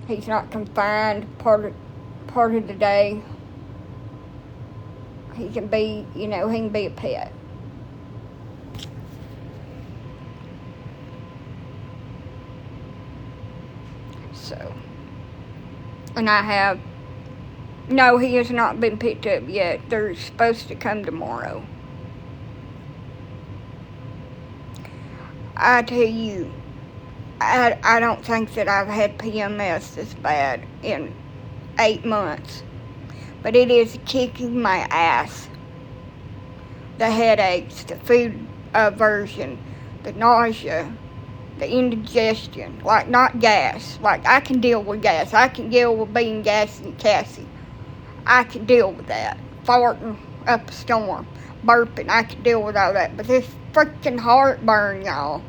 He's not confined part of the day. He can be, he can be a pet. So, and no, he has not been picked up yet. They're supposed to come tomorrow. I tell you, I don't think that I've had PMS this bad in 8 months. But it is kicking my ass. The headaches, the food aversion, the nausea, the indigestion, like not gas. Like I can deal with gas. I can deal with being gassy and Cassie. I can deal with that. Farting up a storm, burping, I can deal with all that. But this freaking heartburn, y'all.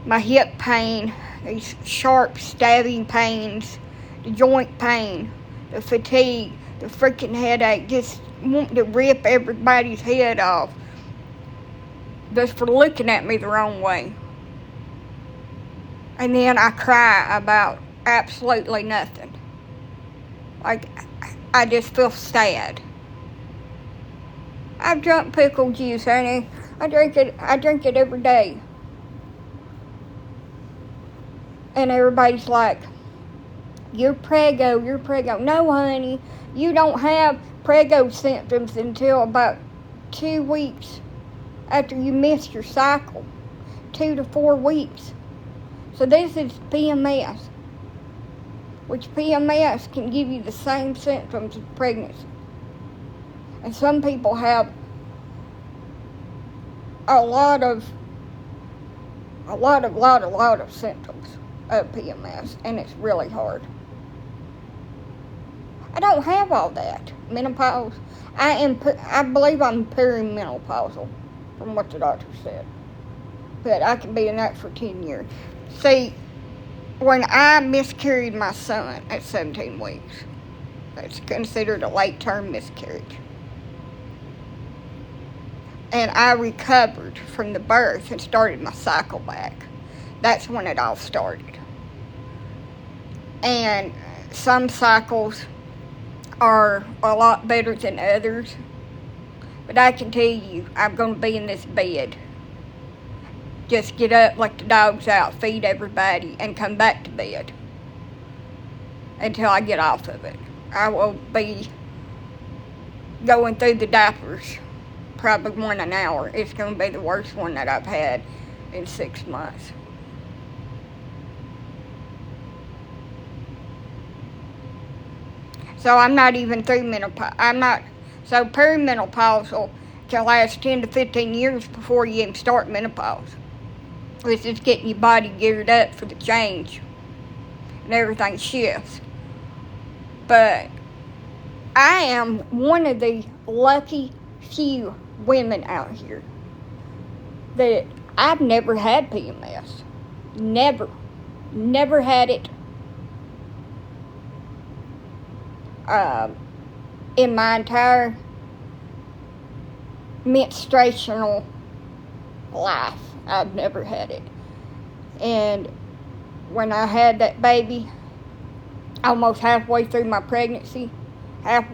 My hip pain, these sharp stabbing pains, the joint pain, the fatigue, the freaking headache, just wanting to rip everybody's head off just for looking at me the wrong way. And then I cry about absolutely nothing. Like, I just feel sad. I've drunk pickle juice, honey. I drink it every day. And everybody's like, you're prego. No, honey, you don't have prego symptoms until about 2 weeks after you missed your cycle. 2 to 4 weeks. So this is PMS, which PMS can give you the same symptoms of pregnancy. And some people have a lot of symptoms of PMS, and it's really hard. I don't have all that. Menopause. I believe I'm perimenopausal, from what the doctor said. But I can be in that for 10 years. See, when I miscarried my son at 17 weeks, that's considered a late-term miscarriage. And I recovered from the birth and started my cycle back. That's when it all started. And some cycles are a lot better than others. But I can tell you, I'm going to be in this bed. Just get up, let the dogs out, feed everybody, and come back to bed until I get off of it. I will be going through the diapers probably 1 an hour. It's going to be the worst one that I've had in 6 months. So I'm not even through menopause. So perimenopausal can last 10 to 15 years before you even start menopause. This is getting your body geared up for the change. And everything shifts. But I am one of the lucky few women out here that I've never had PMS. Never had it. In my entire menstruational life, I've never had it. And when I had that baby, almost halfway through my pregnancy, and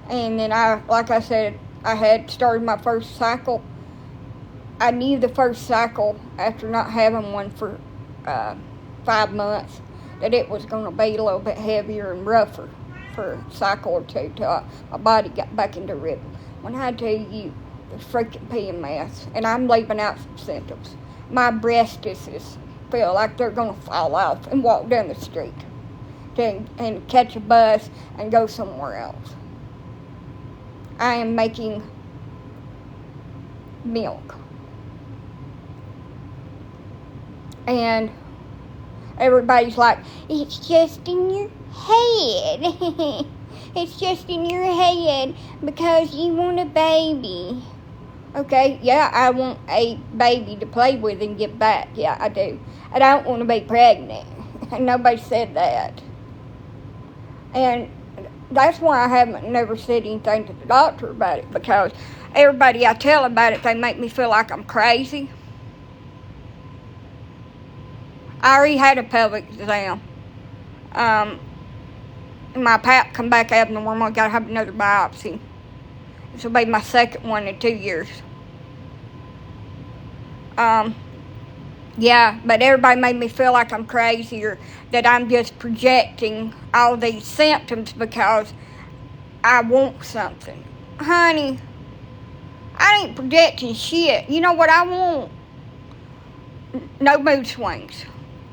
then like I said, I had started my first cycle. I knew the first cycle, after not having one for 5 months, that it was going to be a little bit heavier and rougher for a cycle or two till my body got back into rhythm. When I tell you the freaking PMS, and I'm leaving out some symptoms, my breasts feel like they're going to fall off and walk down the street and catch a bus and go somewhere else. I am making milk. And everybody's like, it's just in your head. It's just in your head because you want a baby. Okay, yeah, I want a baby to play with and give back. Yeah, I do. I don't want to be pregnant. Nobody said that. And that's why I never said anything to the doctor about it, because everybody I tell about it, they make me feel like I'm crazy. I already had a pelvic exam. My pap come back abnormal. I gotta have another biopsy. This will be my second one in 2 years. Yeah, but everybody made me feel like I'm crazy or that I'm just projecting all these symptoms because I want something. Honey, I ain't projecting shit. You know what I want? No mood swings.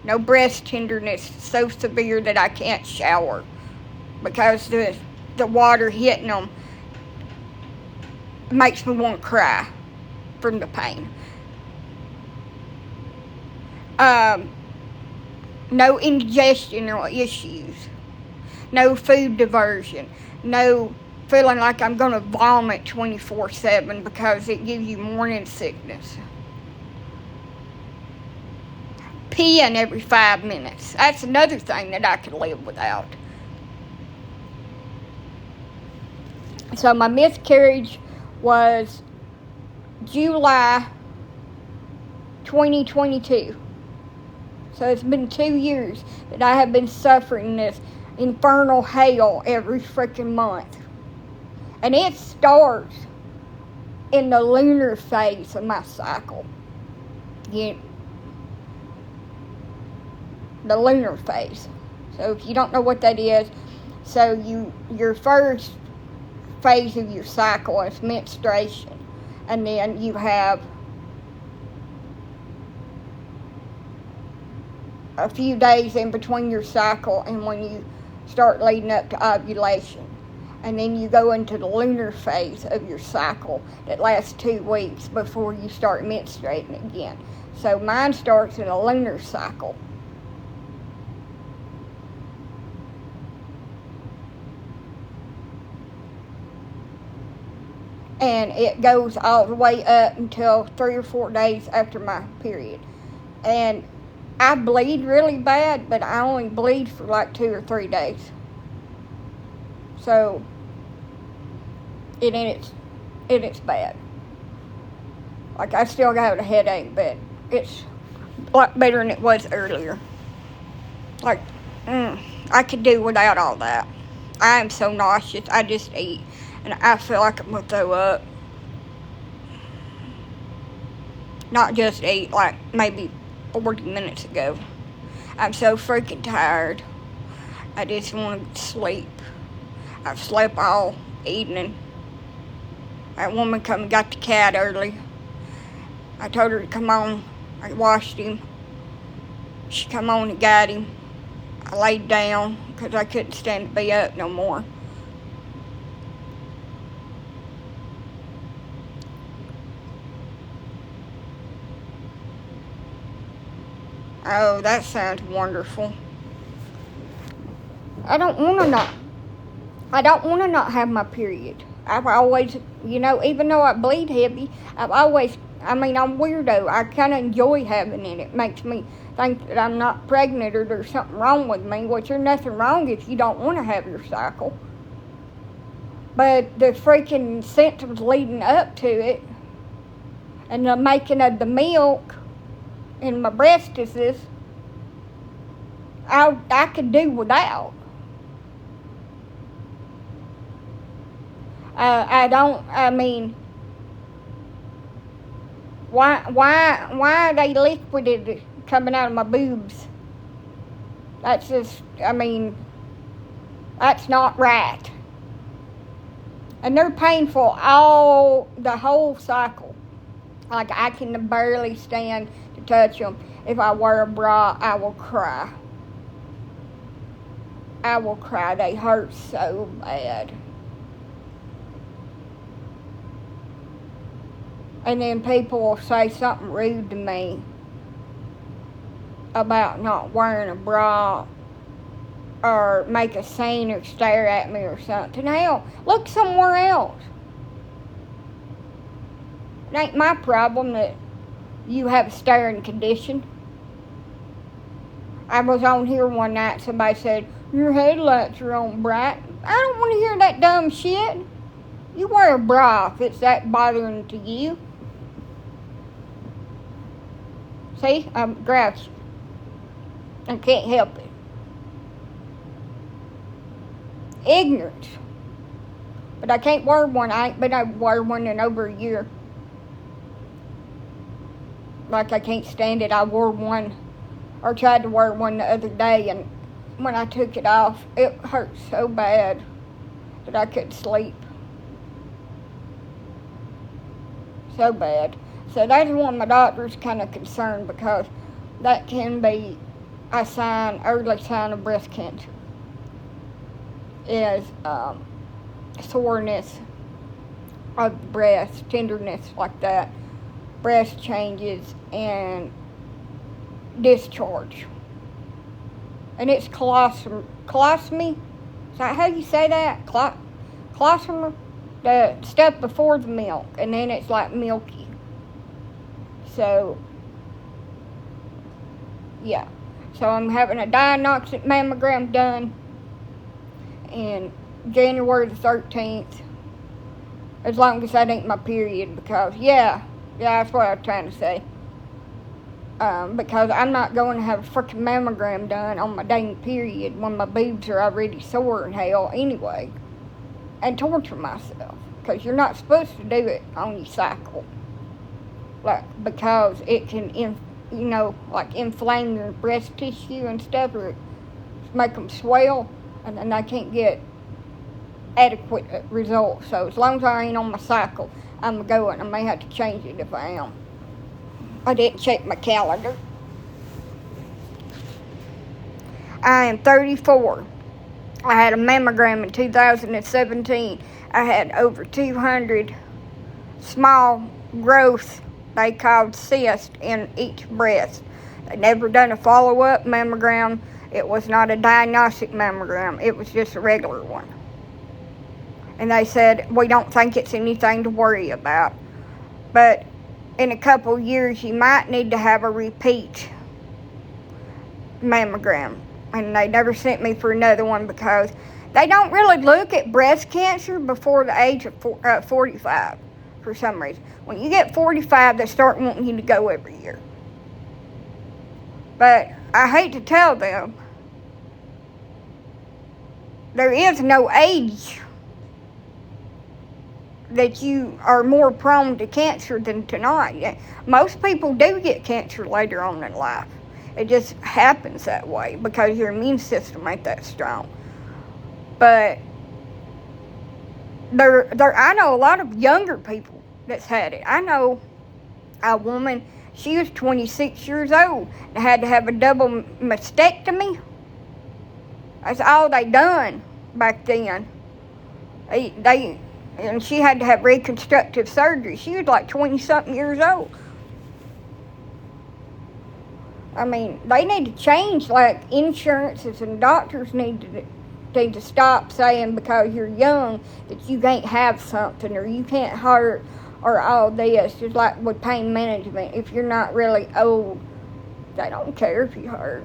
No breast tenderness so severe that I can't shower because the water hitting them makes me want to cry from the pain. No indigestional issues. No food diversion. No feeling like I'm going to vomit 24/7 because it gives you morning sickness. Peeing every 5 minutes. That's another thing that I could live without. So my miscarriage was July 2022. So it's been 2 years that I have been suffering this infernal hell every freaking month. And it starts in the lunar phase of my cycle. The lunar phase. So if you don't know what that is, so your first phase of your cycle is menstruation. And then you have a few days in between your cycle and when you start leading up to ovulation. And then you go into the lunar phase of your cycle that lasts 2 weeks before you start menstruating again. So mine starts in a lunar cycle. And it goes all the way up until 3 or 4 days after my period. And I bleed really bad, but I only bleed for like 2 or 3 days. So, it's bad. Like, I still got a headache, but it's a lot better than it was earlier. Like, I could do without all that. I am so nauseous, I just eat. And I feel like I'm going to throw up. Not just eat, like maybe 40 minutes ago. I'm so freaking tired. I just want to sleep. I've slept all evening. That woman come and got the cat early. I told her to come on. I washed him. She come on and got him. I laid down because I couldn't stand to be up no more. Oh, that sounds wonderful. I don't want to not have my period. I've always, even though I bleed heavy, I'm a weirdo. I kind of enjoy having it. It makes me think that I'm not pregnant or there's something wrong with me, which there's nothing wrong if you don't want to have your cycle. But the freaking symptoms leading up to it and the making of the milk in my breastises, I could do without. Why are they liquid coming out of my boobs? That's just, that's not right. And they're painful the whole cycle. Like, I can barely stand to touch them. If I wear a bra, I will cry. They hurt so bad. And then people will say something rude to me about not wearing a bra or make a scene or stare at me or something. Hell, look somewhere else. It ain't my problem that you have a staring condition. I was on here one night, somebody said, your headlights are on bright. I don't want to hear that dumb shit. You wear a bra if it's that bothering to you. See, I'm grouchy. I can't help it. Ignorance. But I can't wear one. I ain't been able to wear one in over a year. Like, I can't stand it. I wore one, or tried to wear one the other day, and when I took it off, it hurt so bad that I couldn't sleep. So bad. So that's when my doctor's kind of concerned, because that can be a early sign of breast cancer. Is soreness of the breast, tenderness like that, breast changes, and discharge. And it's colostomy. Is that how you say that? Colostomy? The stuff before the milk, and then it's like milky. So, yeah. So I'm having a diagnostic mammogram done in January the 13th. As long as that ain't my period, because, yeah, that's what I was trying to say. Because I'm not going to have a freaking mammogram done on my dang period when my boobs are already sore in hell anyway. And torture myself. Because you're not supposed to do it on your cycle. Like, because it can, inflame your breast tissue and stuff, or make them swell, and then I can't get adequate results. So as long as I ain't on my cycle, I'm going. I may have to change it if I am. I didn't check my calendar. I am 34. I had a mammogram in 2017. I had over 200 small growths they called cysts in each breast. They never done a follow-up mammogram. It was not a diagnostic mammogram. It was just a regular one. And they said, we don't think it's anything to worry about. But in a couple years, you might need to have a repeat mammogram. And they never sent me for another one, because they don't really look at breast cancer before the age of 45 for some reason. When you get 45, they start wanting you to go every year. But I hate to tell them, there is no age that you are more prone to cancer than to not. Most people do get cancer later on in life. It just happens that way because your immune system ain't that strong. But I know a lot of younger people that's had it. I know a woman, she was 26 years old and had to have a double mastectomy. That's all they done back then. And she had to have reconstructive surgery. She was like 20-something years old. I mean, they need to change, like, insurances, and doctors need to stop saying because you're young that you can't have something or you can't hurt or all this. Just like with pain management, if you're not really old, they don't care if you hurt.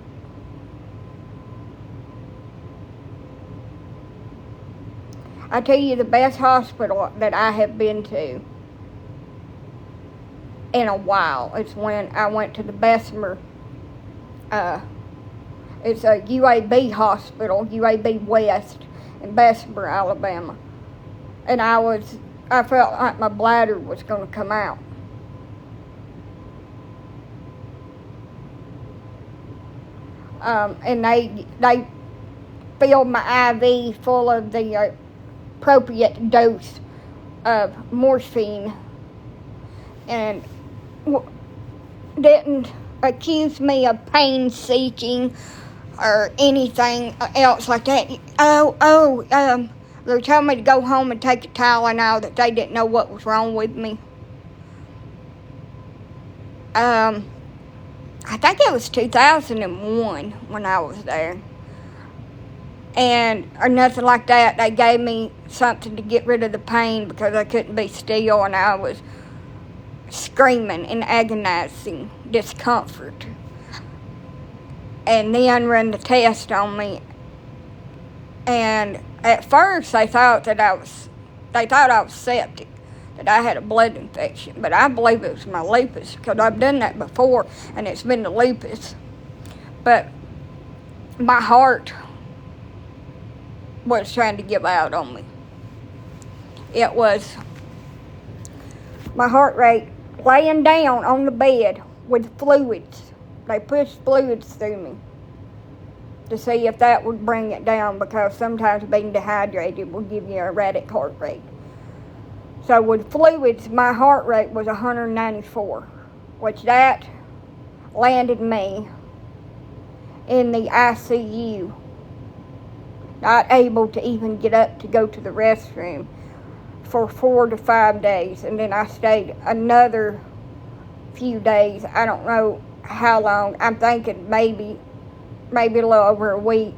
I tell you, the best hospital that I have been to in a while is when I went to the Bessemer. It's a UAB hospital, UAB West in Bessemer, Alabama. And I felt like my bladder was going to come out. And they filled my IV full of the appropriate dose of morphine and didn't accuse me of pain-seeking or anything else like that. They told me to go home and take a Tylenol, that they didn't know what was wrong with me. I think it was 2001 when I was there. Or nothing like that. They gave me something to get rid of the pain because I couldn't be still and I was screaming in agonizing discomfort. And then run the test on me. And at first they thought I was septic, that I had a blood infection. But I believe it was my lupus because I've done that before and it's been the lupus. But my heart was trying to give out on me. It was my heart rate laying down on the bed with fluids. They pushed fluids through me to see if that would bring it down, because sometimes being dehydrated will give you an erratic heart rate. So with fluids, my heart rate was 194, which that landed me in the ICU, not able to even get up to go to the restroom for 4 to 5 days. And then I stayed another few days. I don't know how long. I'm thinking maybe a little over a week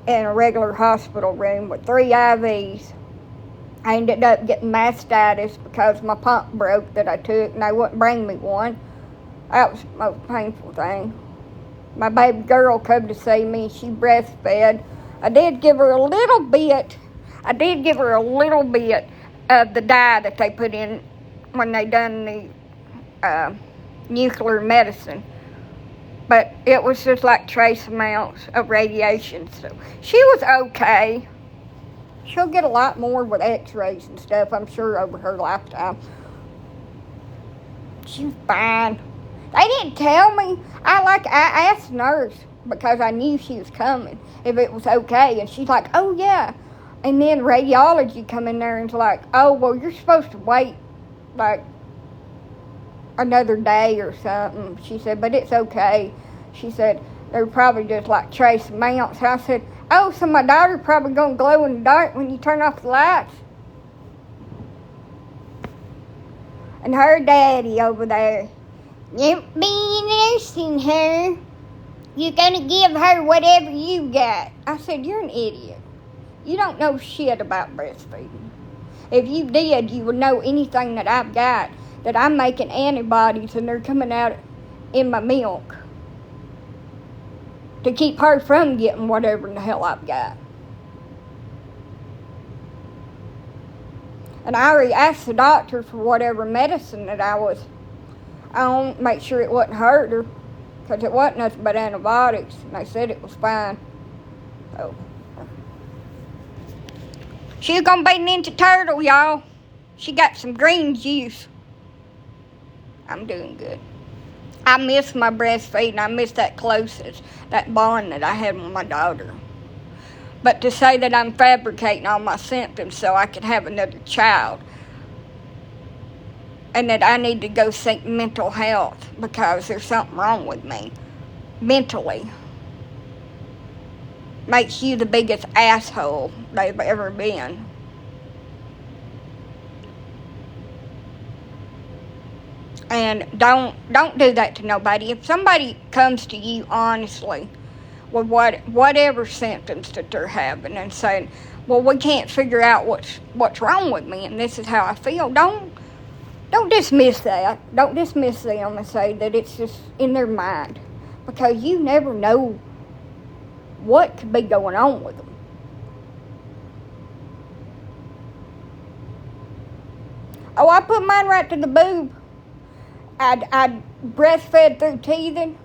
in a regular hospital room with 3 IVs. I ended up getting mastitis because my pump broke that I took, and they wouldn't bring me one. That was the most painful thing. My baby girl come to see me. She breastfed. I did give her a little bit of the dye that they put in when they done the nuclear medicine. But it was just like trace amounts of radiation. So she was okay. She'll get a lot more with x-rays and stuff, I'm sure, over her lifetime. She's fine. They didn't tell me. I asked the nurse, because I knew she was coming, if it was okay. And she's like, oh, yeah. And then radiology come in there and it's like, oh, well, you're supposed to wait, like, another day or something. She said, but it's okay. She said, they're probably just like trace amounts. I said, oh, so my daughter's probably going to glow in the dark when you turn off the lights. And her daddy over there, you be nursing her. You're going to give her whatever you got. I said, you're an idiot. You don't know shit about breastfeeding. If you did, you would know anything that I've got, that I'm making antibodies and they're coming out in my milk to keep her from getting whatever in the hell I've got. And I already asked the doctor for whatever medicine that I was on, make sure it wouldn't hurt her, because it wasn't nothing but antibiotics, and they said it was fine. So she's gonna be Ninja Turtle, y'all. She got some green juice. I'm doing good. I miss my breastfeeding. I miss that closeness, that bond that I had with my daughter. But to say that I'm fabricating all my symptoms so I could have another child, and that I need to go seek mental health because there's something wrong with me mentally, makes you the biggest asshole they've ever been. And don't do that to nobody. If somebody comes to you honestly with whatever symptoms that they're having and saying, well, we can't figure out what's wrong with me and this is how I feel, don't dismiss that. Don't dismiss them and say that it's just in their mind, because you never know what could be going on with them. Oh, I put mine right to the boob. I breastfed through teething.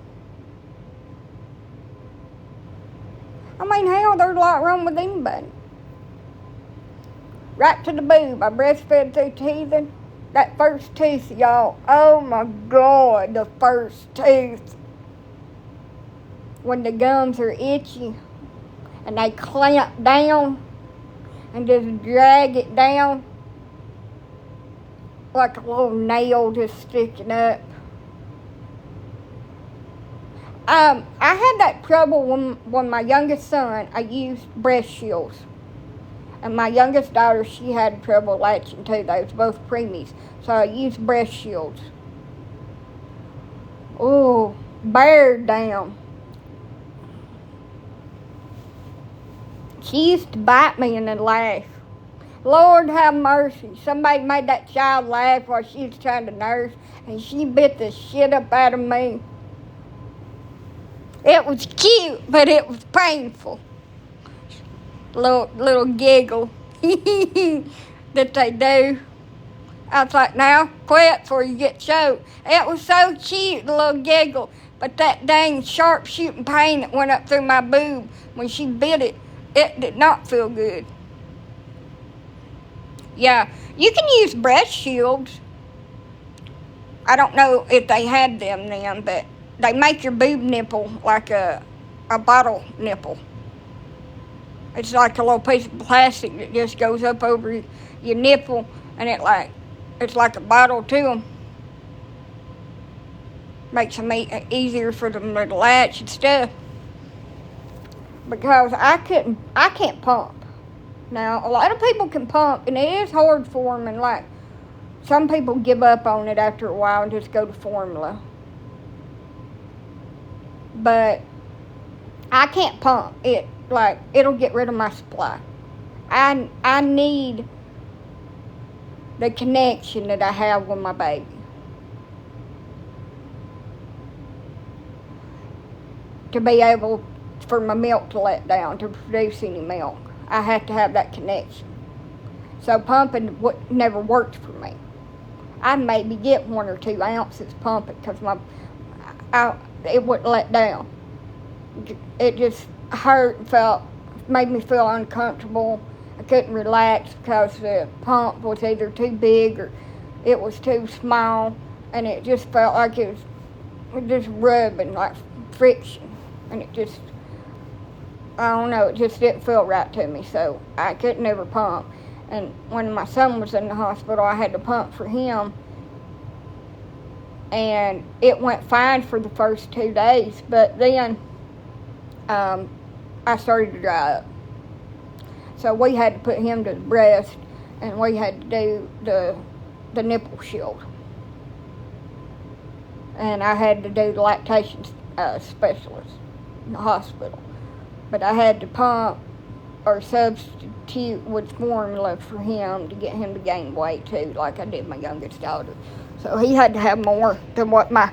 I mean, hell, there's a lot wrong with anybody. Right to the boob. I breastfed through teething. That first tooth, y'all. Oh my God, the first tooth. When the gums are itchy and they clamp down and just drag it down like a little nail just sticking up. I had that trouble when my youngest son, I used breast shields. And my youngest daughter, she had trouble latching too. They was both preemies. So I used breast shields. Oh, bear down. She used to bite me and then laugh. Lord have mercy. Somebody made that child laugh while she was trying to nurse, and she bit the shit up out of me. It was cute, but it was painful. Little giggle that they do. I was like, now, quit before you get choked. It was so cute, the little giggle. But that dang sharp shooting pain that went up through my boob when she bit it, it did not feel good. Yeah, you can use breast shields. I don't know if they had them then, but they make your boob nipple like a bottle nipple. It's like a little piece of plastic that just goes up over your nipple, and it's like a bottle to them. Makes them easier for them to latch and stuff. Because I can't pump. Now, a lot of people can pump, and it is hard for them, and like, some people give up on it after a while and just go to formula. But I can't pump. It'll get rid of my supply. I need the connection that I have with my baby. To be able for my milk to let down, to produce any milk. I have to have that connection. So pumping never worked for me. I maybe get 1 or 2 ounces pumping because it wouldn't let down. It just hurt and made me feel uncomfortable. I couldn't relax because the pump was either too big or it was too small, and it just felt like it was just rubbing, like friction, and it just, I don't know, it just didn't feel right to me, so I could never pump. And when my son was in the hospital, I had to pump for him, and it went fine for the first 2 days, but then I started to dry up. So we had to put him to the breast, and we had to do the nipple shield. And I had to do the lactation specialist in the hospital. But I had to pump or substitute with formula for him to get him to gain weight too, like I did my youngest daughter. So he had to have more than what my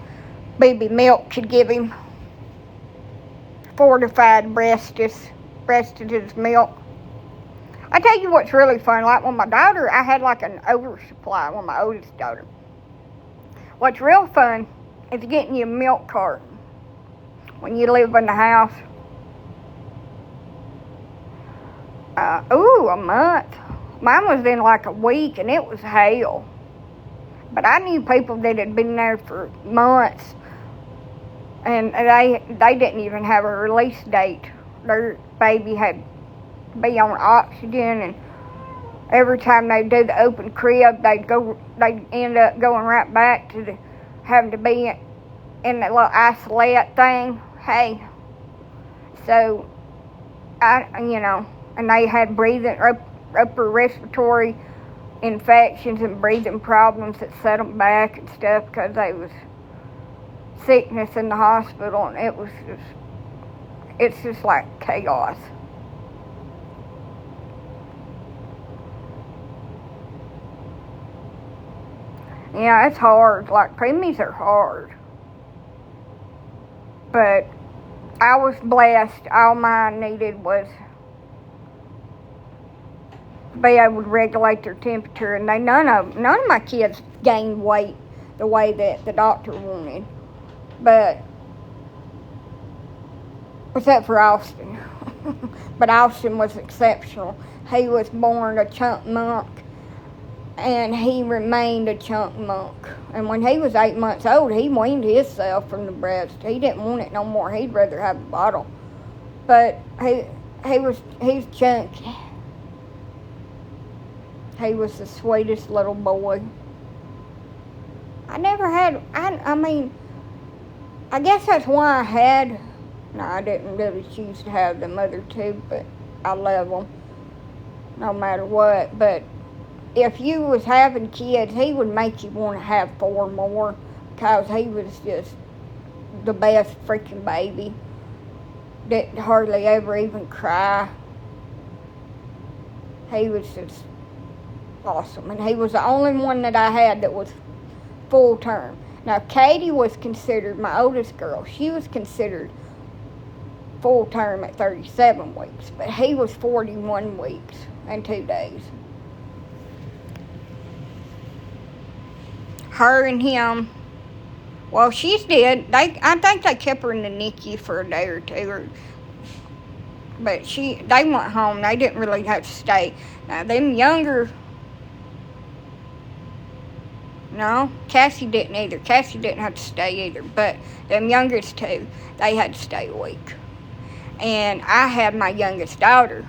baby milk could give him. Fortified breasted milk. I tell you what's really fun, like with my daughter, I had like an oversupply with my oldest daughter. What's real fun is getting you a milk carton when you live in the house. A month. Mine was in like a week, and it was hell. But I knew people that had been there for months, and they didn't even have a release date. Their baby had to be on oxygen, and every time they do the open crib, they'd end up going right back to having to be in that little isolate thing. Hey, so and they had breathing, upper respiratory infections and breathing problems that set them back and stuff because there was sickness in the hospital, and it's just like chaos. Yeah, it's hard. Like, preemies are hard. But I was blessed. All mine needed was to be able to regulate their temperature, and none of my kids gained weight the way that the doctor wanted. But except for Austin. But Austin was exceptional. He was born a chunk monk, and he remained a chunk monk. And when he was 8 months old, he weaned himself from the breast. He didn't want it no more. He'd rather have a bottle. But he's chunky. He was the sweetest little boy. I never had, I mean, I guess that's why I didn't really choose to have them other two, but I love them no matter what. But if you was having kids, he would make you want to have 4 more because he was just the best freaking baby. Didn't hardly ever even cry. He was just awesome. And he was the only one that I had that was full term. Now, Katie was considered, my oldest girl, she was considered full term at 37 weeks, but he was 41 weeks and 2 days. Her and him Well, she's dead. I think they kept her in the NICU for a day or two. But they went home. They didn't really have to stay. Now, them younger... No, Cassie didn't either. Cassie didn't have to stay either. But them youngest two, they had to stay a week. And I had my youngest daughter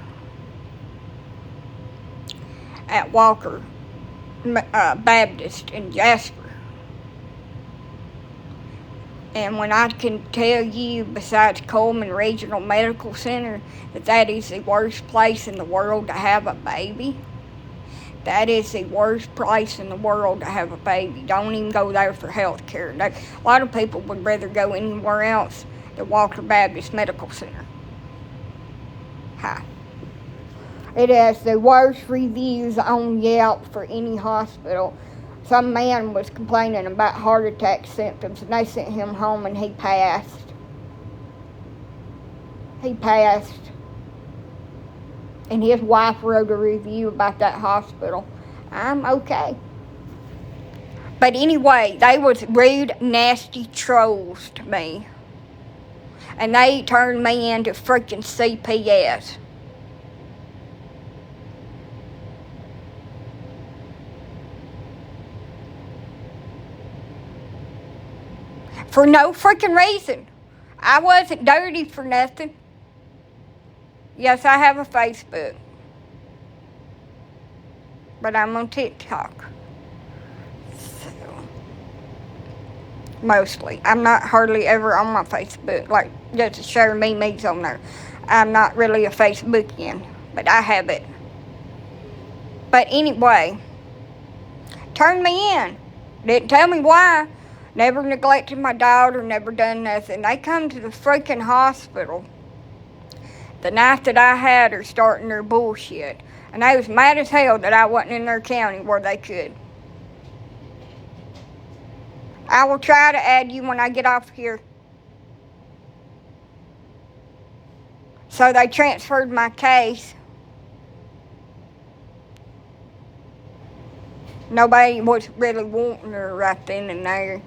at Walker Baptist in Jasper. And when I can tell you, besides Coleman Regional Medical Center, that is the worst place in the world to have a baby. That is the worst place in the world to have a baby. Don't even go there for health care. A lot of people would rather go anywhere else than Walker Baptist Medical Center. Hi. It has the worst reviews on Yelp for any hospital. Some man was complaining about heart attack symptoms, and they sent him home, and he passed. And his wife wrote a review about that hospital. I'm okay. But anyway, they was rude, nasty trolls to me. And they turned me into freaking CPS. For no freaking reason. I wasn't dirty for nothing. Yes, I have a Facebook. But I'm on TikTok. So, mostly. I'm not hardly ever on my Facebook. Like, just to share memes on there. I'm not really a Facebookian. But I have it. But anyway. Turned me in. Didn't tell me why. Never neglected my daughter. Never done nothing. They come to the freaking hospital the night that I had her starting their bullshit. And they was mad as hell that I wasn't in their county where they could. I will try to add you when I get off here. So they transferred my case. Nobody was really wanting her right then and there.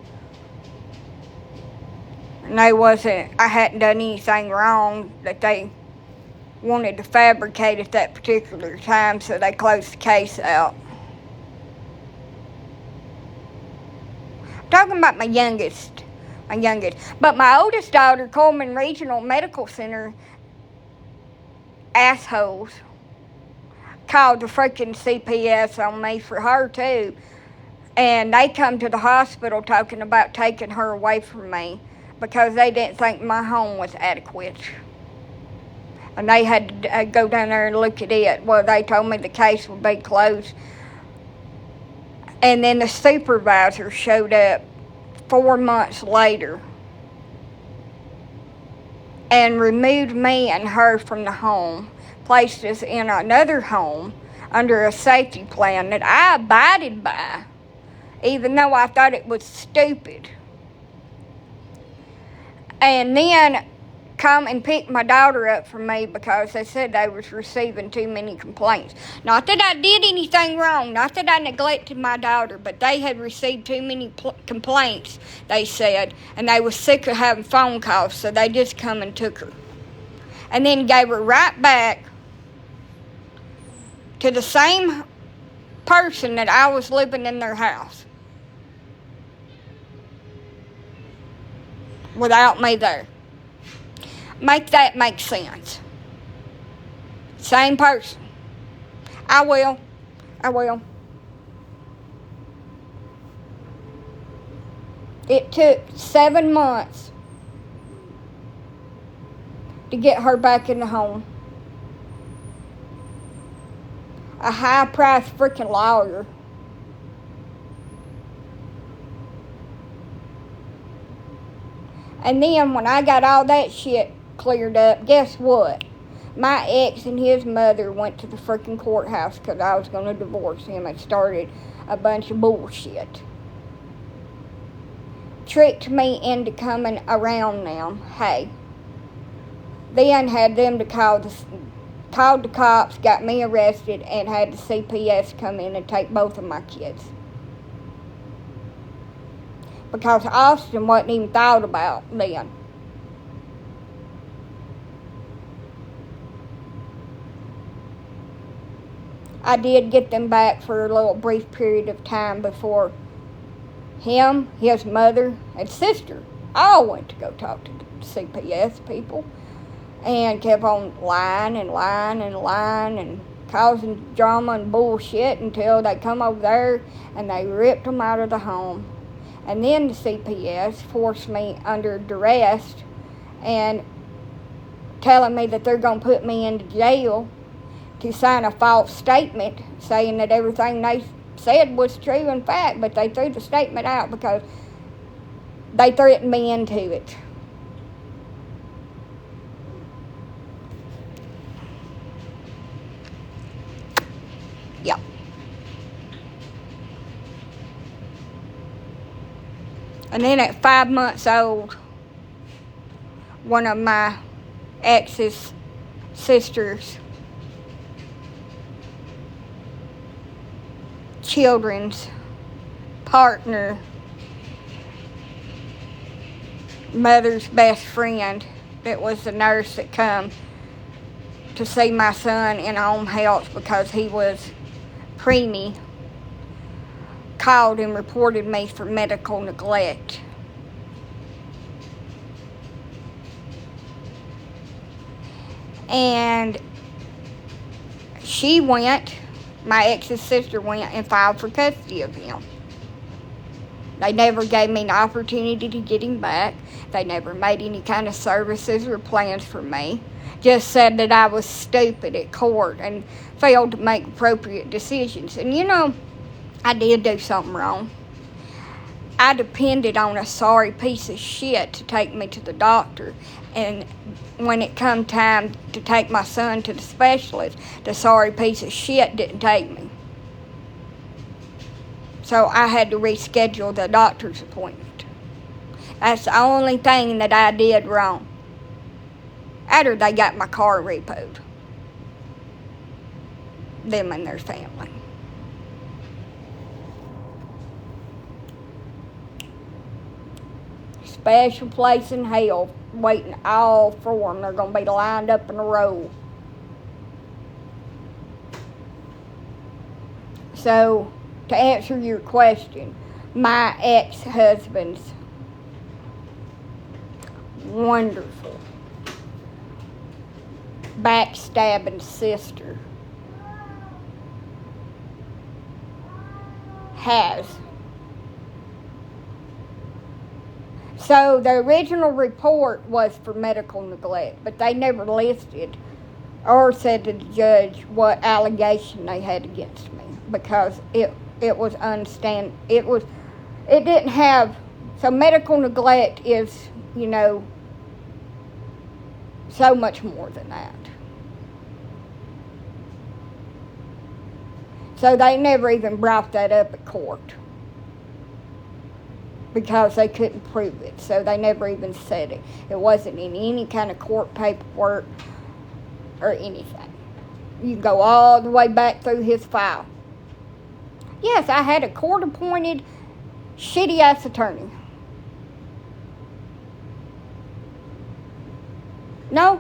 And I hadn't done anything wrong that they wanted to fabricate at that particular time, so they closed the case out. I'm talking about my youngest. But my oldest daughter, Coleman Regional Medical Center, assholes, called the freaking CPS on me for her too. And they come to the hospital talking about taking her away from me because they didn't think my home was adequate. And they had to go down there and look at it. Well, they told me the case would be closed. And then the supervisor showed up 4 months later and removed me and her from the home, placed us in another home under a safety plan that I abided by, even though I thought it was stupid. And then come and pick my daughter up from me because they said they was receiving too many complaints. Not that I did anything wrong, not that I neglected my daughter, but they had received too many complaints, they said, and they was sick of having phone calls, so they just come and took her. And then gave her right back to the same person that I was living in their house without me there. Make that make sense. Same person. I will. It took 7 months to get her back in the home. A high-priced freaking lawyer. And then when I got all that shit cleared up, guess what? My ex and his mother went to the freaking courthouse because I was going to divorce him and started a bunch of bullshit. Tricked me into coming around them. Hey. Then had them to called the cops, got me arrested, and had the CPS come in and take both of my kids. because Austin wasn't even thought about then. I did get them back for a little brief period of time before him, his mother, and sister all went to go talk to the CPS people and kept on lying and causing drama and bullshit until they come over there and they ripped them out of the home. And then the CPS forced me under duress and telling me that they're going to put me into jail to sign a false statement saying that everything they said was true and fact, but they threw the statement out because they threatened me into it. Yeah. And then at 5 months old, one of my ex's sisters' children's partner, mother's best friend, that was the nurse that come to see my son in home health because he was preemie, called and reported me for medical neglect. And she went, my ex's sister went and filed for custody of him. They never gave me an opportunity to get him back. They never made any kind of services or plans for me. Just said that I was stupid at court and failed to make appropriate decisions. And you know, I did do something wrong. I depended on a sorry piece of shit to take me to the doctor. And when it come time to take my son to the specialist, the sorry piece of shit didn't take me. So I had to reschedule the doctor's appointment. That's the only thing that I did wrong. After they got my car repoed. Them and their family. Special place in hell waiting all for them. They're going to be lined up in a row. So, to answer your question, my ex-husband's wonderful, backstabbing sister has. So the original report was for medical neglect, but they never listed or said to the judge what allegation they had against me because it was it didn't have. So medical neglect is, you know, so much more than that. So they never even brought that up at court because they couldn't prove it. So they never even said it. It wasn't in any kind of court paperwork or anything. You can go all the way back through his file. Yes, I had a court-appointed shitty-ass attorney. No.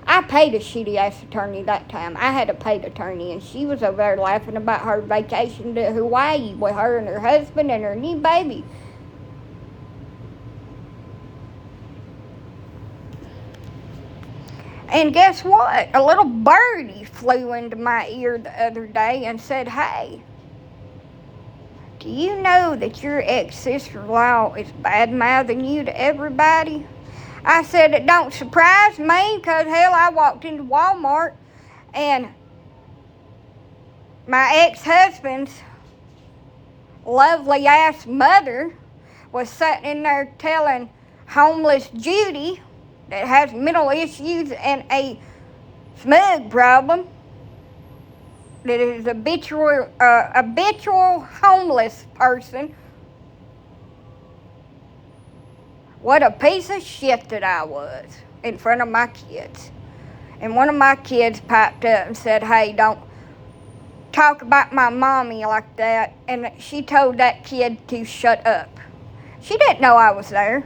I paid a shitty-ass attorney that time. I had a paid attorney, and she was over there laughing about her vacation to Hawaii with her and her husband and her new baby. And guess what? A little birdie flew into my ear the other day and said, "Hey, do you know that your ex-sister-in-law is bad-mouthing you to everybody?" I said, "It don't surprise me, because, hell, I walked into Walmart, and my ex-husband's lovely-ass mother was sitting in there telling homeless Judy that has mental issues and a smug problem, that is a habitual homeless person, what a piece of shit that I was in front of my kids." And one of my kids piped up and said, "Hey, don't talk about my mommy like that." And she told that kid to shut up. She didn't know I was there.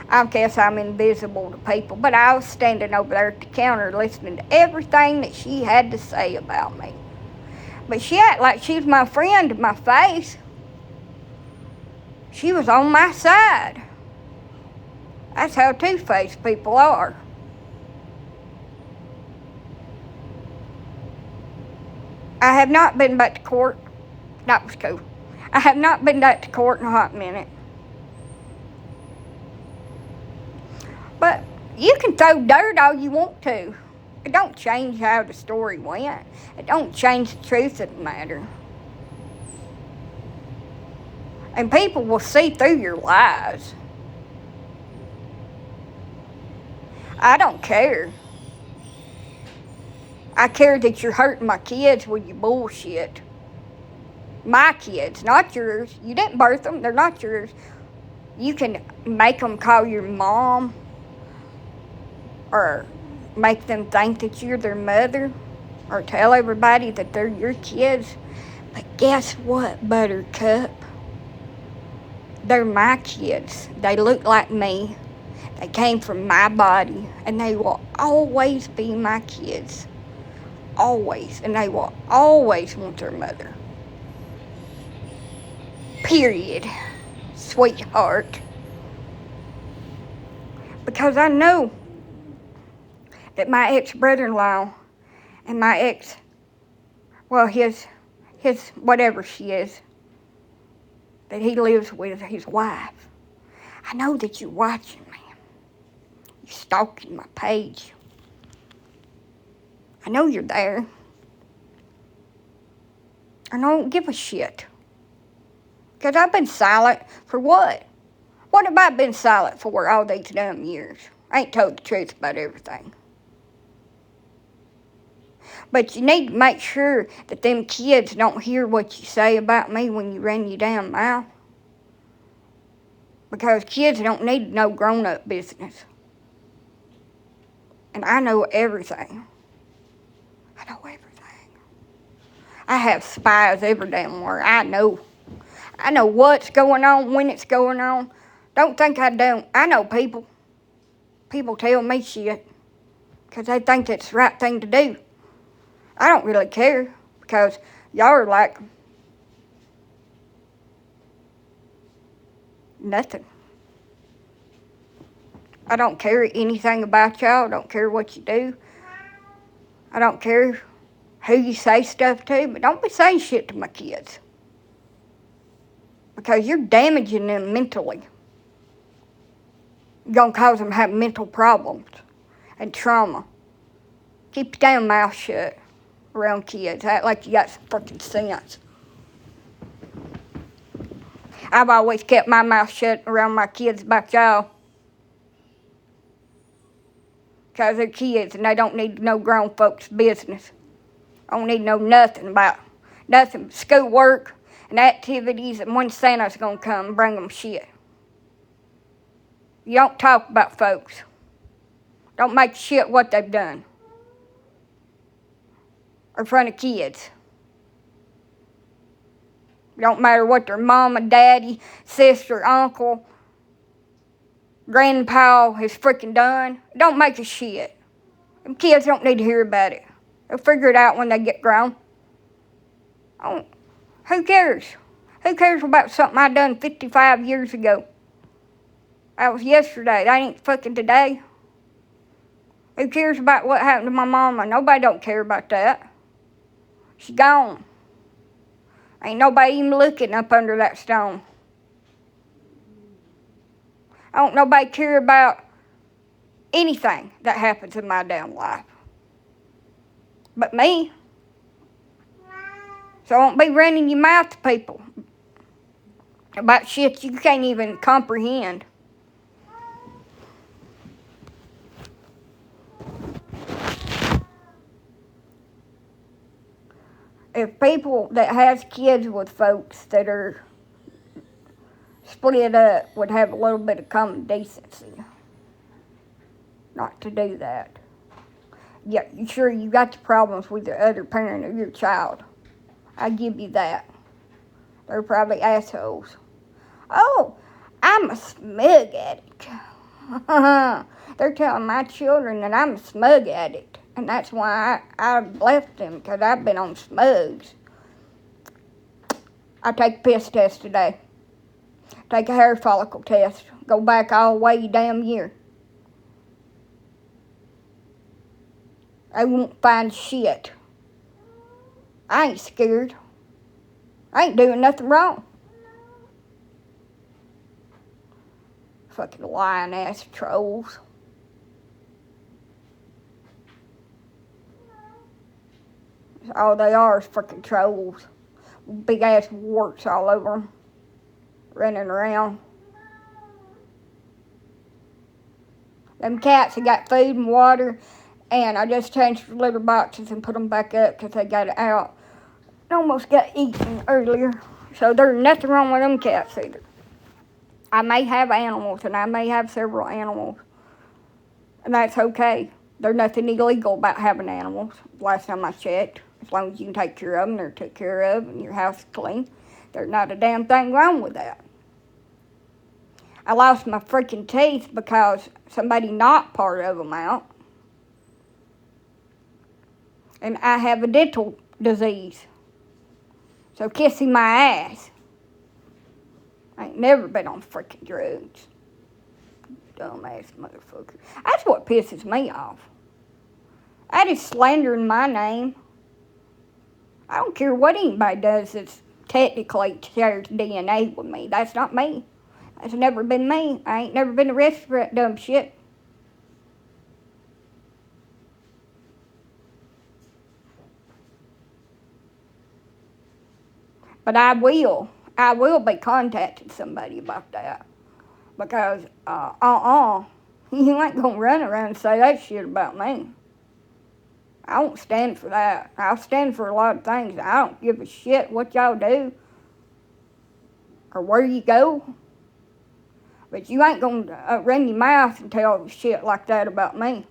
I guess I'm invisible to people, but I was standing over there at the counter listening to everything that she had to say about me. But she acted like she was my friend to my face. She was on my side. That's how two-faced people are. I have not been back to court. That was cool. I have not been back to court in a hot minute. But you can throw dirt all you want to. It don't change how the story went. It don't change the truth of the matter. And people will see through your lies. I don't care. I care that you're hurting my kids with your bullshit. My kids, not yours. You didn't birth them. They're not yours. You can make them call your mom or make them think that you're their mother or tell everybody that they're your kids. But guess what, Buttercup? They're my kids. They look like me. They came from my body, and they will always be my kids. Always. And they will always want their mother. Period. Sweetheart. Because I know that my ex-brother-in-law and my ex, well, his whatever she is, that he lives with, his wife. I know that you're watching me. You're stalking my page. I know you're there. And I don't give a shit. Because I've been silent for what? What have I been silent for all these damn years? I ain't told the truth about everything. But you need to make sure that them kids don't hear what you say about me when you run your damn mouth. Because kids don't need to know grown-up business. And I know everything. I know everything. I have spies every damn where. I know what's going on, when it's going on. Don't think I don't. I know people. People tell me shit because they think that's the right thing to do. I don't really care because y'all are like nothing. I don't care anything about y'all. I don't care what you do. I don't care who you say stuff to, but don't be saying shit to my kids. Because you're damaging them mentally. You're going to cause them to have mental problems and trauma. Keep your damn mouth shut around kids. Act like you got some fucking sense. I've always kept my mouth shut around my kids about y'all. Because they're kids and they don't need to know grown folks' business. I don't need to know nothing about nothing but schoolwork and activities and when Santa's going to come and bring them shit. You don't talk about folks. Don't make shit what they've done. In front of kids. It don't matter what their mama, daddy, sister, uncle, grandpa has freaking done. Don't make a shit. Them kids don't need to hear about it. They'll figure it out when they get grown. Oh, who cares? Who cares about something I done 55 years ago? That was yesterday. That ain't fucking today. Who cares about what happened to my mama? Nobody don't care about that. She gone. Ain't nobody even looking up under that stone. Don't nobody care about anything that happens in my damn life. But me. So don't be running your mouth to people about shit you can't even comprehend. If people that has kids with folks that are split up would have a little bit of common decency not to do that. Yeah, sure, you got the problems with the other parent of your child. I give you that. They're probably assholes. Oh, I'm a smug addict. They're telling my children that I'm a smug addict. And that's why I've left them, because I've been on smugs. I take a piss test today. Take a hair follicle test. Go back all the way damn year. They won't find shit. I ain't scared. I ain't doing nothing wrong. Fucking lying ass trolls. All they are is fucking trolls. Big ass warts all over them. Running around. Them cats have got food and water, and I just changed the litter boxes and put them back up because they got it out. Almost got eaten earlier. So there's nothing wrong with them cats either. I may have animals, and I may have several animals. And that's okay. There's nothing illegal about having animals, last time I checked. As long as you can take care of them, they're taken care of, and your house is clean. There's not a damn thing wrong with that. I lost my freaking teeth because somebody knocked part of them out. And I have a dental disease. So kissing my ass. I ain't never been on freaking drugs. Dumbass motherfucker. That's what pisses me off. That is slandering my name. I don't care what anybody does that's technically shares DNA with me. That's not me. That's never been me. I ain't never been arrested for that dumb shit. But I will be contacting somebody about that. Because, you ain't gonna run around and say that shit about me. I won't stand for that. I'll stand for a lot of things. I don't give a shit what y'all do or where you go. But you ain't gonna run your mouth and tell shit like that about me.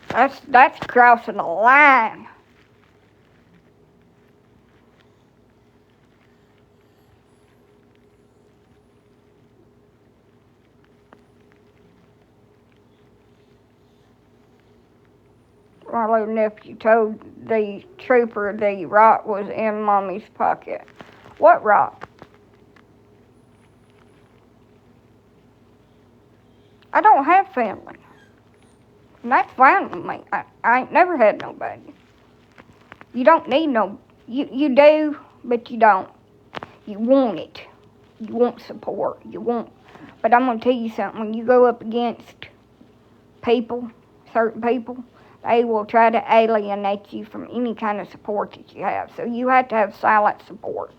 That's crossing the line. My little nephew told the trooper the rock was in Mommy's pocket. What rock? I don't have family. And that's fine with me. I ain't never had nobody. You don't need no... You do, but you don't. You want it. You want support. You want... But I'm going to tell you something. When you go up against people, certain people, they will try to alienate you from any kind of support that you have. So you have to have silent support.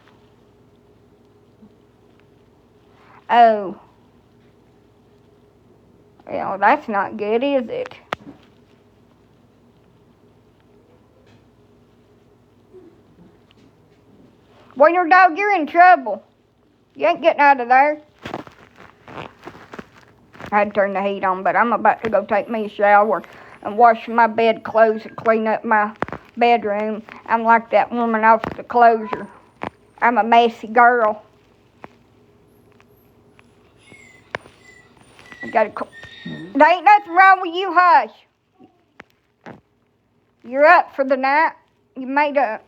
Oh. Well, that's not good, is it? Wiener dog, you're in trouble. You ain't getting out of there. I had to turn the heat on, but I'm about to go take me a shower and wash my bed clothes and clean up my bedroom. I'm like that woman off the closure. I'm a messy girl. There ain't nothing wrong with you, hush. You're up for the night. You made a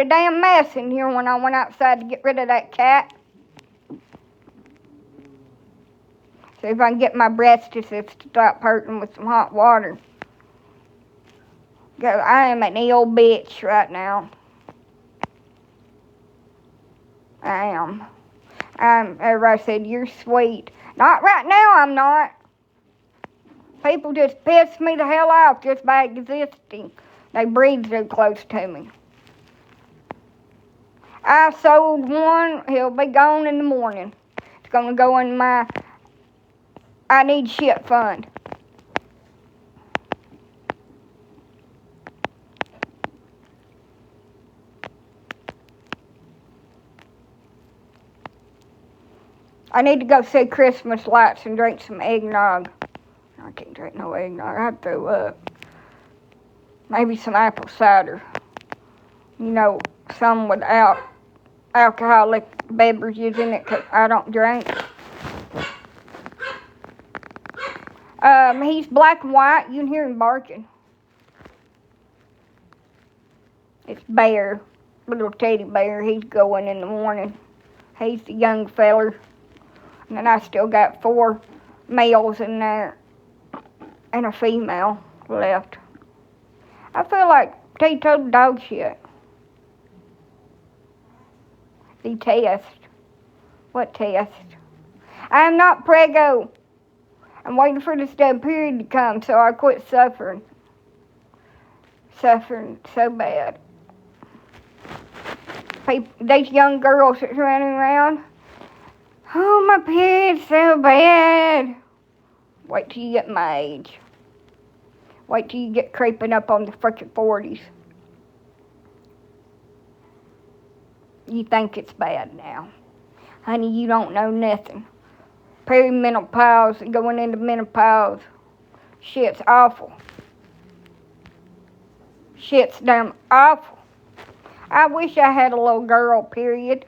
damn mess in here when I went outside to get rid of that cat. See if I can get my breasts to stop hurting with some hot water. Because I am an ill bitch right now. I am. Everybody said, you're sweet. Not right now, I'm not. People just piss me the hell off just by existing. They breathe so close to me. I sold one. He'll be gone in the morning. It's going to go in my I need shit fund. I need to go see Christmas lights and drink some eggnog. I can't drink no eggnog. I'd throw up. Maybe some apple cider. You know, some without alcoholic beverages in it 'cause I don't drink. He's black and white. You can hear him barking. It's Bear, little teddy bear. He's going in the morning. He's the young feller. And then I still got 4 males in there and a female left. I feel like teetotal dog shit. The test. What test? I am not preggo. I'm waiting for this damn period to come so I quit suffering. Suffering so bad. These young girls that's running around. Oh, my period's so bad. Wait till you get my age. Wait till you get creeping up on the frickin' 40s. You think it's bad now. Honey, you don't know nothing. Perimenopause and going into menopause. Shit's awful. Shit's damn awful. I wish I had a little girl, period.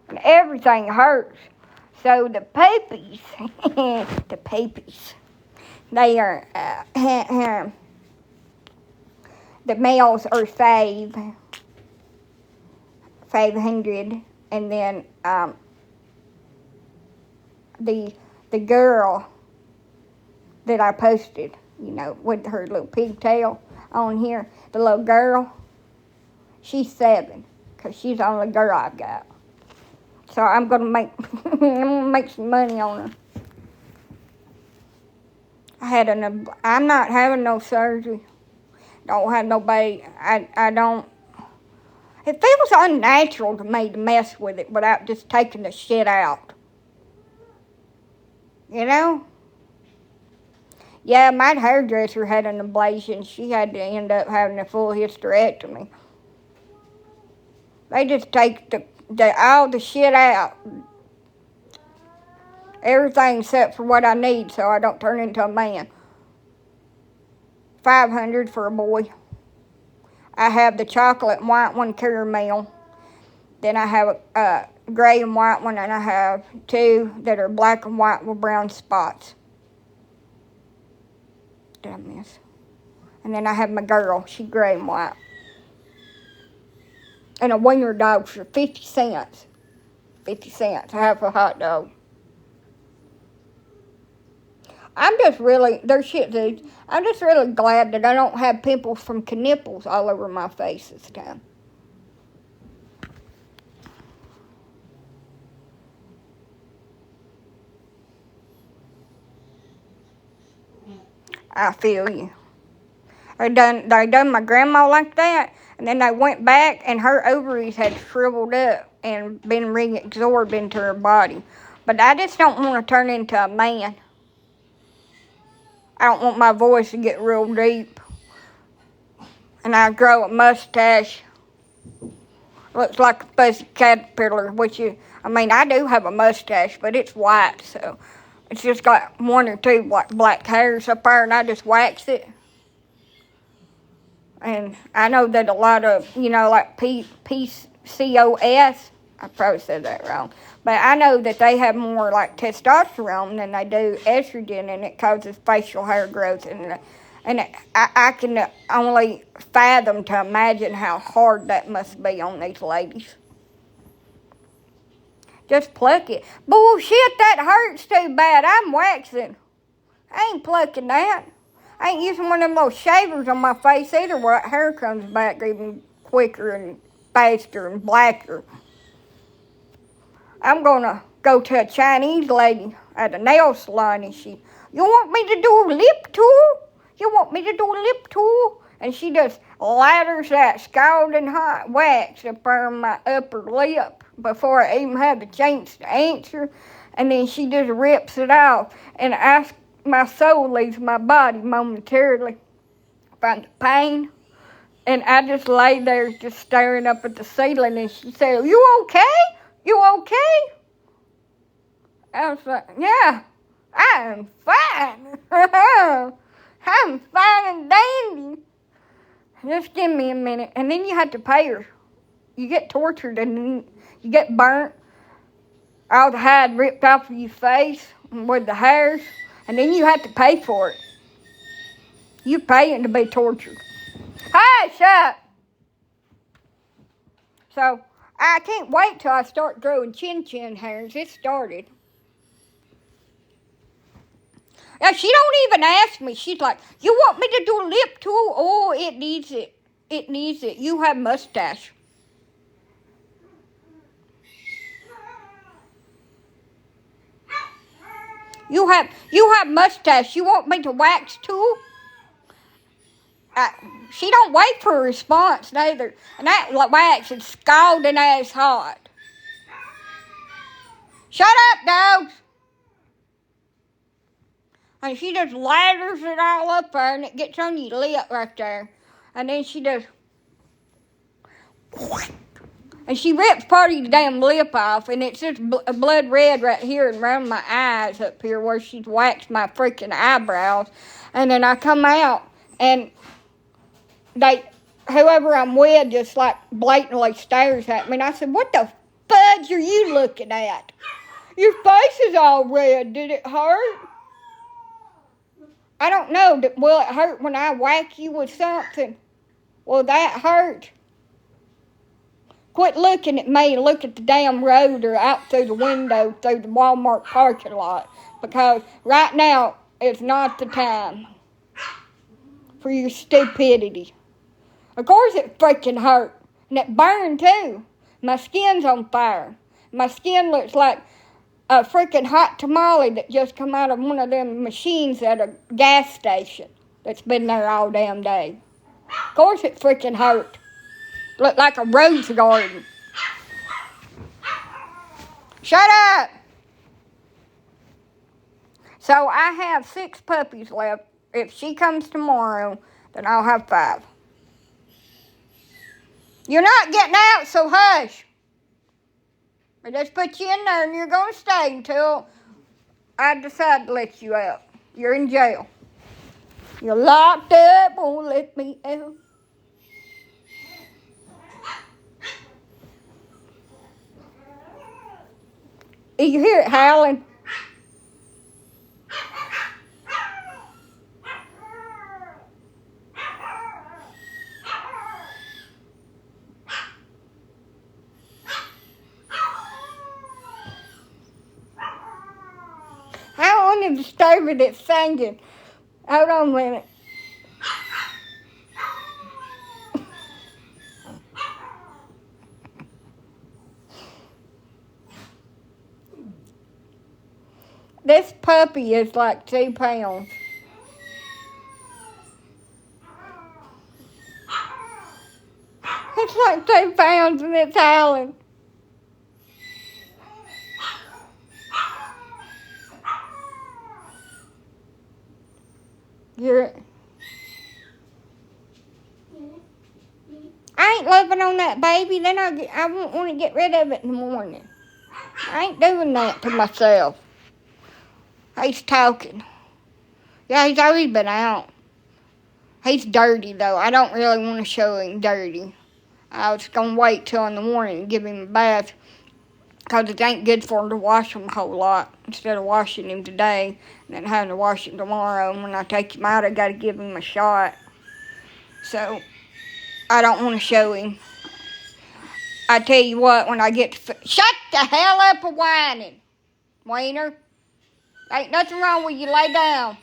And everything hurts. So the peepees, the peepees, they are, the males are 500, and then the girl that I posted, you know, with her little pigtail on here, the little girl, she's 7, 'cause she's the only girl I've got. So I'm gonna make I'm gonna make some money on her. I'm not having no surgery. Don't have no baby. I don't. It feels unnatural to me to mess with it without just taking the shit out. You know? Yeah, my hairdresser had an ablation. She had to end up having a full hysterectomy. They just take all the shit out. Everything except for what I need so I don't turn into a man. 500 for a boy. I have the chocolate and white one, caramel. Then I have a gray and white one, and I have 2 that are black and white with brown spots. Did I miss? And then I have my girl. She's gray and white. And a wiener dog for 50 cents. 50 cents, half a hot dog. I'm just really glad that I don't have pimples from knipples all over my face this time. I feel you. They done my grandma like that, and then they went back, and her ovaries had shriveled up and been reabsorbed into her body. But I just don't want to turn into a man. I don't want my voice to get real deep. And I grow a mustache. Looks like a fuzzy caterpillar, I do have a mustache, but it's white, so it's just got 1 or 2 black hairs up there, and I just wax it. And I know that a lot of, like PCOS, I probably said that wrong, but I know that they have more like testosterone than they do estrogen, and it causes facial hair growth, and I can only fathom to imagine how hard that must be on these ladies. Just pluck it. Bullshit, that hurts too bad. I'm waxing. I ain't plucking that. I ain't using one of them little shavers on my face either where that hair comes back even quicker and faster and blacker. I'm gonna go to a Chinese lady at a nail salon, and you want me to do a lip tool? You want me to do a lip tool? And she just lathers that scalding hot wax up on my upper lip before I even have the chance to answer. And then she just rips it off, and my soul leaves my body momentarily. I find the pain, and I just lay there just staring up at the ceiling, and she said, "You okay? You okay?" I was like, "Yeah, I am fine." I'm fine and dandy. Just give me a minute. And then you have to pay her. You get tortured and then you get burnt. All the hide ripped off of your face with the hairs. And then you have to pay for it. You're paying to be tortured. Hush up! So, I can't wait till I start growing chin hairs. It started. Now, she don't even ask me. She's like, you want me to do a lip tool? Oh, it needs it. It needs it. You have mustache. You have mustache. You want me to wax too? She don't wait for a response neither. And that wax is scalding ass hot. Shut up, dogs. And she just lathers it all up there and it gets on your lip right there. And then she does. And she rips part of your damn lip off, and it's just blood red right here and around my eyes up here where she's waxed my freaking eyebrows. And then I come out, and whoever I'm with just like blatantly stares at me. And I said, what the fudge are you looking at? Your face is all red. Did it hurt? I don't know. Will it hurt when I whack you with something? Will that hurt? Quit looking at me and look at the damn road or out through the window through the Walmart parking lot. Because right now is not the time for your stupidity. Of course it freaking hurt. And it burned too. My skin's on fire. My skin looks like a freaking hot tamale that just come out of one of them machines at a gas station that's been there all damn day. Of course it freaking hurt. Looked like a rose garden. Shut up! So I have 6 puppies left. If she comes tomorrow, then I'll have 5. You're not getting out, so hush. I just put you in there and you're going to stay until I decide to let you out. You're in jail. You're locked up, won't let me out. You hear it howling? How on the disturbing it's singing? Hold on a minute. This puppy is like 2 pounds. It's like 2 pounds and it's howling. I ain't loving on that baby. Then I won't want to get rid of it in the morning. I ain't doing that to myself. He's talking. Yeah, he's always been out. He's dirty, though. I don't really want to show him dirty. I was going to wait till in the morning and give him a bath because it ain't good for him to wash him a whole lot instead of washing him today and then having to wash him tomorrow. And when I take him out, I got to give him a shot. So, I don't want to show him. I tell you what, when I get to... Shut the hell up a whining, Wiener. Ain't nothing wrong with you. Lay down.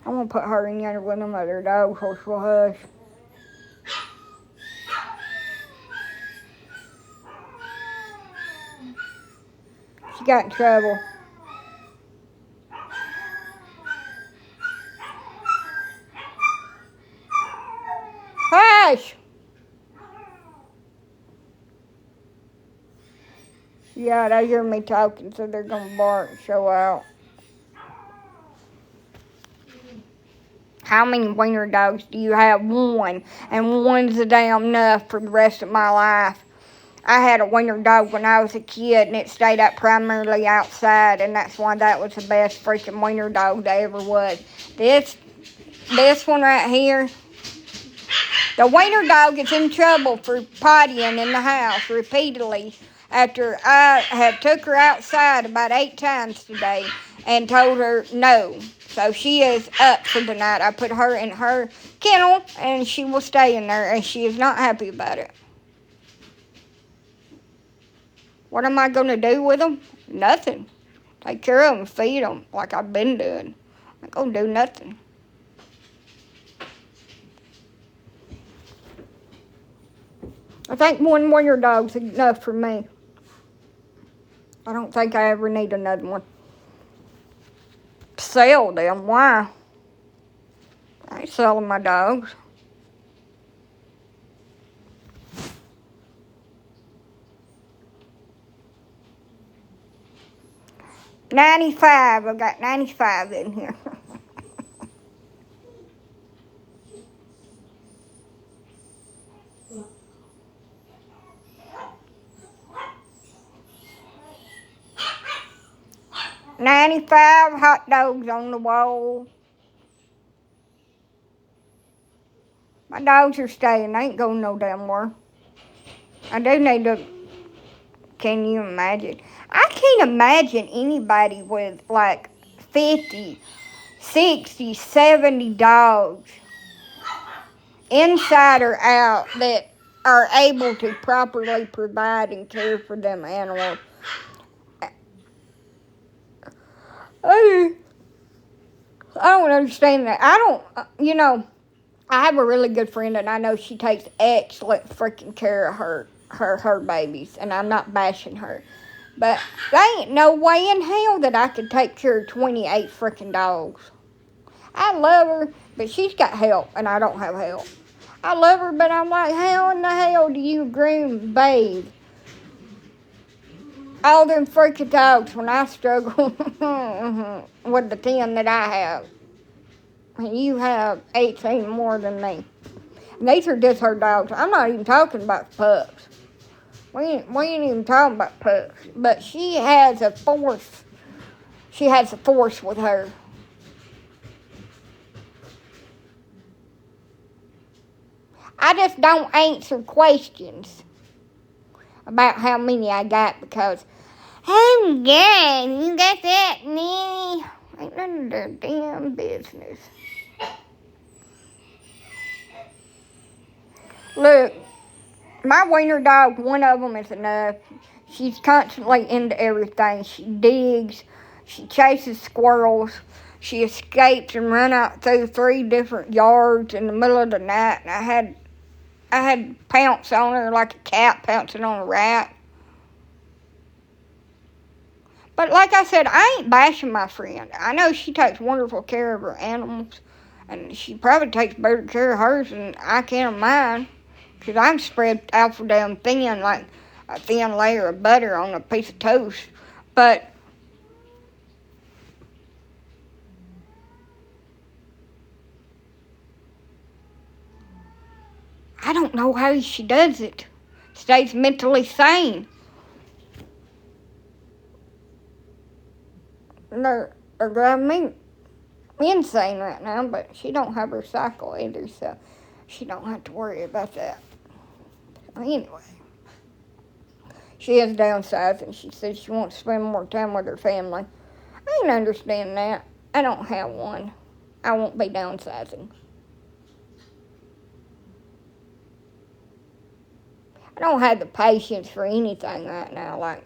I'm going to put her in there with them other dogs so she'll hush. She got in trouble. Hush! Yeah, they hear me talking, so they're going to bark and show out. How many wiener dogs do you have? 1. And 1's a damn enough for the rest of my life. I had a wiener dog when I was a kid, and it stayed up primarily outside, and that's why that was the best freaking wiener dog there ever was. This this one right here. The wiener dog is in trouble for pottying in the house repeatedly after I have took her outside about 8 times today and told her no. So she is up for tonight. I put her in her kennel and she will stay in there, and she is not happy about it. What am I going to do with them? Nothing. Take care of them, feed them like I've been doing. I'm not going to do nothing. I think one wiener dog's enough for me. I don't think I ever need another one. Sell them. Why? I ain't selling my dogs. $95. I've got 95 in here. $95 hot dogs on the wall. My dogs are staying. They ain't going no damn where. I do need to. Can you imagine? I can't imagine anybody with like 50, 60, 70 dogs, inside or out, that are able to properly provide and care for them animals. I don't understand that. I have a really good friend, and I know she takes excellent freaking care of her babies, and I'm not bashing her. But there ain't no way in hell that I could take care of 28 freaking dogs. I love her, but she's got help, and I don't have help. I love her, but I'm like, how in the hell do you groom, bathe all them freaking dogs when I struggle with the 10 that I have? And you have 18 more than me. And these are just her dogs. I'm not even talking about pups. We ain't even talking about pups. But she has a force. She has a force with her. I just don't answer questions about how many I got because, oh, God, you got that many? Ain't none of their damn business. Look, my wiener dog, one of them is enough. She's constantly into everything. She digs. She chases squirrels. She escapes and run out through 3 different yards in the middle of the night. And I had pounce on her like a cat pouncing on a rat. But like I said, I ain't bashing my friend. I know she takes wonderful care of her animals. And she probably takes better care of hers than I can of mine. Because I'm spread out for damn thin, like a thin layer of butter on a piece of toast. But I don't know how she does it. Stays mentally sane. They're driving me insane right now, but she don't have her cycle either, so she don't have to worry about that. Anyway, she is downsizing. She says she wants to spend more time with her family. I can understand that. I don't have one. I won't be downsizing. I don't have the patience for anything right now. Like,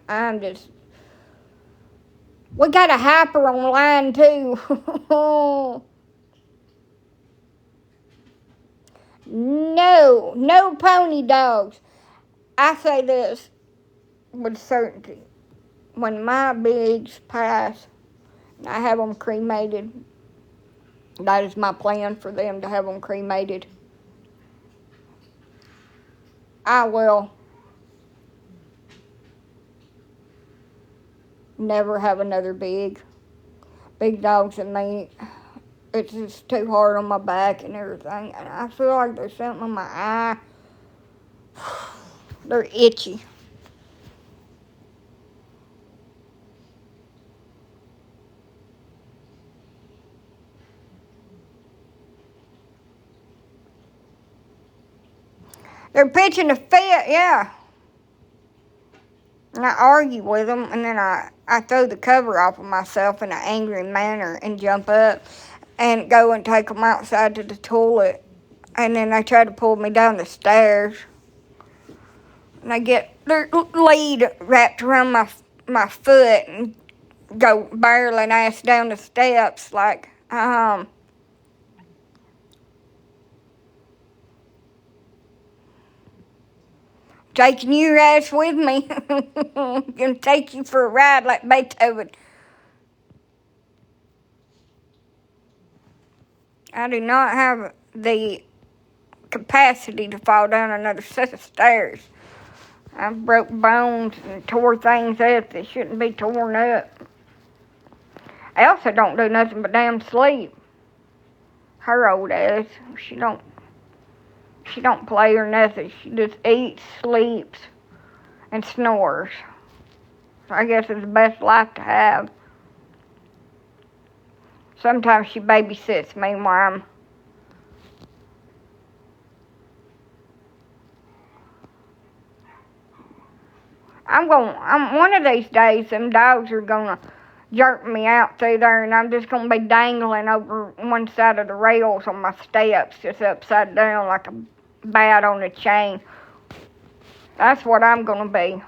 we got a hyper on line 2. No pony dogs. I say this with certainty. When my bigs pass, and I have them cremated, that is my plan for them, to have them cremated. I will never have another big dogs in me. It's just too hard on my back and everything. And I feel like there's something on my eye. They're itchy. They're pitching a fit, yeah. And I argue with them, and then I throw the cover off of myself in an angry manner and jump up and go and take them outside to the toilet. And then they try to pull me down the stairs. And I get their lead wrapped around my foot and go barreling ass down the steps like, taking your ass with me. Gonna take you for a ride like Beethoven. I do not have the capacity to fall down another set of stairs. I broke bones and tore things up that shouldn't be torn up. Elsa don't do nothing but damn sleep. Her old ass. She don't play or nothing. She just eats, sleeps, and snores. So I guess it's the best life to have. Sometimes she babysits me while I'm one of these days, them dogs are gonna jerk me out through there, and I'm just gonna be dangling over one side of the rails on my steps, just upside down like a bat on a chain. That's what I'm gonna be.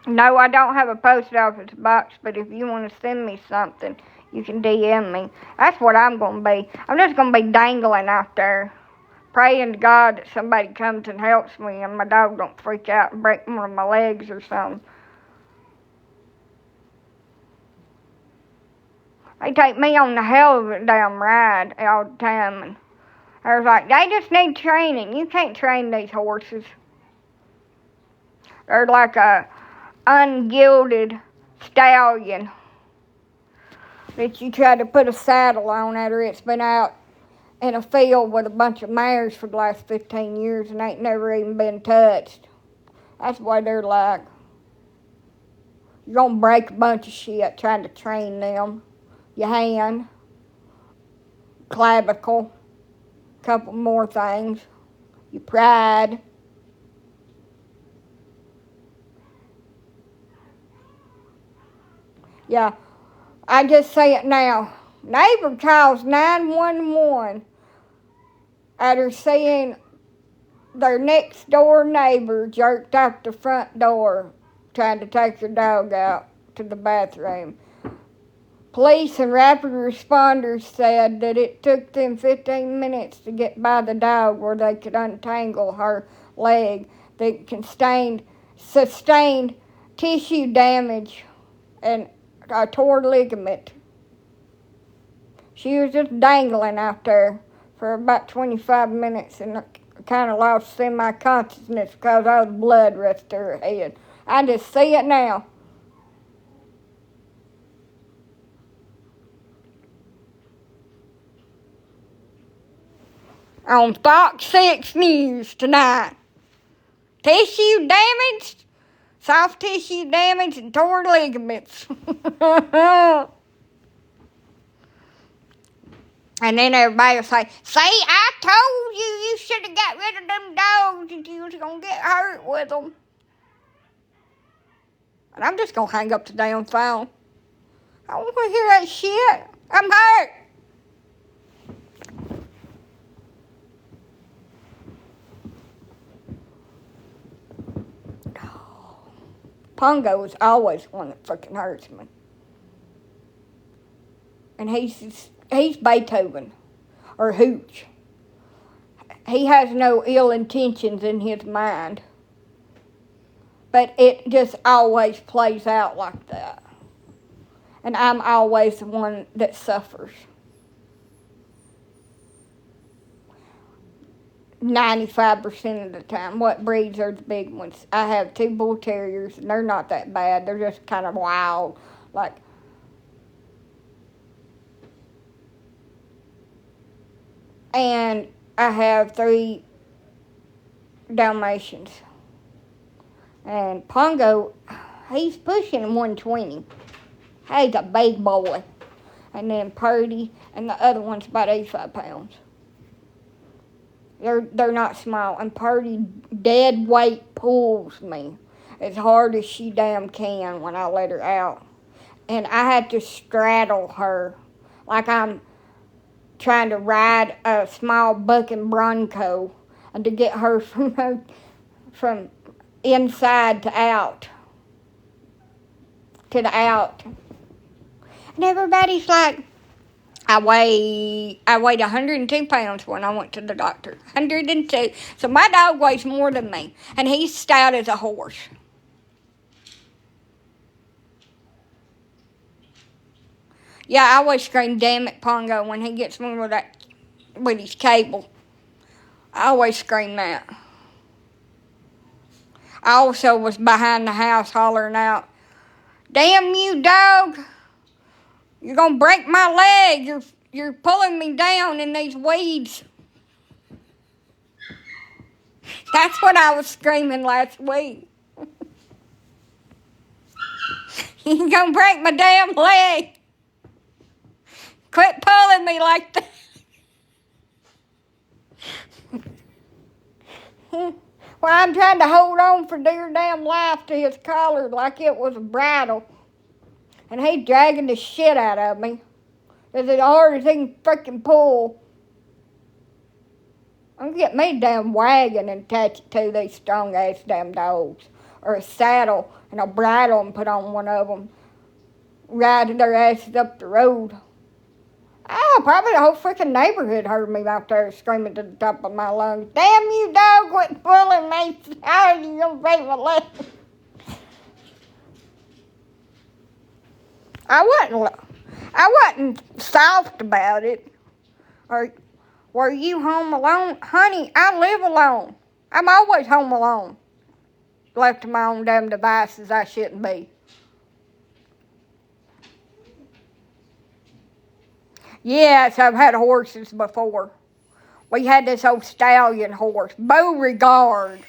No, I don't have a post office box, but if you want to send me something, you can DM me. That's what I'm gonna be. I'm just gonna be dangling out there, praying to God that somebody comes and helps me and my dog don't freak out and break one of my legs or something. They take me on the hell of a damn ride all the time. And I was like, they just need training. You can't train these horses. They're like a ungilded stallion that you try to put a saddle on after it's been out in a field with a bunch of mares for the last 15 years and ain't never even been touched. That's what they're like. You're gonna break a bunch of shit trying to train them. Your hand, clavicle, a couple more things. Your pride. Yeah, I just say it now. Neighbor calls 911 after seeing their next door neighbor jerked out the front door trying to take their dog out to the bathroom. Police and rapid responders said that it took them 15 minutes to get by the dog where they could untangle her leg that sustained tissue damage and a torn ligament. She was just dangling out there for about 25 minutes and kind of lost semi-consciousness because all the blood rushed to her head. I just see it now. On Fox 6 News tonight. Tissue damage, soft tissue damage, and torn ligaments. And then everybody will say, see, I told you should have got rid of them dogs and you was going to get hurt with them. And I'm just going to hang up the damn phone. I don't want to hear that shit. I'm hurt. Pongo is always one that fucking hurts me. And he's Beethoven, or Hooch. He has no ill intentions in his mind. But it just always plays out like that. And I'm always the one that suffers. 95% of the time. What breeds are the big ones? I have 2 bull terriers, and they're not that bad. They're just kind of wild. And I have 3 Dalmatians. And Pongo, he's pushing 120. He's a big boy. And then Purdy, and the other one's about 85 pounds. They're not small. And Purdy dead weight pulls me as hard as she damn can when I let her out. And I had to straddle her like I'm trying to ride a small bucking bronco and to get her from inside to out. To the out. And everybody's like, I weighed 102 pounds when I went to the doctor. 102. So my dog weighs more than me. And he's stout as a horse. Yeah, I always scream, damn it, Pongo, when he gets me with his cable. I always scream that. I also was behind the house hollering out, damn you, dog. You're going to break my leg. You're pulling me down in these weeds. That's what I was screaming last week. You're going to break my damn leg. Quit pulling me like that. Well, I'm trying to hold on for dear damn life to his collar like it was a bridle. And he's dragging the shit out of me. It's as hard as he can freaking pull. I'm going to get me a damn wagon and attach it to these strong-ass damn dogs. Or a saddle and a bridle and put on one of them. Riding their asses up the road. Probably the whole freaking neighborhood heard me out there screaming to the top of my lungs. Damn you, dog, quit pulling me. How are you going to break my leg? I wasn't soft about it. Or were you home alone? Honey, I live alone. I'm always home alone. Left to my own damn devices, I shouldn't be. Yes, I've had horses before. We had this old stallion horse. Beauregard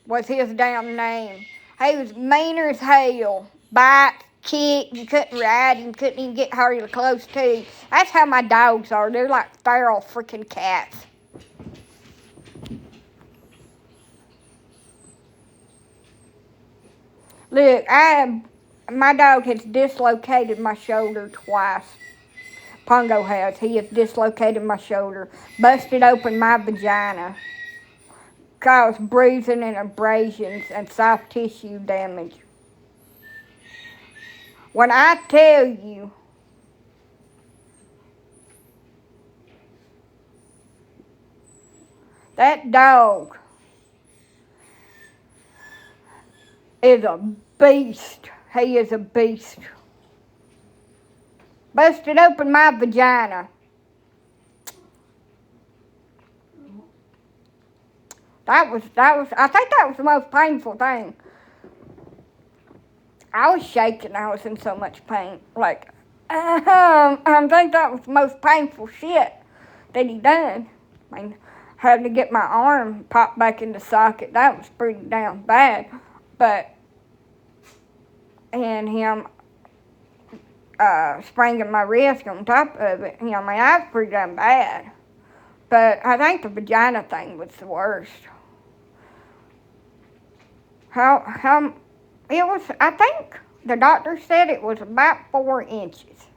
was his damn name. He was meaner as hell. Bite, kick, you couldn't ride him, couldn't even get hardly close to him. That's how my dogs are. They're like feral freaking cats. Look, my dog has dislocated my shoulder twice. Pongo has. He has dislocated my shoulder, busted open my vagina, caused bruising and abrasions and soft tissue damage. When I tell you, that dog is a beast. He is a beast. Busted open my vagina. I think that was the most painful thing. I was shaking. I was in so much pain. I think that was the most painful shit that he done. I mean, having to get my arm popped back in the socket, that was pretty damn bad. And him spraining my wrist on top of it, that was pretty damn bad. But I think the vagina thing was the worst. I think the doctor said it was about 4 inches.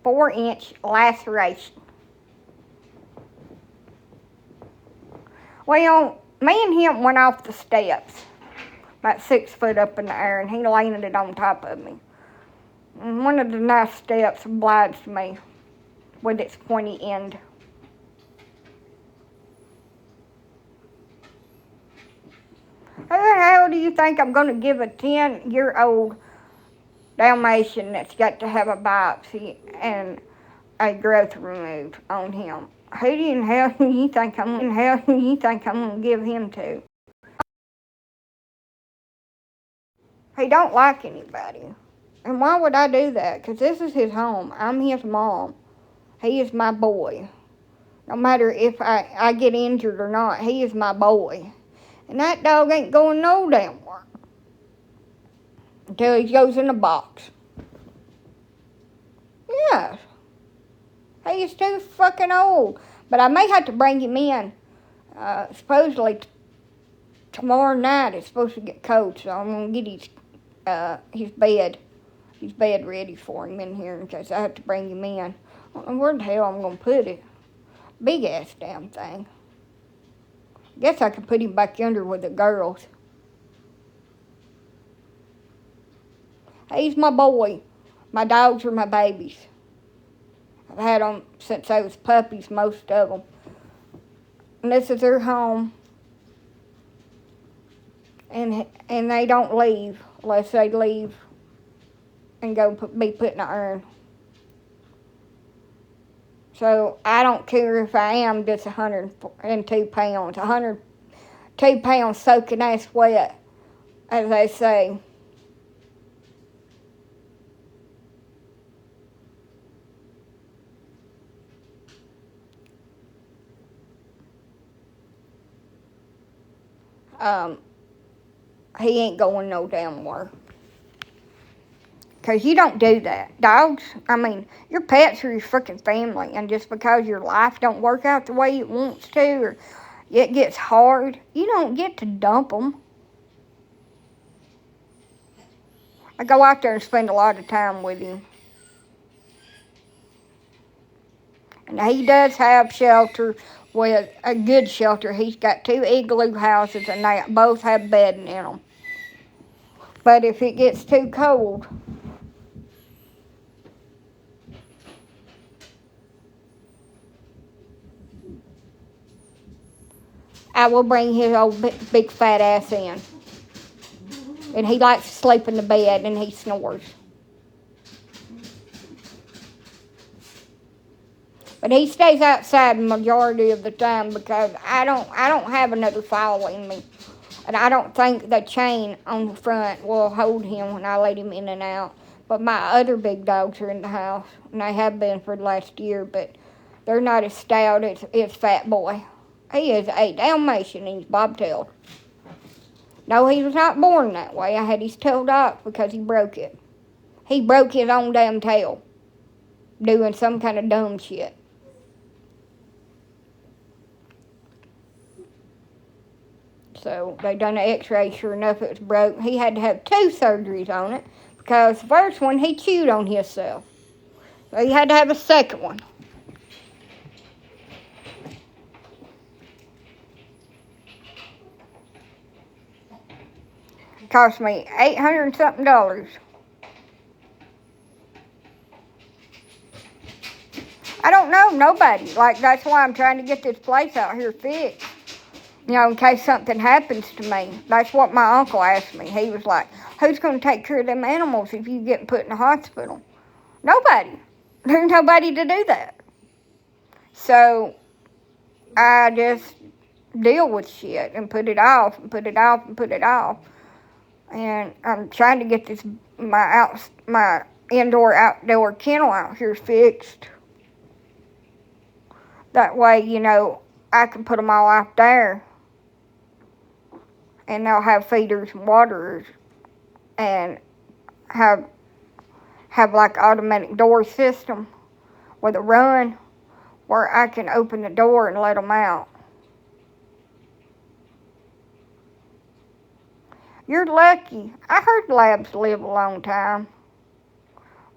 4-inch laceration. Well, me and him went off the steps, about 6 foot up in the air, and he landed on top of me. And one of the nice steps obliged me with its pointy end. Who the hell do you think I'm going to give a 10-year-old Dalmatian that's got to have a biopsy and a growth removed on him? Who in hell do you think I'm going to give him to? He don't like anybody. And why would I do that? Because this is his home. I'm his mom. He is my boy. No matter if I get injured or not, he is my boy. And that dog ain't going no damn where until he goes in a box. Yes. He is too fucking old. But I may have to bring him in. Supposedly tomorrow night it's supposed to get cold, so I'm going to get his bed ready for him in here in case I have to bring him in. I don't know where the hell I'm going to put it. Big ass damn thing. Guess I could put him back under with the girls. He's my boy. My dogs are my babies. I've had them since they was puppies, most of them. And this is their home. And they don't leave unless they leave and go be put in an urn. So I don't care if I am just 102 pounds. 102 pounds soaking ass wet, as they say. He ain't going no damn where. Because you don't do that. Dogs, your pets are your freaking family. And just because your life don't work out the way it wants to, or it gets hard, you don't get to dump them. I go out there and spend a lot of time with him. And he does have shelter, with a good shelter. He's got 2 igloo houses, and they both have bedding in them. But if it gets too cold, I will bring his old big fat ass in. And he likes to sleep in the bed, and he snores. But he stays outside the majority of the time because I don't have another following me. And I don't think the chain on the front will hold him when I let him in and out. But my other big dogs are in the house, and they have been for the last year, but they're not as stout as Fat Boy. He is a Dalmatian, and he's bobtailed. No, he was not born that way. I had his tail off because he broke it. He broke his own damn tail doing some kind of dumb shit. So they done an x-ray, sure enough it was broke. He had to have 2 surgeries on it because the first one he chewed on himself. So he had to have a second one. It cost me $800 and something. I don't know nobody. That's why I'm trying to get this place out here fixed. In case something happens to me. That's what my uncle asked me. He was like, who's going to take care of them animals if you get put in the hospital? Nobody. There's nobody to do that. So, I just deal with shit and put it off and put it off and put it off. And I'm trying to get my indoor-outdoor kennel out here fixed. That way, I can put them all out there. And they'll have feeders and waterers and have like automatic door system with a run where I can open the door and let them out. You're lucky. I heard labs live a long time.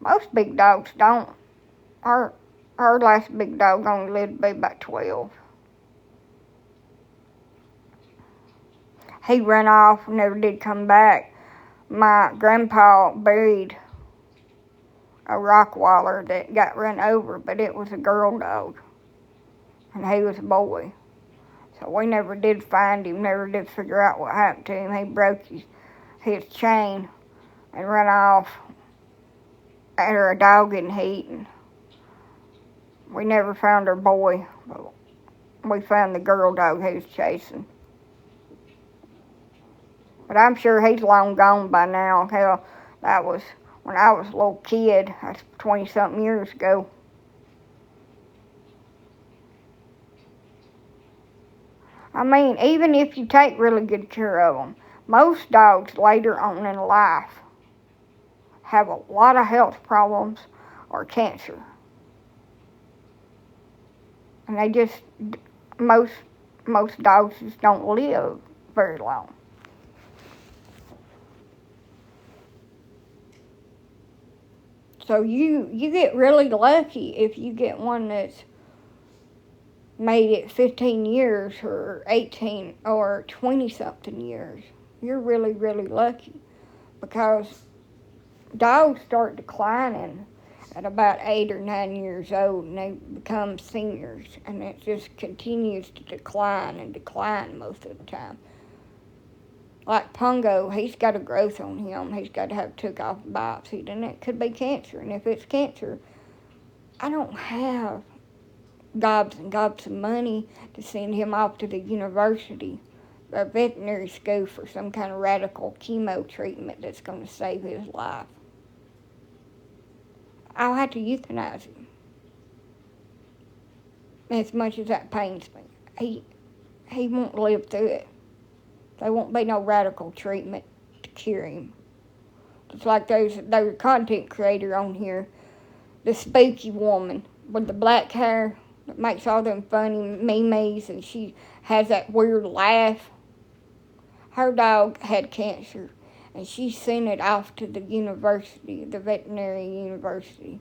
Most big dogs don't. Our last big dog only lived to be about 12. He ran off and never did come back. My grandpa buried a Rottweiler that got run over, but it was a girl dog. And he was a boy. So we never did find him, never did figure out what happened to him. He broke his chain and ran off after a dog getting heat. And we never found our boy, but we found the girl dog he was chasing. But I'm sure he's long gone by now. Hell, that was when I was a little kid. That's 20-something years ago. Even if you take really good care of them, most dogs later on in life have a lot of health problems or cancer. And they just, most dogs just don't live very long. So you get really lucky if you get one that's made it 15 years or 18 or 20 something years. You're really, really lucky, because dogs start declining at about 8 or 9 years old, and they become seniors, and it just continues to decline and decline most of the time. Like Pongo, he's got a growth on him. He's got to have took off a biopsy, and it could be cancer. And if it's cancer, I don't have gobs and gobs of money to send him off to the university or veterinary school for some kind of radical chemo treatment that's going to save his life. I'll have to euthanize him. As much as that pains me, he won't live through it. There won't be no radical treatment to cure him. It's like there's a content creator on here, the spooky woman with the black hair that makes all them funny memes, and she has that weird laugh. Her dog had cancer, and she sent it off to the university, the veterinary university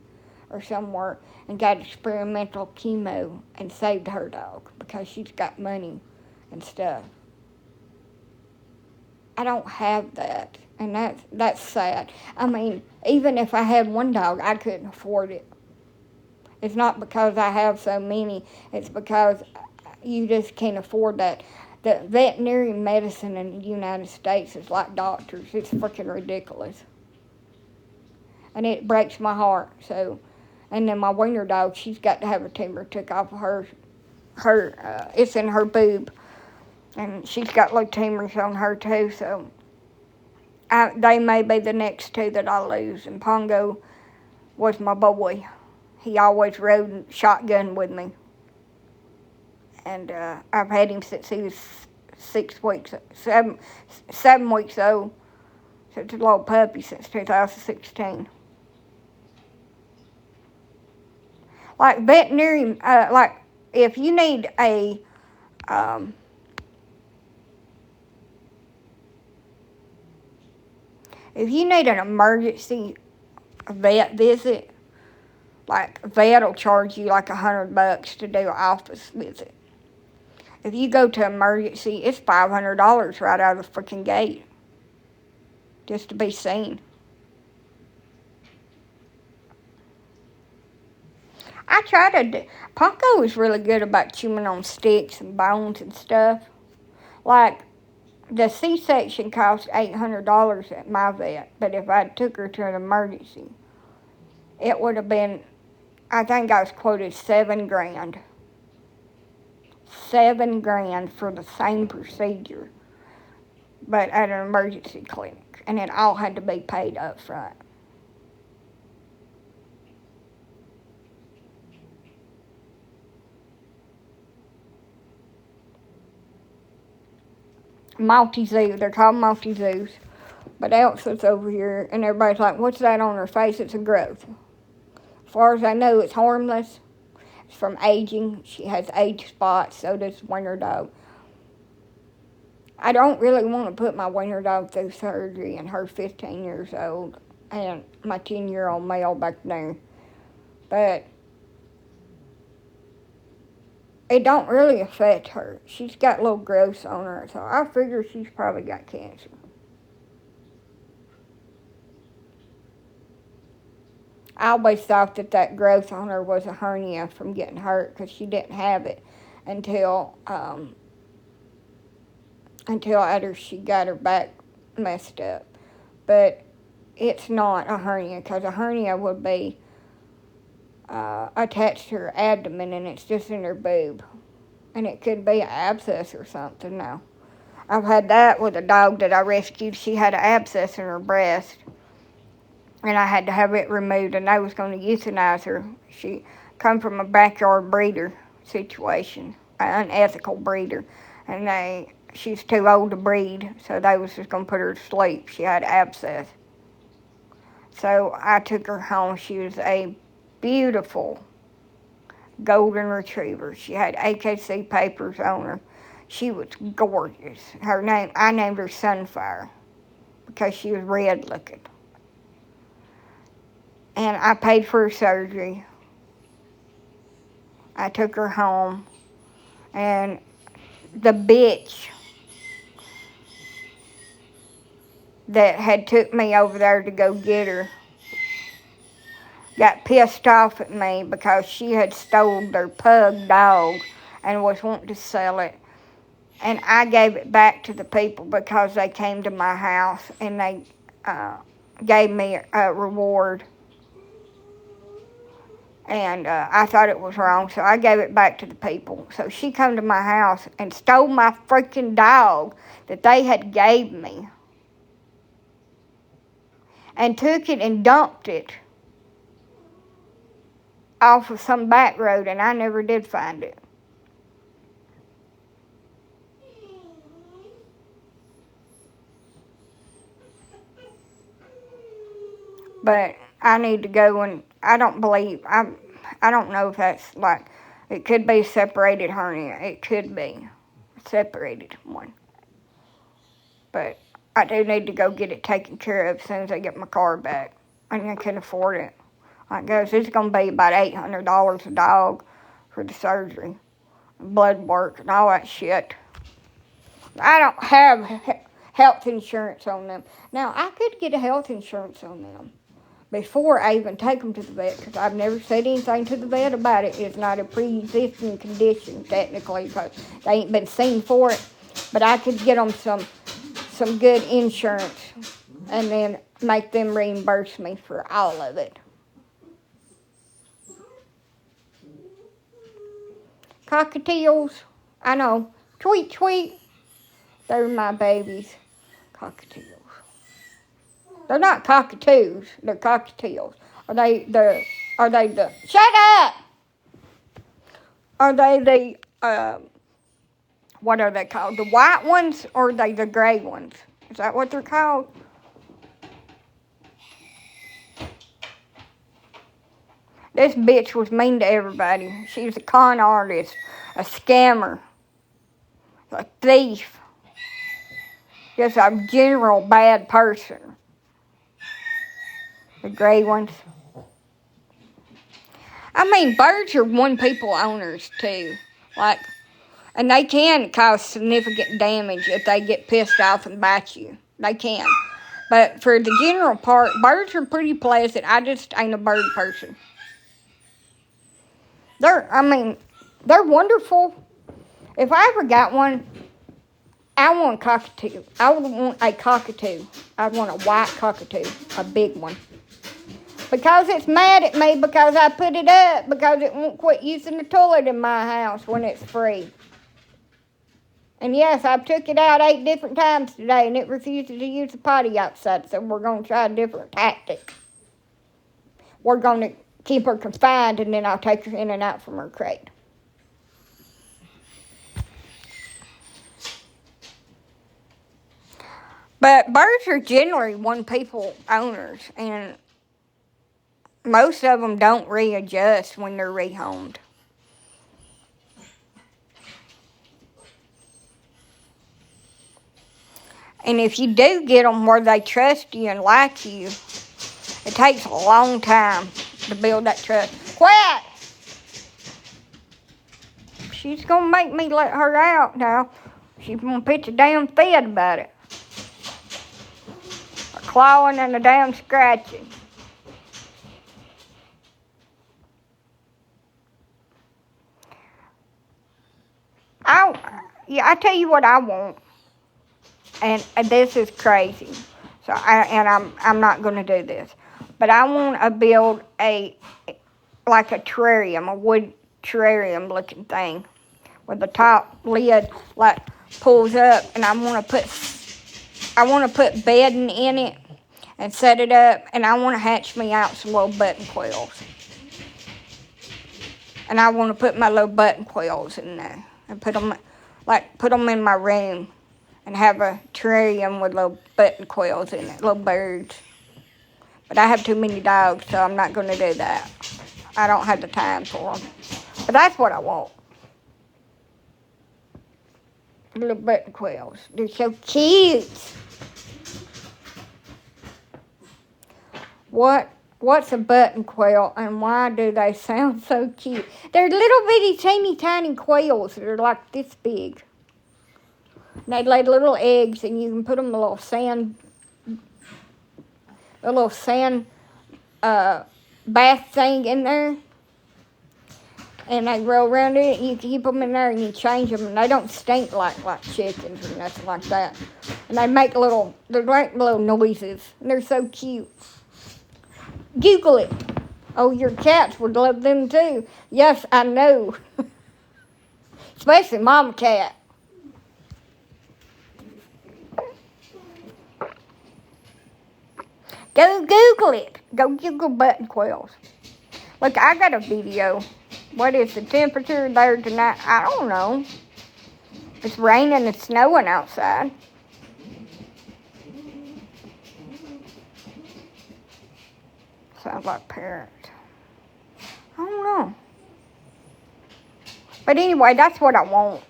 or somewhere, and got experimental chemo and saved her dog because she's got money and stuff. I don't have that, and that's sad. I mean, even if I had one dog, I couldn't afford it. It's not because I have so many. It's because you just can't afford that. The veterinary medicine in the United States is like doctors. It's freaking ridiculous. And it breaks my heart. So, and then my wiener dog, she's got to have a tumor took off of her. It's in her boob. And she's got little tumors on her too, so they may be the next two that I lose. And Pongo was my boy. He always rode shotgun with me. And I've had him since he was 7 weeks old. So it's a little puppy since 2016. Like veterinary, like if you need a if you need an emergency vet visit, like vet will charge you like $100 to do an office visit. If you go to emergency, it's $500 right out of the freaking gate just to be seen. I try to do. Pongo is really good about chewing on sticks and bones and stuff. Like, the C-section cost $800 at my vet, but if I took her to an emergency, it would have been, I think I was quoted $7,000. $7,000 for the same procedure, but at an emergency clinic, and it all had to be paid up front. Multi-zoo, they're called multi-zoos. But Elsa's over here, and everybody's like, what's that on her face? It's a growth. As far as I know, it's harmless. It's from aging. She has age spots, so does Wiener Dog. I don't really want to put my Wiener Dog through surgery, and her 15 years old, and my 10-year-old male back there. But it don't really affect her. She's got little growths on her, so I figure she's probably got cancer. I always thought that growth on her was a hernia from getting hurt, because she didn't have it until after she got her back messed up. But it's not a hernia, because a hernia would be attached to her abdomen, and it's just in her boob. And it could be an abscess or something now. I've had that with a dog that I rescued. She had an abscess in her breast, and I had to have it removed, and I was going to euthanize her. She come from a backyard breeder situation, an unethical breeder, and she's too old to breed, so they was just going to put her to sleep. She had abscess. So I took her home. She was a beautiful golden retriever. She had AKC papers on her. She was gorgeous. I named her Sunfire because she was red looking. And I paid for her surgery. I took her home, and the bitch that had took me over there to go get her got pissed off at me because she had stole their pug dog and was wanting to sell it. And I gave it back to the people because they came to my house and they gave me a reward. And I thought it was wrong, so I gave it back to the people. So she come to my house and stole my freaking dog that they had gave me. And took it and dumped it off of some back road, and I never did find it. But I need to go, and I don't know if that's like, it could be a separated hernia. It could be a separated one. But I do need to go get it taken care of as soon as I get my car back. And I can afford it. Like goes, it's going to be about $800 a dog for the surgery, blood work, and all that shit. I don't have health insurance on them. Now, I could get a health insurance on them before I even take them to the vet, because I've never said anything to the vet about it. It's not a pre-existing condition, technically, because they ain't been seen for it. But I could get them some good insurance and then make them reimburse me for all of it. Cockatiels, I know. Tweet, tweet. They're my babies. Cockatiels. They're not cockatoos. They're cockatiels. Are they the... Shut up! Are they the, what are they called? The white ones, or are they the gray ones? Is that what they're called? This bitch was mean to everybody. She was a con artist, a scammer, a thief, just a general bad person. The gray ones. I mean, birds are one people owners too. Like, and they can cause significant damage if they get pissed off and bite you. They can. But for the general part, birds are pretty pleasant. I just ain't a bird person. They're wonderful. If I ever got one, I want a cockatoo. I would want a cockatoo. I'd want a white cockatoo, a big one. Because it's mad at me because I put it up, because it won't quit using the toilet in my house when it's free. And yes, I've took it out 8 different times today, and it refuses to use the potty outside, so we're going to try a different tactic. We're going to keep her confined, and then I'll take her in and out from her crate. But birds are generally one people owners, and most of them don't readjust when they're rehomed. And if you do get them where they trust you and like you, it takes a long time to build that trust. Quiet! She's going to make me let her out now. She's going to pitch a damn fit about it. A clawing and a damn scratching. I tell you what I want. And this is crazy. So I'm not going to do this. But I want to build like a terrarium, a wood terrarium looking thing with the top lid like pulls up, and I want to put bedding in it and set it up, and I want to hatch me out some little button quills. And I want to put my little button quills in there and put them in my room and have a terrarium with little button quills in it, little birds. But I have too many dogs, so I'm not going to do that. I don't have the time for them. But That's what I want. Little button quills. They're so cute. What's a button quill and why do they sound so cute? They're little bitty teeny tiny quills that are like this big. They lay little eggs and you can put them in a little sand bath thing in there. And they roll around it, and you keep them in there, and you change them, and they don't stink like chickens or nothing like that. And they make little noises, and they're so cute. Google it. Oh, your cats would love them too. Yes, I know. Especially mama cat. Go Google it. Go Google button quills. Look, I got a video. What is the temperature there tonight? I don't know. It's raining and snowing outside. Sounds like parrot. I don't know. But anyway, that's what I want.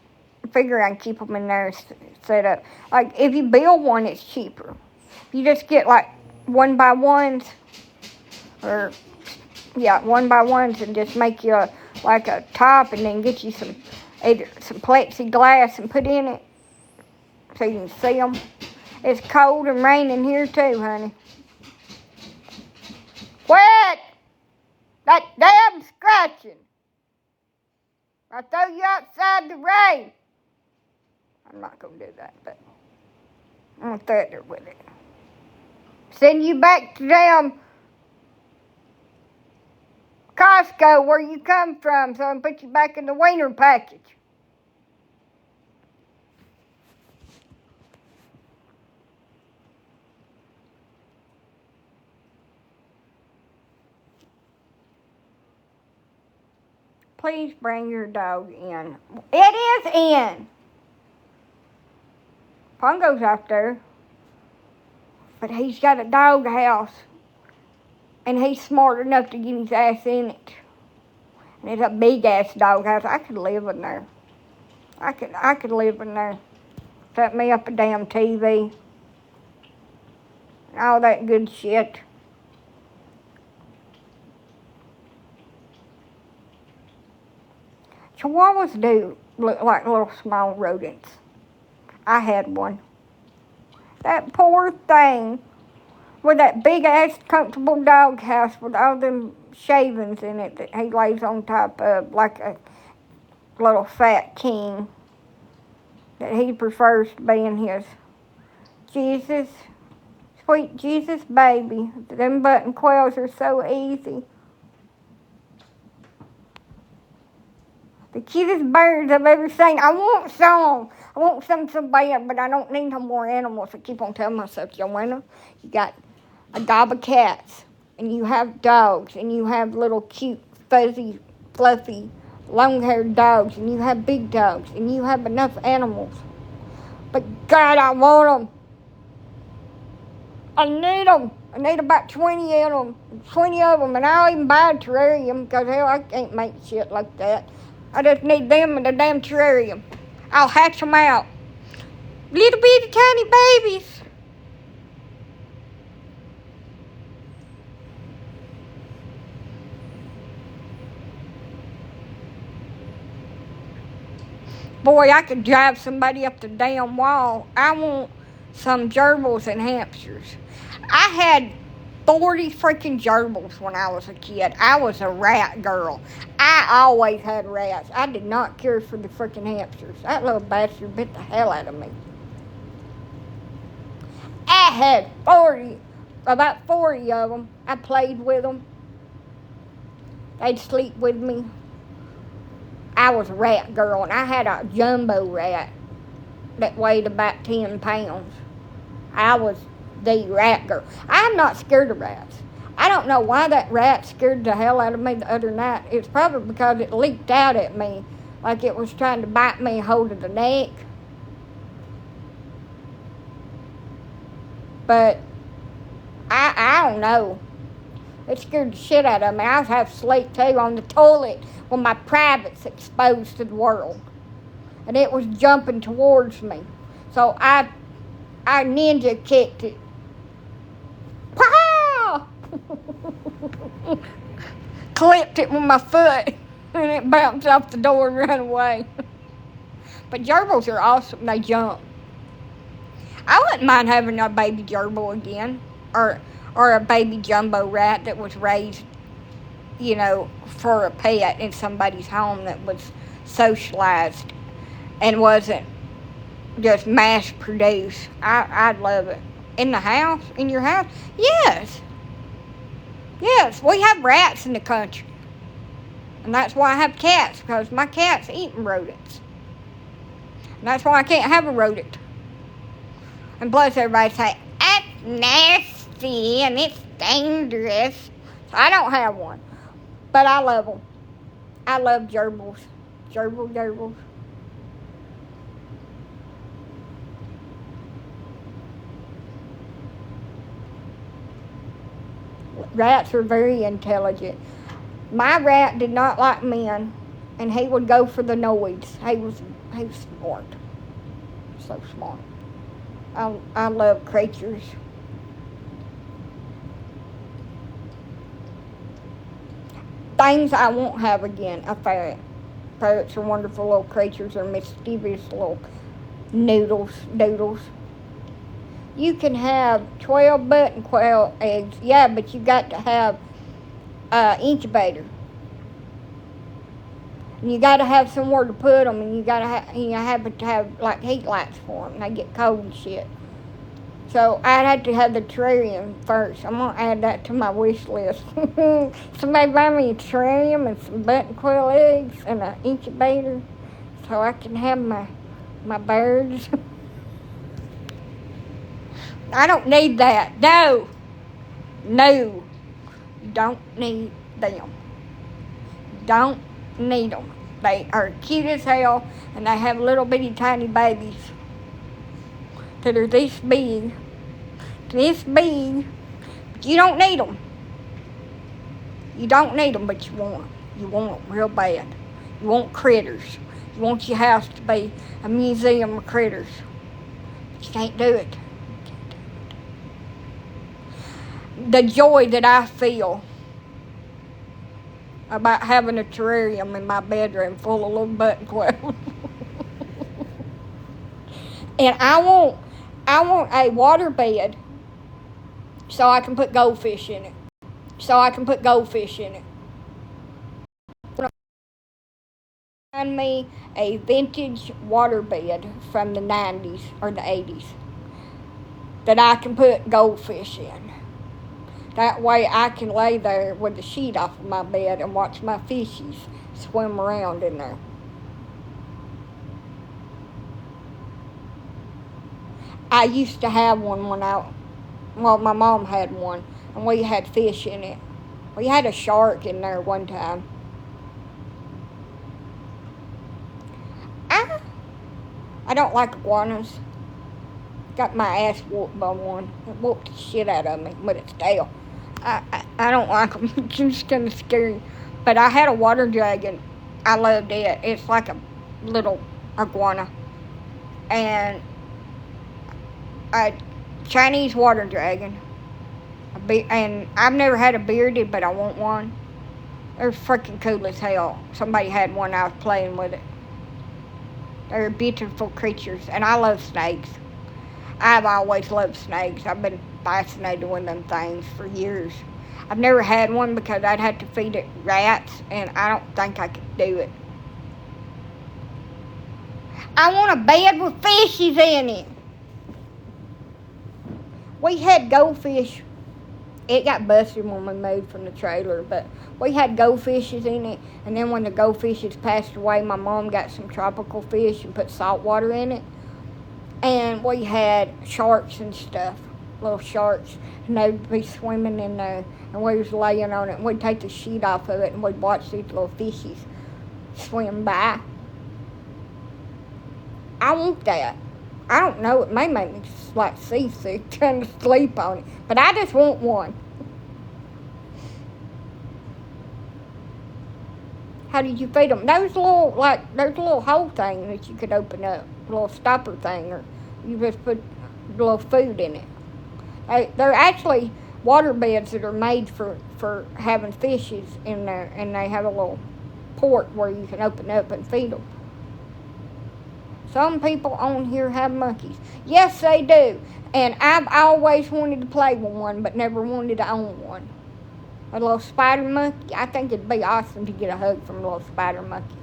I figure I can keep them in there set up. Like, if you build one, it's cheaper. You just get, like, 1x1s. Or, yeah, 1x1s and just make you a top and then get you some plexiglass and put in it so you can see them. It's cold and raining here too, honey. Quit! That damn scratching! I throw you outside the rain. I'm not going to do that, but I'm going to threaten her with it. Send you back to damn Costco where you come from so I can put you back in the wiener package. Please bring your dog in. It is in. Pongo's out there. But he's got a dog house. And he's smart enough to get his ass in it. And it's a big-ass dog house. I could live in there. I could live in there. Set me up a damn TV. All that good shit. Chihuahuas do look like little small rodents. I had one. That poor thing with that big-ass comfortable dog house with all them shavings in it that he lays on top of like a little fat king that he prefers to be in his. Jesus, sweet Jesus baby. Them button quills are so easy. The cutest birds I've ever seen. I want some so bad, but I don't need no more animals. I keep on telling myself, Joanna, you got a gob of cats, and you have dogs, and you have little cute, fuzzy, fluffy, long-haired dogs, and you have big dogs, and you have enough animals. But God, I want them. I need them. I need about 20 of them, and I'll even buy a terrarium, because hell, I can't make shit like that. I just need them in the damn terrarium. I'll hatch them out. Little bitty tiny babies. Boy, I could drive somebody up the damn wall. I want some gerbils and hamsters. I had 40 freaking gerbils when I was a kid. I was a rat girl. I always had rats. I did not care for the freaking hamsters. That little bastard bit the hell out of me. I had about 40 of them. I played with them. They'd sleep with me. I was a rat girl, and I had a jumbo rat that weighed about 10 pounds. I was the rat girl. I'm not scared of rats. I don't know why that rat scared the hell out of me the other night. It's probably because it leaped out at me like it was trying to bite me a hold of the neck. But I don't know. It scared the shit out of me. I was half asleep too on the toilet with my privates exposed to the world. And it was jumping towards me. So I ninja kicked it. Pow! Clipped it with my foot. And it bounced off the door and ran away. But gerbils are awesome. They jump. I wouldn't mind having a baby gerbil again. Or a baby jumbo rat that was raised, for a pet in somebody's home that was socialized and wasn't just mass produced. I'd love it. In the house? In your house? Yes. Yes, we have rats in the country. And that's why I have cats, because my cat's eating rodents. And that's why I can't have a rodent. And plus everybody say, that's nasty and it's dangerous. So I don't have one. But I love them. I love gerbils. Gerbils. Rats are very intelligent. My rat did not like men, and he would go for the noise. He was smart. So smart. I love creatures. Things I won't have again, a ferret. Ferrets are wonderful little creatures. They're mischievous little doodles. You can have 12 button quail eggs, yeah, but you got to have incubator. And you got to have somewhere to put them, and you got to have like heat lights for them. They get cold and shit. So I'd have to have the terrarium first. I'm gonna add that to my wish list. Somebody buy me a terrarium and some button quail eggs and an incubator, so I can have my birds. I don't need that. No. You don't need them. Don't need them. They are cute as hell, and they have little bitty tiny babies that are this big. But you don't need them. You don't need them, but you want them. You want them real bad. You want critters. You want your house to be a museum of critters. But you can't do it. The joy that I feel about having a terrarium in my bedroom full of little button quails. And I want a water bed so I can put goldfish in it. Find me a vintage water bed from the 90s or the 80s that I can put goldfish in. That way I can lay there with the sheet off of my bed and watch my fishies swim around in there. I used to have one my mom had one, and we had fish in it. We had a shark in there one time. I don't like iguanas. Got my ass whooped by one. It whooped the shit out of me with its tail. I don't like them. It's just kind of scary. But I had a water dragon. I loved it. It's like a little iguana. And a Chinese water dragon. And I've never had a bearded, but I want one. They're freaking cool as hell. Somebody had one, I was playing with it. They're beautiful creatures. And I love snakes. I've always loved snakes. I've been fascinated with them things for years. I've never had one because I'd have to feed it rats, and I don't think I could do it. I want a bed with fishies in it. We had goldfish. It got busted when we moved from the trailer, but we had goldfishes in it, and then when the goldfishes passed away, my mom got some tropical fish and put salt water in it. And we had sharks and stuff, little sharks, and they'd be swimming in there, and we was laying on it, and we'd take the sheet off of it, and we'd watch these little fishies swim by. I want that. I don't know, it may make me like seasick trying to sleep on it, but I just want one. How did you feed them? There's a little hole thing that you could open up, a little stopper thing, or you just put a little food in it. They're actually water beds that are made for having fishes in there, and they have a little port where you can open up and feed them. Some people on here have monkeys. Yes, they do. And I've always wanted to play with one, but never wanted to own one. A little spider monkey. I think it'd be awesome to get a hug from a little spider monkey.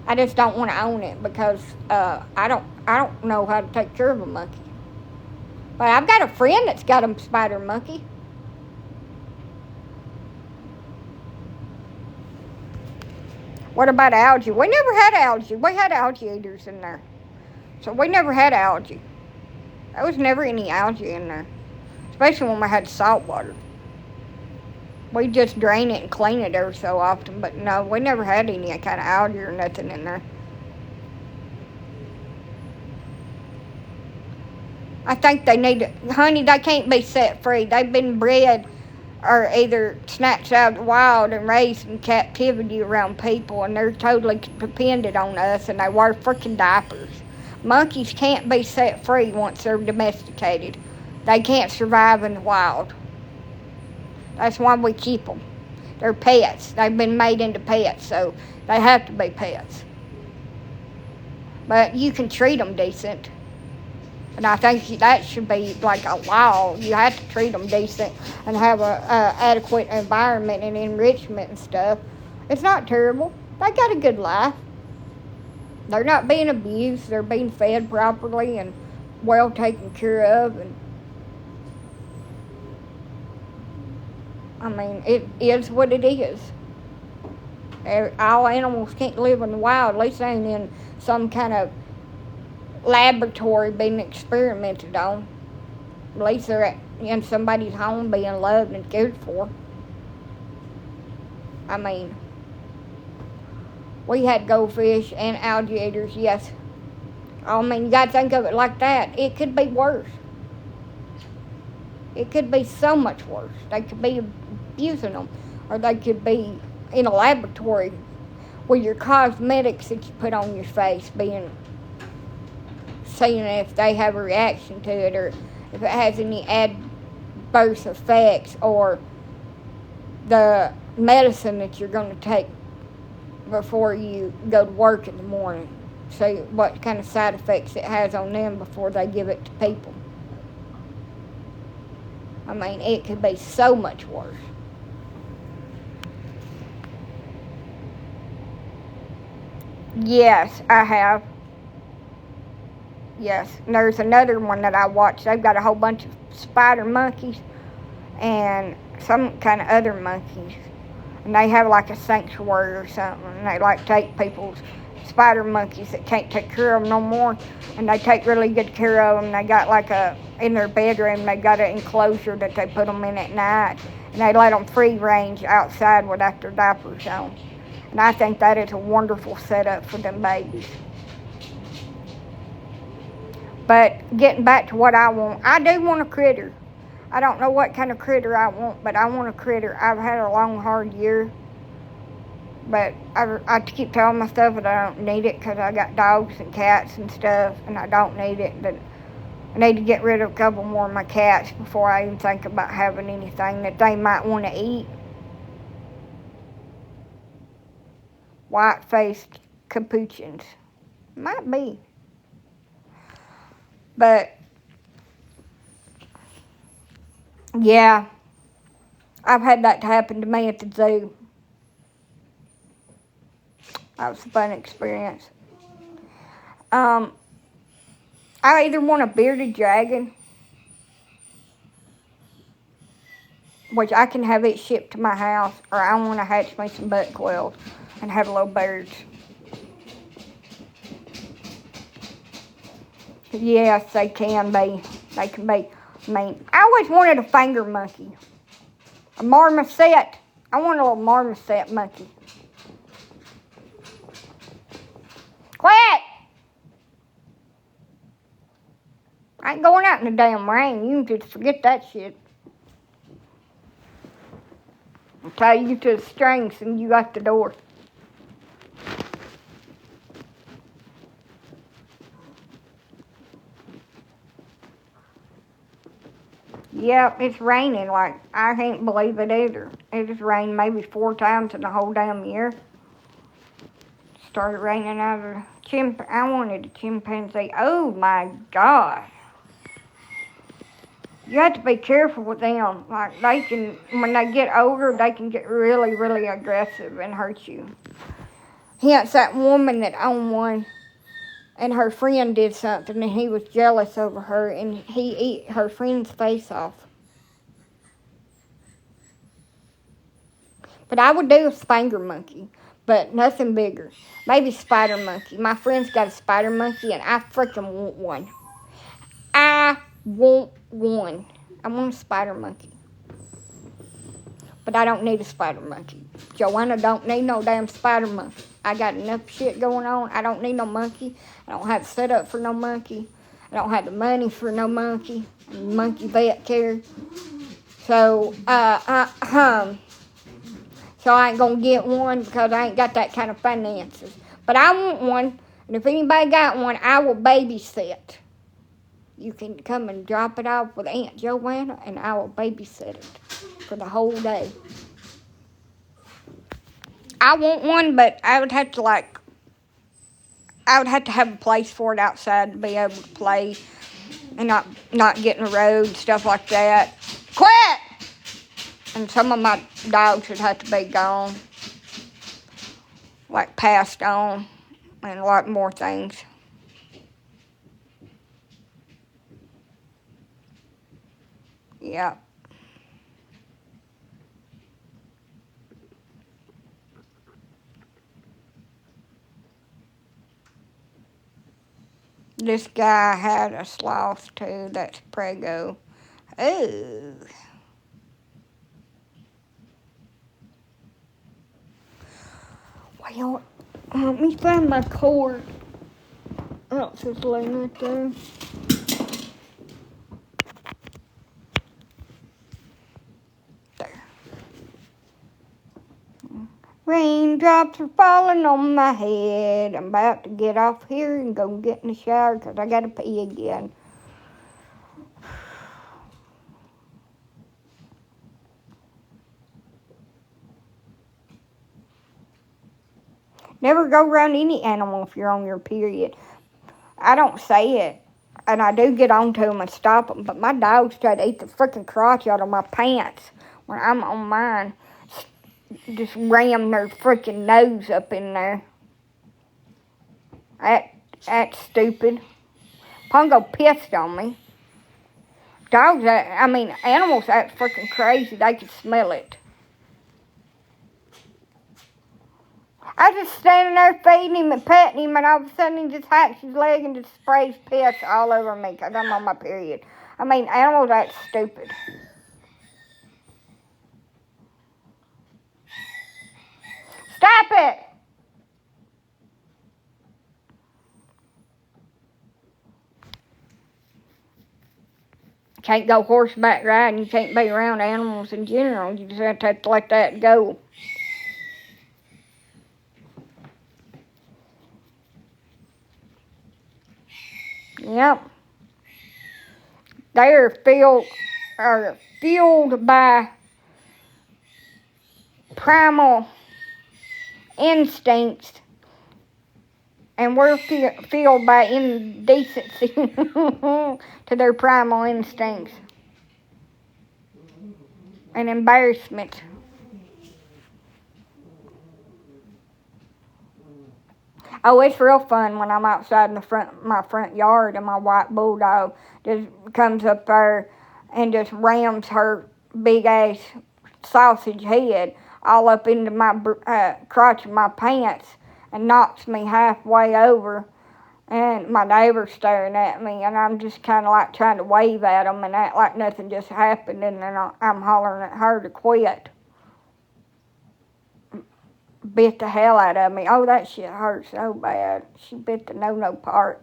I just don't want to own it because I don't know how to take care of a monkey. But I've got a friend that's got a spider monkey. What about algae? We never had algae. We had algae eaters in there. So we never had algae. There was never any algae in there. Especially when we had salt water. We just drain it and clean it every so often. But no, we never had any kind of algae or nothing in there. I think they need to, honey, they can't be set free. They've been bred or either snatched out of the wild and raised in captivity around people, and they're totally dependent on us, and they wear freaking diapers. Monkeys can't be set free once they're domesticated. They can't survive in the wild. That's why we keep them. They're pets. They've been made into pets, so they have to be pets. But you can treat them decent. And I think that should be like a law. You have to treat them decent and have a adequate environment and enrichment and stuff. It's not terrible. They got a good life. They're not being abused. They're being fed properly and well taken care of. And I mean, it is what it is. All animals can't live in the wild. At least they ain't in some kind of laboratory being experimented on. At least they're in somebody's home being loved and cared for. I mean, we had goldfish and alligators, yes. I mean, you gotta think of it like that. It could be worse. It could be so much worse. They could be abusing them, or they could be in a laboratory with your cosmetics that you put on your face being seeing if they have a reaction to it, or if it has any adverse effects, or the medicine that you're going to take before you go to work in the morning. See what kind of side effects it has on them before they give it to people. I mean, it could be so much worse. Yes, I have. Yes, and there's another one that I watched. They've got a whole bunch of spider monkeys and some kind of other monkeys. And they have like a sanctuary or something. And they like take people's spider monkeys that can't take care of them no more. And they take really good care of them. They got like in their bedroom, they got an enclosure that they put them in at night. And they let them free range outside without their diapers on. And I think that is a wonderful setup for them babies. But getting back to what I want, I do want a critter. I don't know what kind of critter I want, but I want a critter. I've had a long, hard year. But I keep telling myself that I don't need it because I got dogs and cats and stuff, and I don't need it. But I need to get rid of a couple more of my cats before I even think about having anything that they might want to eat. White-faced capuchins. Might be. But, yeah, I've had that happen to me at the zoo. That was a fun experience. I either want a bearded dragon, which I can have it shipped to my house, or I want to hatch me some buck quails and have little birds. Yes, they can be. They can be. I mean, I always wanted a finger monkey. A marmoset. I want a little marmoset monkey. Quiet! I ain't going out in the damn rain. You can just forget that shit. tie you to the strings and you out the door. Yep, it's raining like I can't believe it either. It has rained maybe 4 times in the whole damn year. Started raining out of the I wanted a chimpanzee. Oh my God. You have to be careful with them. Like they can, when they get older, they can get really, really aggressive and hurt you. Hence that woman that owned one, and her friend did something, and he was jealous over her, and he ate her friend's face off. But I would do a spider monkey, but nothing bigger. Maybe spider monkey. My friend's got a spider monkey, and I freaking want one. I want one. I want a spider monkey. But I don't need a spider monkey. Joanna don't need no damn spider monkey. I got enough shit going on. I don't need no monkey. I don't have the setup for no monkey. I don't have the money for no monkey. Monkey vet care. So, so I ain't gonna get one because I ain't got that kind of finances. But I want one, and if anybody got one, I will babysit. You can come and drop it off with Aunt Joanna, and I will babysit it for the whole day. I want one, but I would have to have a place for it outside to be able to play and not get in the road, stuff like that. Quit! And some of my dogs would have to be gone, like passed on, and a lot more things. Yeah. This guy had a sloth too, that's Prego. Oh. Well, let me find my cord. Oh, it's just laying right there. There. Raindrops are falling on my head. I'm about to get off here and go get in the shower because I got to pee again. Never go around any animal if you're on your period. I don't say it, and I do get on to them and stop them, but my dogs try to eat the freaking crotch out of my pants when I'm on mine. Just ram their freaking nose up in there. That's stupid. Pongo pissed on me. Animals act freaking crazy. They can smell it. I was just standing there feeding him and petting him, and all of a sudden he just hacks his leg and just sprays piss all over me because I'm on my period. Animals act stupid. Stop it! Can't go horseback riding. You can't be around animals in general. You just have to let that go. Yep. They are fueled by primal instincts, and we're fueled by indecency to their primal instincts and embarrassment. Oh, it's real fun when I'm outside in my front yard and my white bulldog just comes up there and just rams her big ass sausage head all up into my crotch of my pants and knocks me halfway over. And my neighbor's staring at me, and I'm just kind of like trying to wave at them and act like nothing just happened, and then I'm hollering at her to quit. Bit the hell out of me. Oh, that shit hurt so bad. She bit the no part.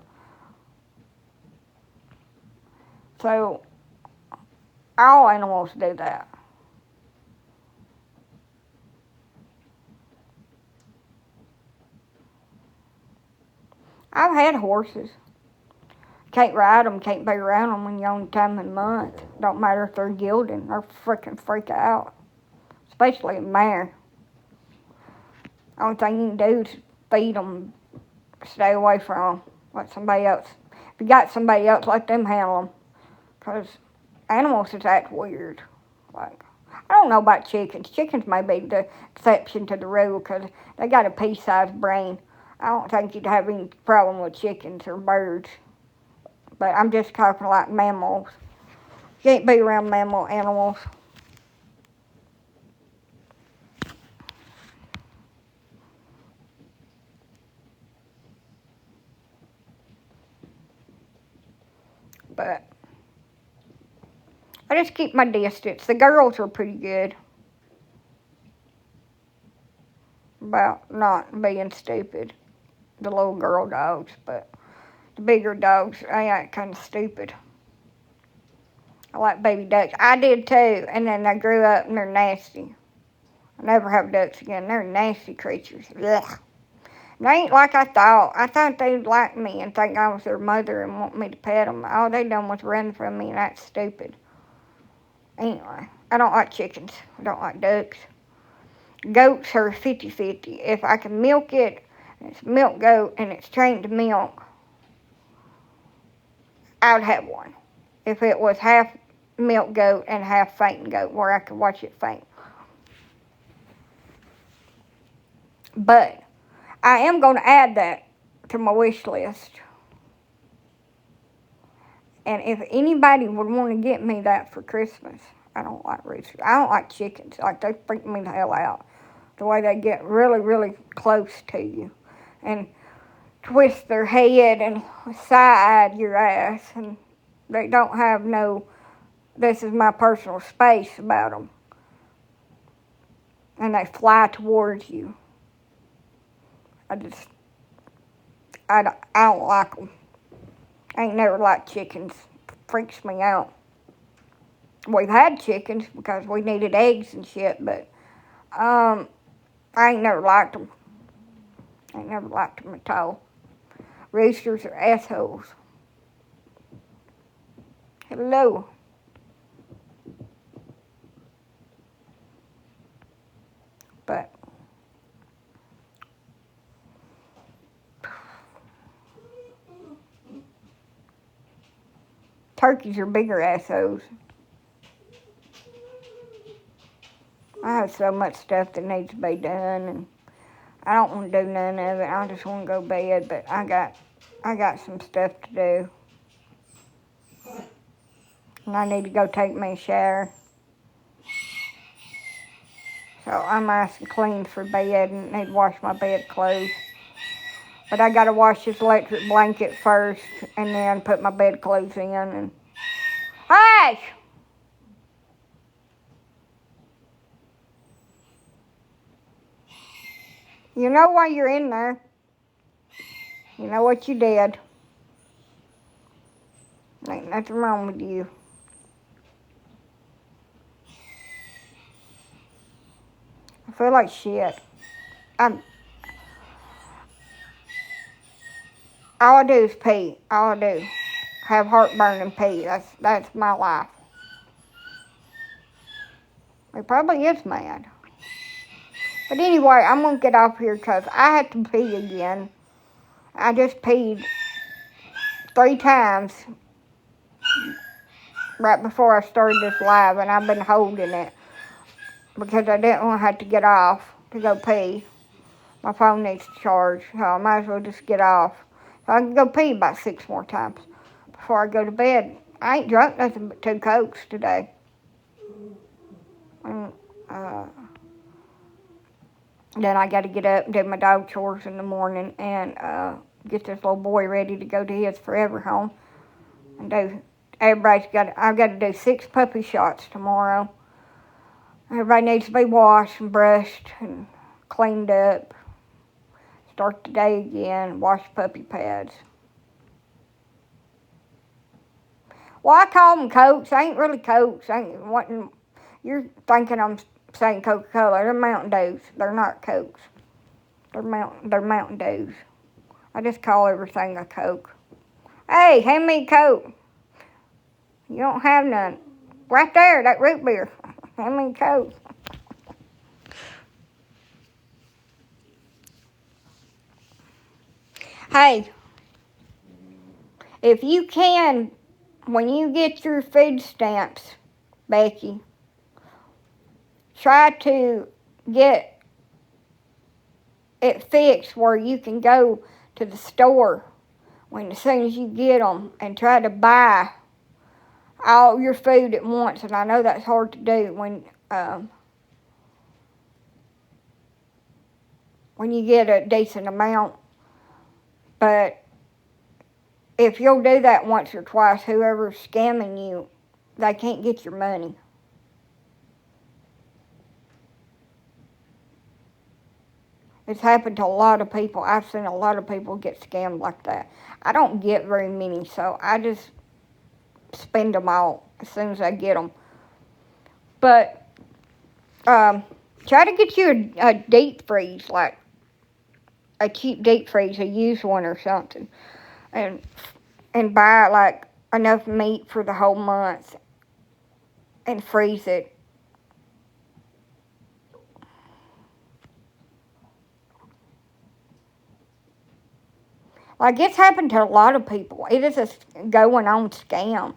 So, all animals do that. I've had horses. Can't ride them, can't be around them when you're on time of the month. Don't matter if they're gilding, they'll freaking freak out. Especially a mare. Only thing you can do is feed them, stay away from them. Let somebody else, if you got somebody else, let them handle them. Because animals just act weird. Like, I don't know about chickens. Chickens may be the exception to the rule because they got a pea-sized brain. I don't think you'd have any problem with chickens or birds. But I'm just talking like mammals. You can't be around mammal animals. But I just keep my distance. The girls are pretty good about not being stupid. The little girl dogs, but the bigger dogs, they act kind of stupid. I like baby ducks. I did too, and then they grew up and they're nasty. I'll never have ducks again. They're nasty creatures. Ugh. They ain't like I thought. I thought they'd like me and think I was their mother and want me to pet them. All they done was run from me, and that's stupid. Anyway, I don't like chickens. I don't like ducks. Goats are 50-50. If I can milk it, and it's a milk goat, and it's trained to milk, I would have one. If it was half milk goat and half fainting goat, where I could watch it faint. But I am going to add that to my wish list. And if anybody would want to get me that for Christmas, I don't like roosters. I don't like chickens. Like, they freak me the hell out. The way they get really, really close to you. And twist their head and side your ass. And they don't have no, this is my personal space about them. And they fly towards you. I don't like them. I ain't never liked chickens. Freaks me out. We've had chickens because we needed eggs and shit, but I ain't never liked them. I ain't never liked them at all. Roosters are assholes. Hello. But turkeys are bigger assholes. I have so much stuff that needs to be done, and I don't want to do none of it. I just want to go to bed, but I got some stuff to do. And I need to go take me a shower. So I'm nice and clean for bed and need to wash my bed clothes. But I got to wash this electric blanket first and then put my bed clothes in. And hey! You know why you're in there. You know what you did. Ain't nothing wrong with you. I feel like shit. All I do is pee. All I do. Have heartburn and pee. That's my life. He probably is mad. But anyway, I'm going to get off here because I have to pee again. I just peed 3 times right before I started this live, and I've been holding it because I didn't want to have to get off to go pee. My phone needs to charge, so I might as well just get off. So I can go pee about 6 more times before I go to bed. I ain't drunk nothing but 2 Cokes today. And, then I got to get up and do my dog chores in the morning and get this little boy ready to go to his forever home. And I've got to do 6 puppy shots tomorrow. Everybody needs to be washed and brushed and cleaned up. Start the day again, wash puppy pads. Well, I call them Cokes. They ain't really Cokes. You're thinking I'm saying Coca-Cola. They're Mountain Dews. They're not Cokes. They're Mountain Dews. I just call everything a Coke. Hey, hand me a Coke. You don't have none. Right there, that root beer. Hand me a Coke. Hey, if you can, when you get your food stamps, Becky, try to get it fixed where you can go to the store as soon as you get them and try to buy all your food at once. And I know that's hard to do when you get a decent amount. But if you'll do that once or twice, whoever's scamming you, they can't get your money. It's happened to a lot of people. I've seen a lot of people get scammed like that. I don't get very many, so I just spend them all as soon as I get them. But try to get you a deep freeze, like a cheap deep freeze, a used one or something, and buy like enough meat for the whole month and freeze it. Like, it's happened to a lot of people. It is a going on scam.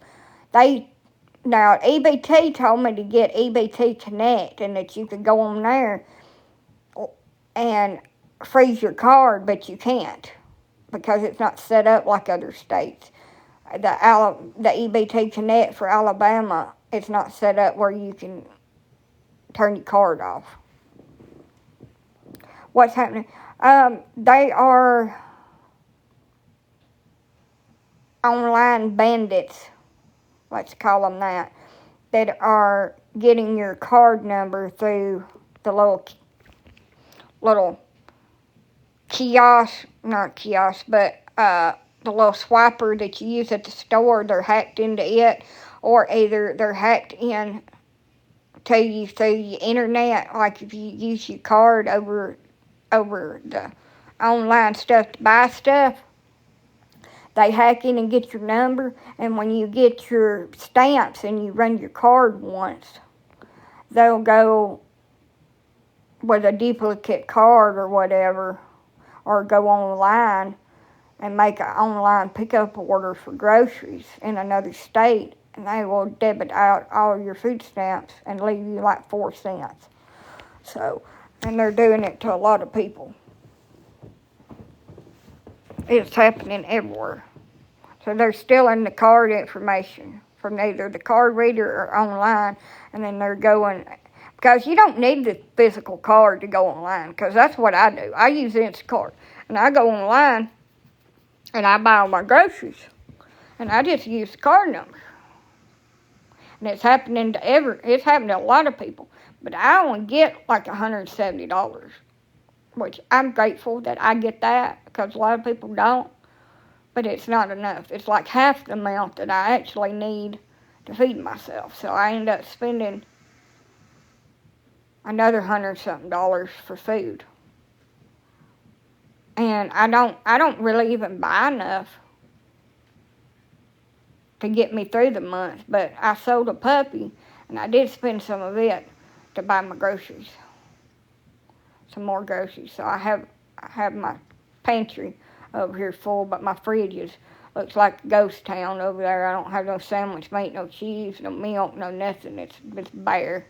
Now, EBT told me to get EBT Connect and that you could go on there and freeze your card, but you can't because it's not set up like other states. The EBT Connect for Alabama, it's not set up where you can turn your card off. What's happening? They are online bandits, let's call them that are getting your card number through the little kiosk, not kiosk, but the little swiper that you use at the store. They're hacked into it, or either they're hacked in to you through the internet, like if you use your card over the online stuff to buy stuff. They hack in and get your number, and when you get your stamps and you run your card once, they'll go with a duplicate card or whatever, or go online and make an online pickup order for groceries in another state, and they will debit out all your food stamps and leave you like 4 cents. So, and they're doing it to a lot of people. It's happening everywhere. So they're stealing the card information from either the card reader or online, and then they're going, because you don't need the physical card to go online, because that's what I do. I use Instacart, and I go online, and I buy all my groceries, and I just use the card number. And it's happening to a lot of people, but I only get like $170. Which I'm grateful that I get that, because a lot of people don't, but it's not enough. It's like half the amount that I actually need to feed myself, so I end up spending another $100-something for food, and I don't really even buy enough to get me through the month, but I sold a puppy, and I did spend some of it to buy my groceries. Some more groceries. So I have my pantry over here full, but my fridge looks like a ghost town over there. I don't have no sandwich meat, no cheese, no milk, no nothing. It's bare.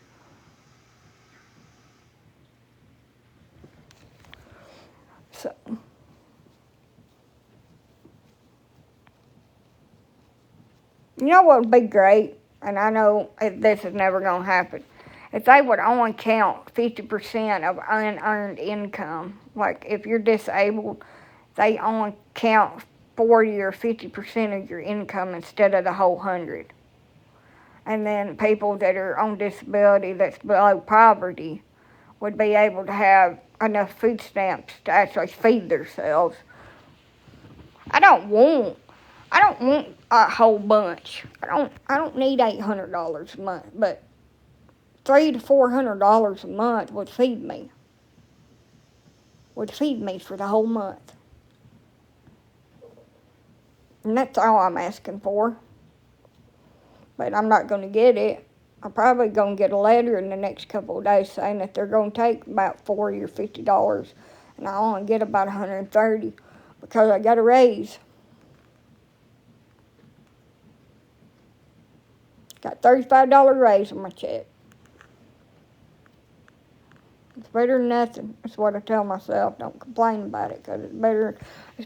So you know what would be great, and I know this is never gonna happen. If they would only count 50% of unearned income, like if you're disabled, they only count 40 or 50% of your income instead of the whole 100. And then people that are on disability that's below poverty would be able to have enough food stamps to actually feed themselves. I don't want a whole bunch. I don't need $800 a month, but $300 to $400 a month would feed me for the whole month. And that's all I'm asking for. But I'm not going to get it. I'm probably going to get a letter in the next couple of days saying that they're going to take about $40 or $50, and I only get about $130 because I got a raise. Got $35 raise on my check. It's better than nothing. That's what I tell myself. Don't complain about it, because it's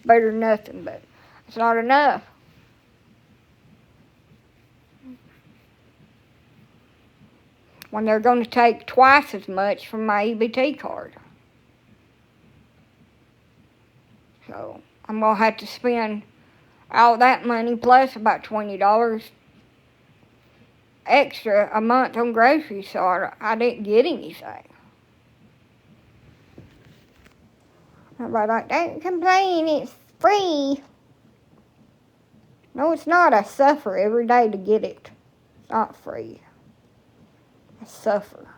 better than nothing, but it's not enough. When they're going to take twice as much from my EBT card. So I'm going to have to spend all that money plus about $20 extra a month on groceries, so I didn't get anything. Everybody like, don't complain, it's free. No, it's not. I suffer every day to get it. It's not free. I suffer.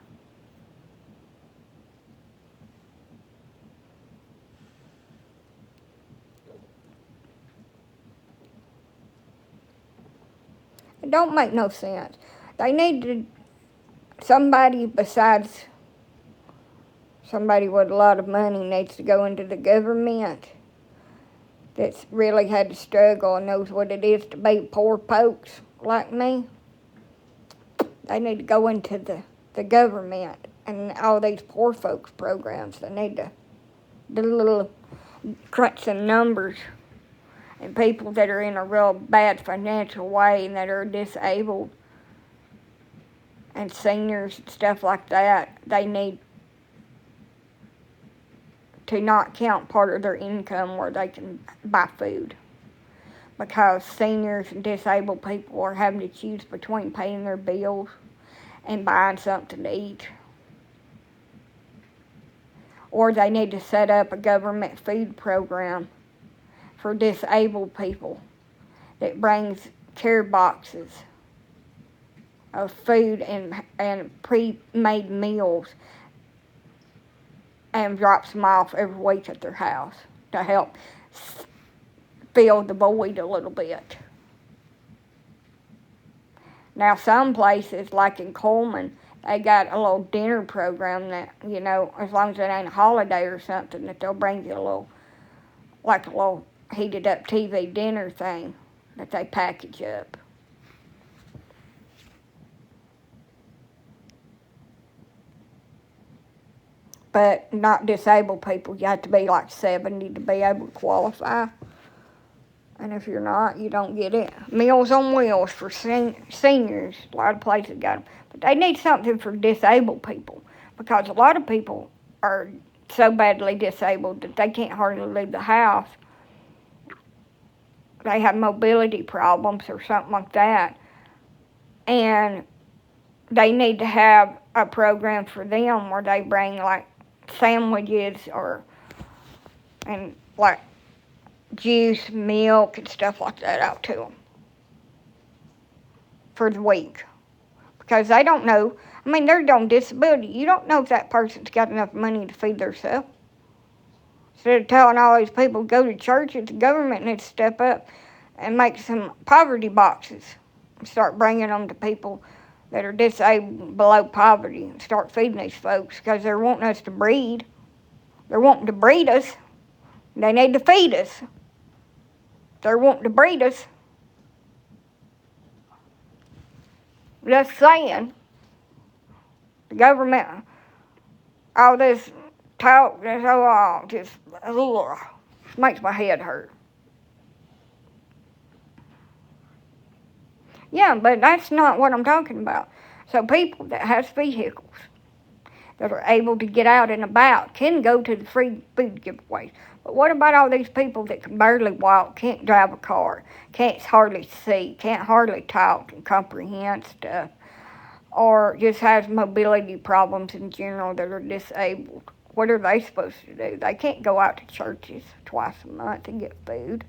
It don't make no sense. They need to, somebody besides somebody with a lot of money needs to go into the government that's really had to struggle and knows what it is to be poor folks like me. They need to go into the government and all these poor folks programs. They need to do a little crunch some numbers, and people that are in a real bad financial way and that are disabled and seniors and stuff like that, they need to not count part of their income where they can buy food, because seniors and disabled people are having to choose between paying their bills and buying something to eat. Or they need to set up a government food program for disabled people that brings care boxes of food and pre-made meals and drops them off every week at their house to help fill the void a little bit. Now, some places, like in Coleman, they got a little dinner program that, you know, as long as it ain't a holiday or something, that they'll bring you a little heated up TV dinner thing that they package up. But not disabled people. You have to be like 70 to be able to qualify. And if you're not, you don't get it. Meals on Wheels for seniors. A lot of places got them. But they need something for disabled people, because a lot of people are so badly disabled that they can't hardly leave the house. They have mobility problems or something like that. And they need to have a program for them where they bring like sandwiches and like juice, milk, and stuff like that out to them for the week. Because they don't know, I mean, they're on disability. You don't know if that person's got enough money to feed themselves. Instead of telling all these people to go to church, the government needs to step up and make some poverty boxes and start bringing them to people that are disabled below poverty and start feeding these folks, because they're wanting us to breed. They're wanting to breed us. They need to feed us. They're wanting to breed us. Just saying. The government, all this talk, this just makes my head hurt. Yeah, but that's not what I'm talking about. So people that has vehicles that are able to get out and about can go to the free food giveaways. But what about all these people that can barely walk, can't drive a car, can't hardly see, can't hardly talk and comprehend stuff, or just has mobility problems in general that are disabled? What are they supposed to do? They can't go out to churches twice a month and get food.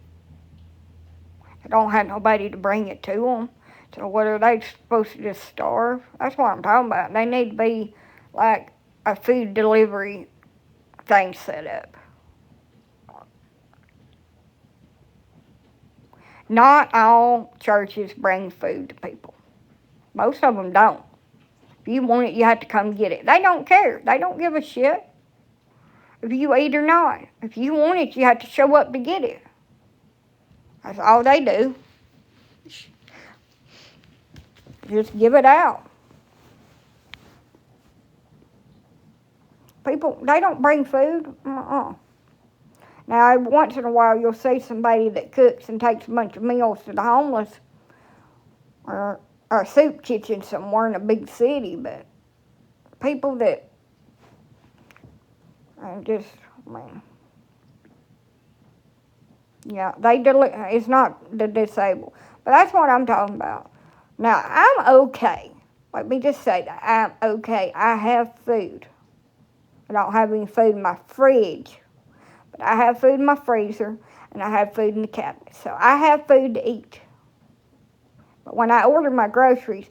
They don't have nobody to bring it to them. So what are they supposed to just starve? That's what I'm talking about. They need to be like a food delivery thing set up. Not all churches bring food to people. Most of them don't. If you want it, you have to come get it. They don't care. They don't give a shit if you eat or not. If you want it, you have to show up to get it. That's all they do. Just give it out. People, they don't bring food. Now, once in a while, you'll see somebody that cooks and takes a bunch of meals to the homeless or a soup kitchen somewhere in a big city, but people that just, man, yeah, it's not the disabled. But that's what I'm talking about. Now, I'm okay. Let me just say that. I'm okay. I have food. I don't have any food in my fridge. But I have food in my freezer, and I have food in the cabinet. So I have food to eat. But when I order my groceries,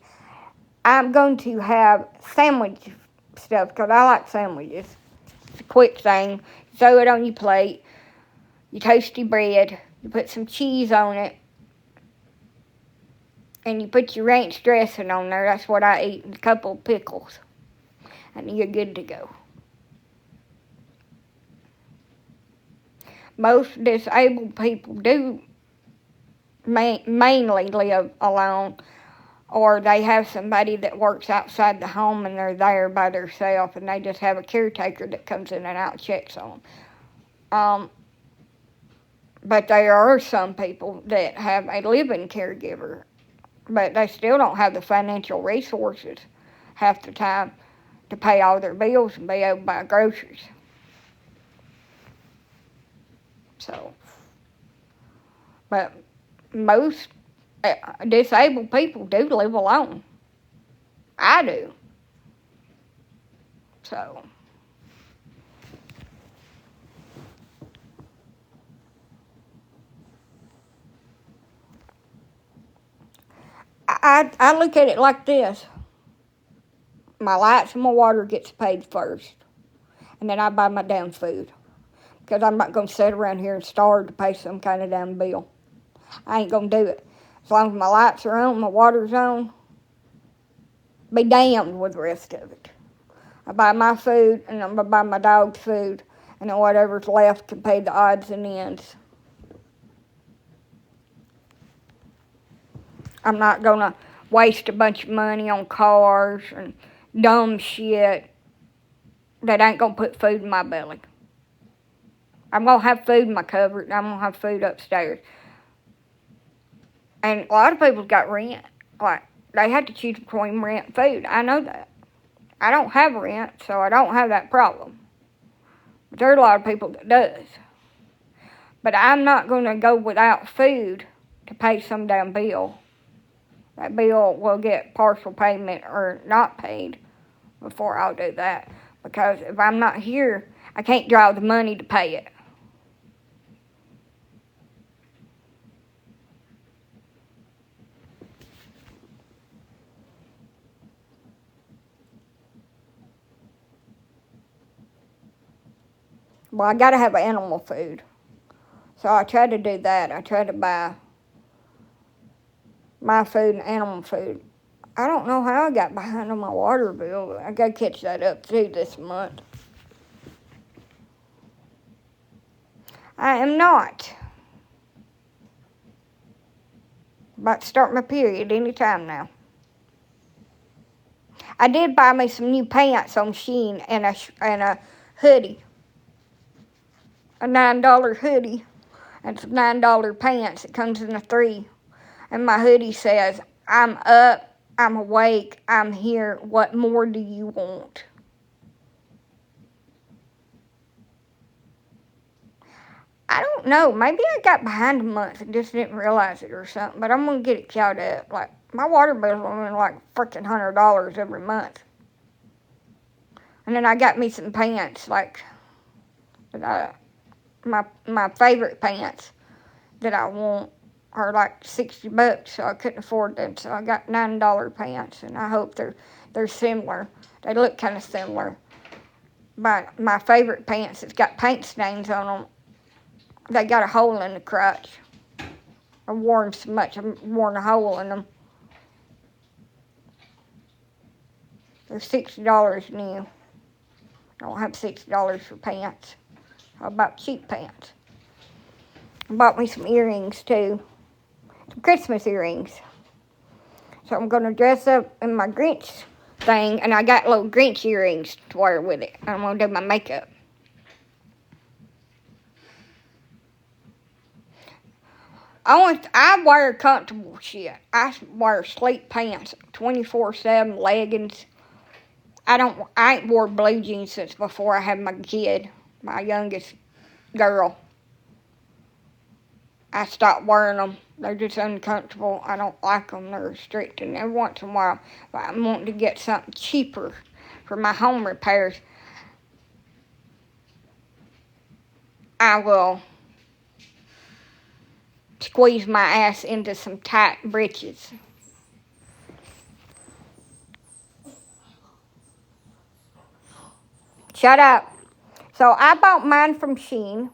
I'm going to have sandwich stuff, because I like sandwiches. It's a quick thing. You throw it on your plate. You toast your bread. You put some cheese on it. And you put your ranch dressing on there. That's what I eat. And a couple of pickles. And you're good to go. Most disabled people do mainly live alone, or they have somebody that works outside the home and they're there by themselves, and they just have a caretaker that comes in and out and checks on them. But there are some people that have a living caregiver, but they still don't have the financial resources half the time to pay all their bills and be able to buy groceries. So, but most disabled people do live alone. I do. So, I look at it like this. My lights and my water gets paid first, and then I buy my damn food. Because I'm not going to sit around here and starve to pay some kind of damn bill. I ain't going to do it. As long as my lights are on, my water's on, be damned with the rest of it. I buy my food, and I'm going to buy my dog's food, and then whatever's left can pay the odds and ends. I'm not going to waste a bunch of money on cars and dumb shit that ain't going to put food in my belly. I'm going to have food in my cupboard, and I'm going to have food upstairs. And a lot of people's got rent. Like, they have to choose between rent and food. I know that. I don't have rent, so I don't have that problem. But there are a lot of people that does. But I'm not going to go without food to pay some damn bill. That bill will get partial payment or not paid before I'll do that. Because if I'm not here, I can't draw the money to pay it. Well, I gotta have animal food. So I try to do that. I try to buy my food and animal food. I don't know how I got behind on my water bill, but I gotta catch that up too this month. I am not. About to start my period any time now. I did buy me some new pants on Shein and a hoodie. A $9 hoodie and some $9 pants. It comes in a 3. And my hoodie says, I'm up, I'm awake, I'm here, what more do you want? I don't know, maybe I got behind a month and just didn't realize it or something, but I'm going to get it caught up. Like, my water bill's only like freaking $100 every month. And then I got me some pants, like, my favorite pants that I want are like $60, so I couldn't afford them. So I got $9 pants, and I hope they're similar. They look kind of similar. But my favorite pants, it's got paint stains on them. They got a hole in the crotch. I've worn so much, I've worn a hole in them. They're $60 new. I don't have $60 for pants. I bought cheap pants. I bought me some earrings too. Some Christmas earrings. So I'm going to dress up in my Grinch thing, and I got little Grinch earrings to wear with it. I'm going to do my makeup. I wear comfortable shit. I wear sleep pants, 24/7 leggings. I ain't wore blue jeans since before I had my kid, my youngest girl. I stopped wearing them. They're just uncomfortable. I don't like them. They're restricting every once in a while. But I'm wanting to get something cheaper for my home repairs. I will squeeze my ass into some tight breeches. Shut up. So I bought mine from Shein.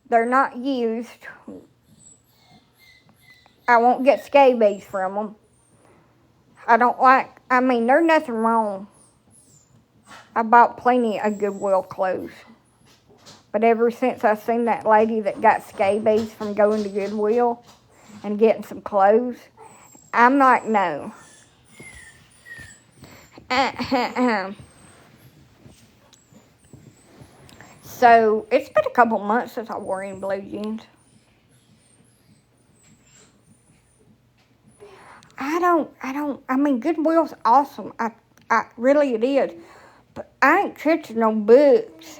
They're not used. I won't get scabies from them. There's nothing wrong. I bought plenty of Goodwill clothes. But ever since I seen that lady that got scabies from going to Goodwill and getting some clothes, I'm like, no. So, it's been a couple months since I wore any blue jeans. Goodwill's awesome. Really it is. But I ain't touching no books.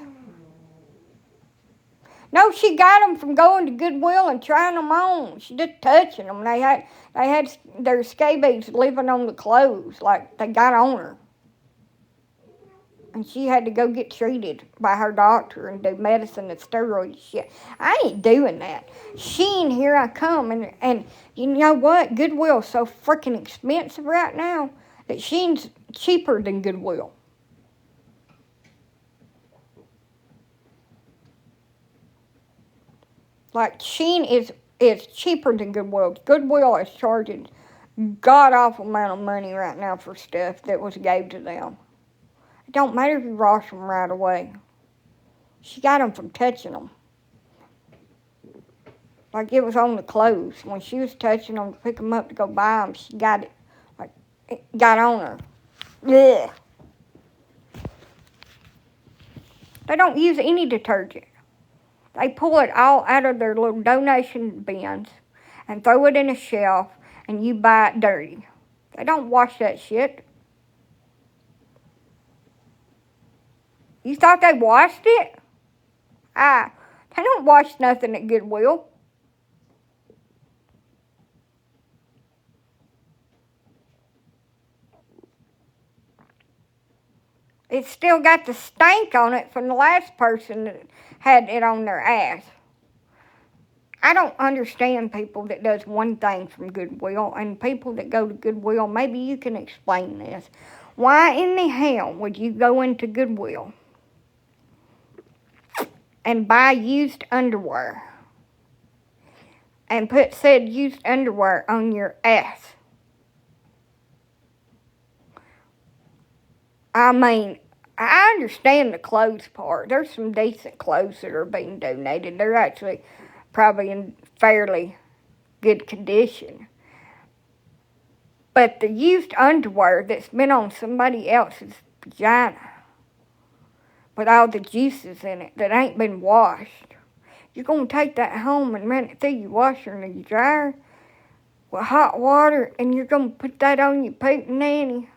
No, she got them from going to Goodwill and trying them on. She just touching them. They had their scabies living on the clothes, like they got on her. And she had to go get treated by her doctor and do medicine and steroid shit. I ain't doing that. Shein, here I come. And you know what? Goodwill's so freaking expensive right now that Shein's cheaper than Goodwill. Like, Shein is cheaper than Goodwill. Goodwill is charging god-awful amount of money right now for stuff that was gave to them. It don't matter if you wash them right away. She got them from touching them. Like, it was on the clothes. When she was touching them to pick them up to go buy them, she got it. Like, it got on her. Ugh. They don't use any detergent. They pull it all out of their little donation bins and throw it in a shelf, and you buy it dirty. They don't wash that shit. You thought they washed it? They don't wash nothing at Goodwill. It's still got the stank on it from the last person that had it on their ass. I don't understand people that does one thing from Goodwill and people that go to Goodwill. Maybe you can explain this. Why in the hell would you go into Goodwill and buy used underwear and put said used underwear on your ass? I understand the clothes part. There's some decent clothes that are being donated. They're actually probably in fairly good condition. But the used underwear that's been on somebody else's vagina with all the juices in it that ain't been washed, you're going to take that home and run it through your washer and your dryer with hot water, and you're going to put that on your poop nanny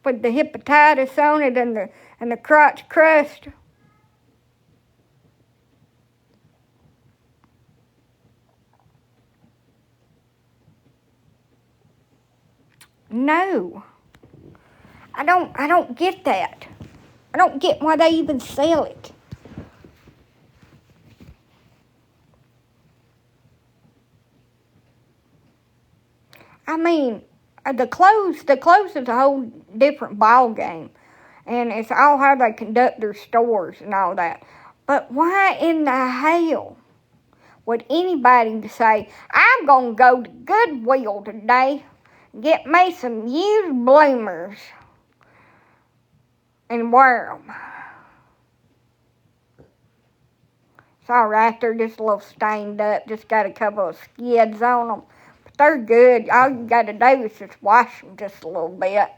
with the hepatitis on it and the crotch crust. No. I don't get that. I don't get why they even sell it. The clothes is a whole different ball game. And it's all how they conduct their stores and all that. But why in the hell would anybody to say, I'm going to go to Goodwill today and get me some used bloomers and wear them? It's alright, they're just a little stained up, just got a couple of skids on them. But they're good. All you got to do is just wash them just a little bit.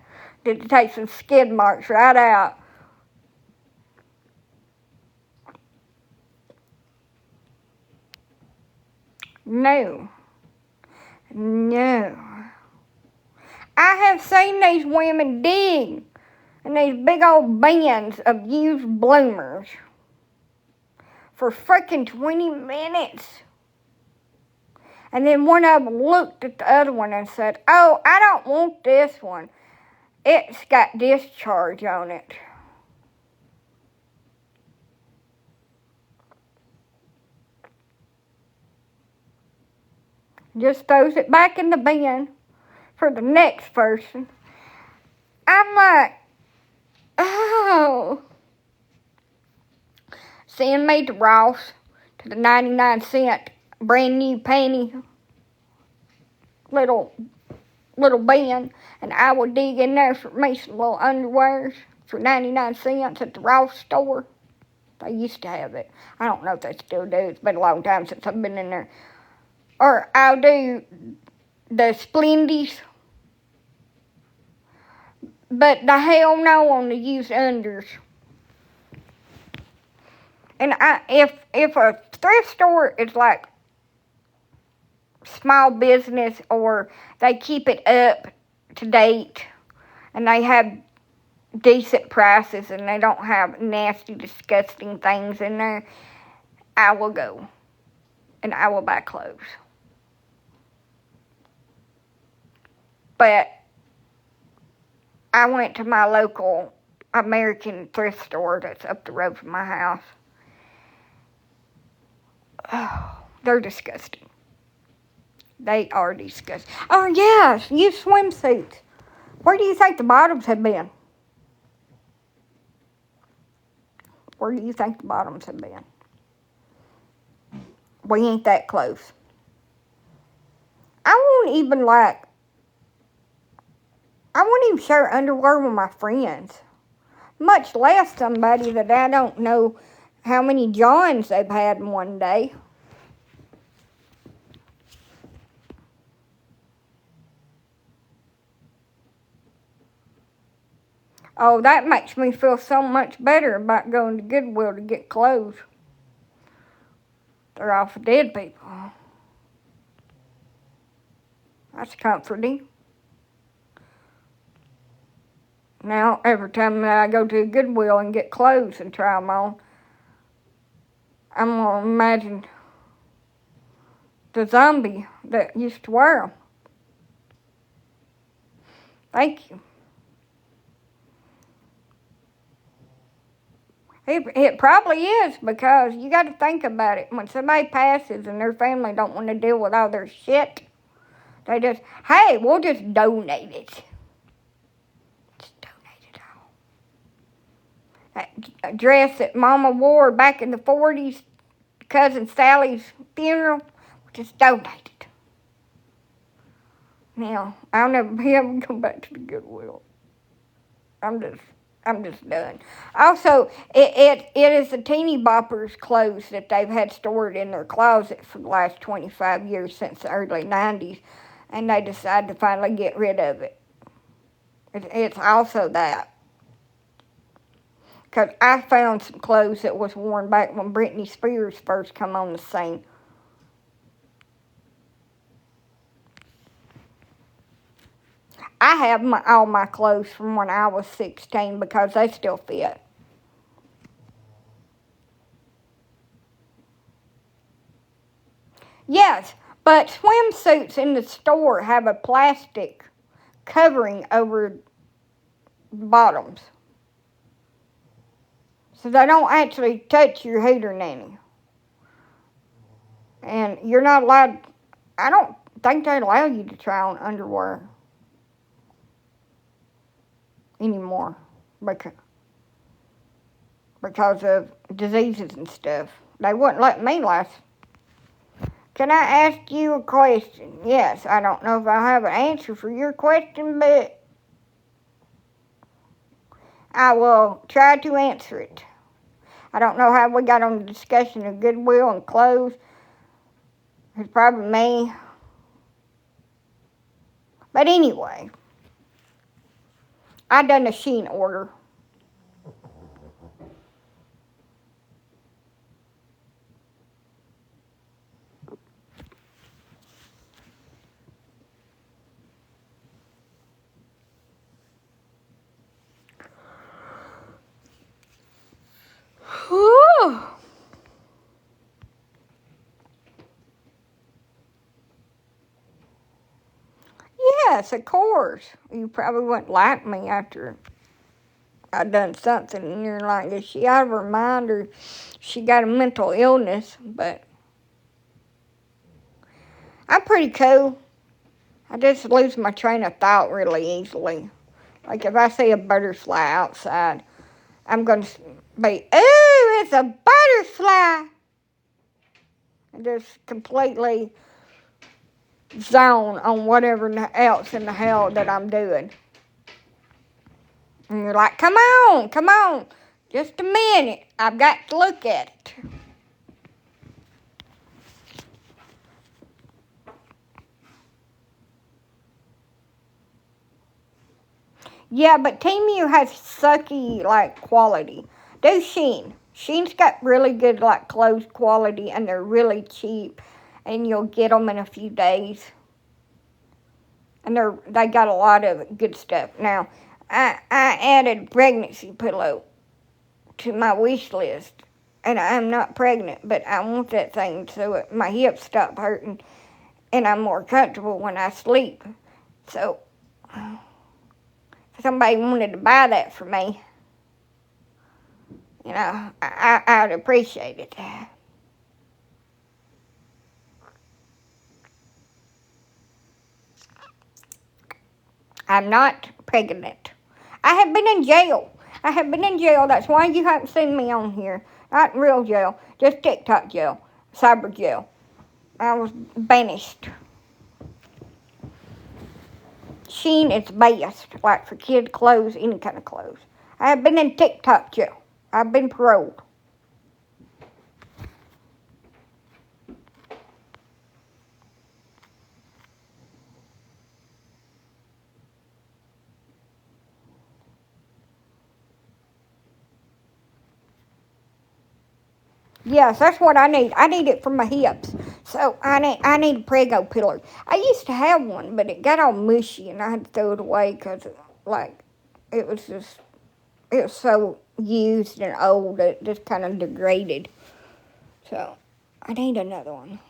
Just take some skid marks right out. No. I have seen these women dig in these big old bins of used bloomers for frickin' 20 minutes. And then one of them looked at the other one and said, oh, I don't want this one. It's got discharge on it. Just throws it back in the bin for the next person. I'm like, oh. Send me to Ross, to the 99-cent brand new panty little bin, and I will dig in there for me some little underwears for 99 cents at the Ross store. They used to have it. I don't know if they still do. It's been a long time since I've been in there. Or I'll do the Splendies. But the hell no on the used unders. And if a thrift store is like small business, or they keep it up to date and they have decent prices and they don't have nasty, disgusting things in there, I will go and I will buy clothes. But I went to my local American thrift store that's up the road from my house. Oh, they're disgusting. They are disgusting. Oh, yes, used swimsuits. Where do you think the bottoms have been? Where do you think the bottoms have been? We ain't that close. I won't even share underwear with my friends. Much less somebody that I don't know how many Johns they've had in one day. Oh, that makes me feel so much better about going to Goodwill to get clothes. They're all for dead people. That's comforting. Now, every time that I go to a Goodwill and get clothes and try them on, I'm going to imagine the zombie that used to wear them. Thank you. It probably is, because you got to think about it. When somebody passes and their family don't want to deal with all their shit, they just, hey, we'll just donate it. Just donate it all. That dress that Mama wore back in the 40s, Cousin Sally's funeral, we'll just donate it. Now, I'll never be able to go back to the Goodwill. I'm just done. Also, it is the teeny boppers' clothes that they've had stored in their closet for the last 25 years, since the early 90s, and they decided to finally get rid of it. It's also that. Because I found some clothes that was worn back when Britney Spears first come on the scene. I have all my clothes from when I was 16 because they still fit. Yes, but swimsuits in the store have a plastic covering over the bottoms. So they don't actually touch your hooter nanny. And you're not allowed, I don't think they allow you to try on underwear anymore because of diseases and stuff. They wouldn't let me last Can I ask you a question? Yes, I don't know if I have an answer for your question, but I will try to answer it. I don't know how we got on the discussion of Goodwill and clothes. It's probably me. But anyway, I done a Shein order. Whew. Yes, of course. You probably wouldn't like me after I done something and you're like, is she out of her mind or she got a mental illness? But I'm pretty cool. I just lose my train of thought really easily. Like if I see a butterfly outside, I'm going to be, ooh, it's a butterfly. And just completely zone on whatever else in the hell that I'm doing. And you're like, come on, just a minute. I've got to look at it. Yeah, but Temu has sucky, like, quality. Do Shein. Shein's got really good, like, clothes quality, and they're really cheap, and you'll get them in a few days. And they got a lot of good stuff. Now, I added a pregnancy pillow to my wish list, and I'm not pregnant, but I want that thing so my hips stop hurting, and I'm more comfortable when I sleep. So, if somebody wanted to buy that for me, you know, I'd appreciate it. I'm not pregnant. I have been in jail. That's why you haven't seen me on here. Not in real jail, just TikTok jail, cyber jail. I was banished. Shein is best, like for kid clothes, any kind of clothes. I have been in TikTok jail. I've been paroled. Yes, that's what I need. I need it for my hips. So I need a Prego pillow. I used to have one, but it got all mushy and I had to throw it away because it was so used and old it just kind of degraded. So I need another one.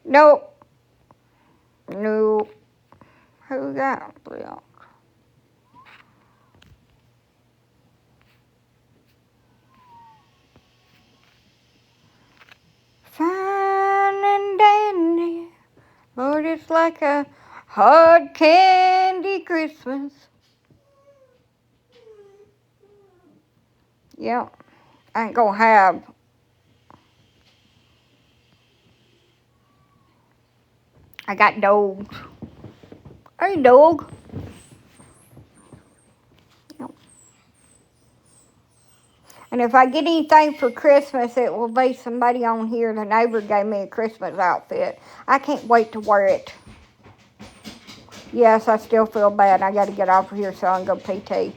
Nope. Who got milk? Fine and dandy. Lord, it's like a hard candy Christmas. Yep. I ain't gonna have. I got dogs. Hey, dog. And if I get anything for Christmas, it will be somebody on here. The neighbor gave me a Christmas outfit. I can't wait to wear it. Yes, I still feel bad. I got to get off of here so I can go PT.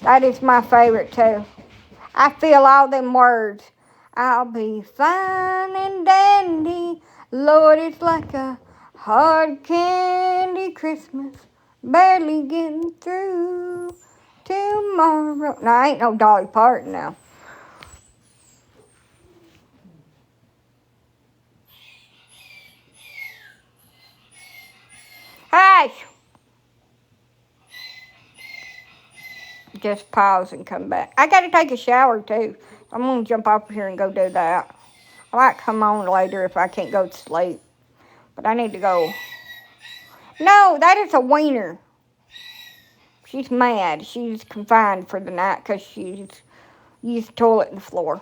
That is my favorite, too. I feel all them words. I'll be fine and dandy. Lord, it's like a hard candy Christmas. Barely getting through tomorrow. No, I ain't no Dolly Parton now. Hey! Just pause and come back. I got to take a shower, too. I'm going to jump off here and go do that. I might come on later if I can't go to sleep. But I need to go. No, that is a wiener. She's mad. She's confined for the night because she's used the toilet and the floor.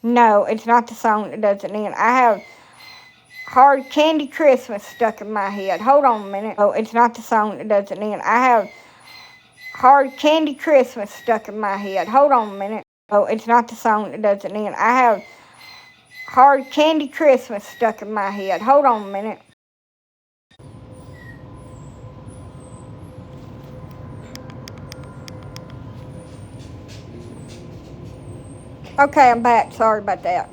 No, it's not the song that doesn't end. I have Hard Candy Christmas stuck in my head. Hold on a minute. Oh, it's not the song that doesn't end. I have Hard Candy Christmas stuck in my head. Hold on a minute. Oh, it's not the song that doesn't end. I have Hard Candy Christmas stuck in my head. Hold on a minute. Okay, I'm back. Sorry about that.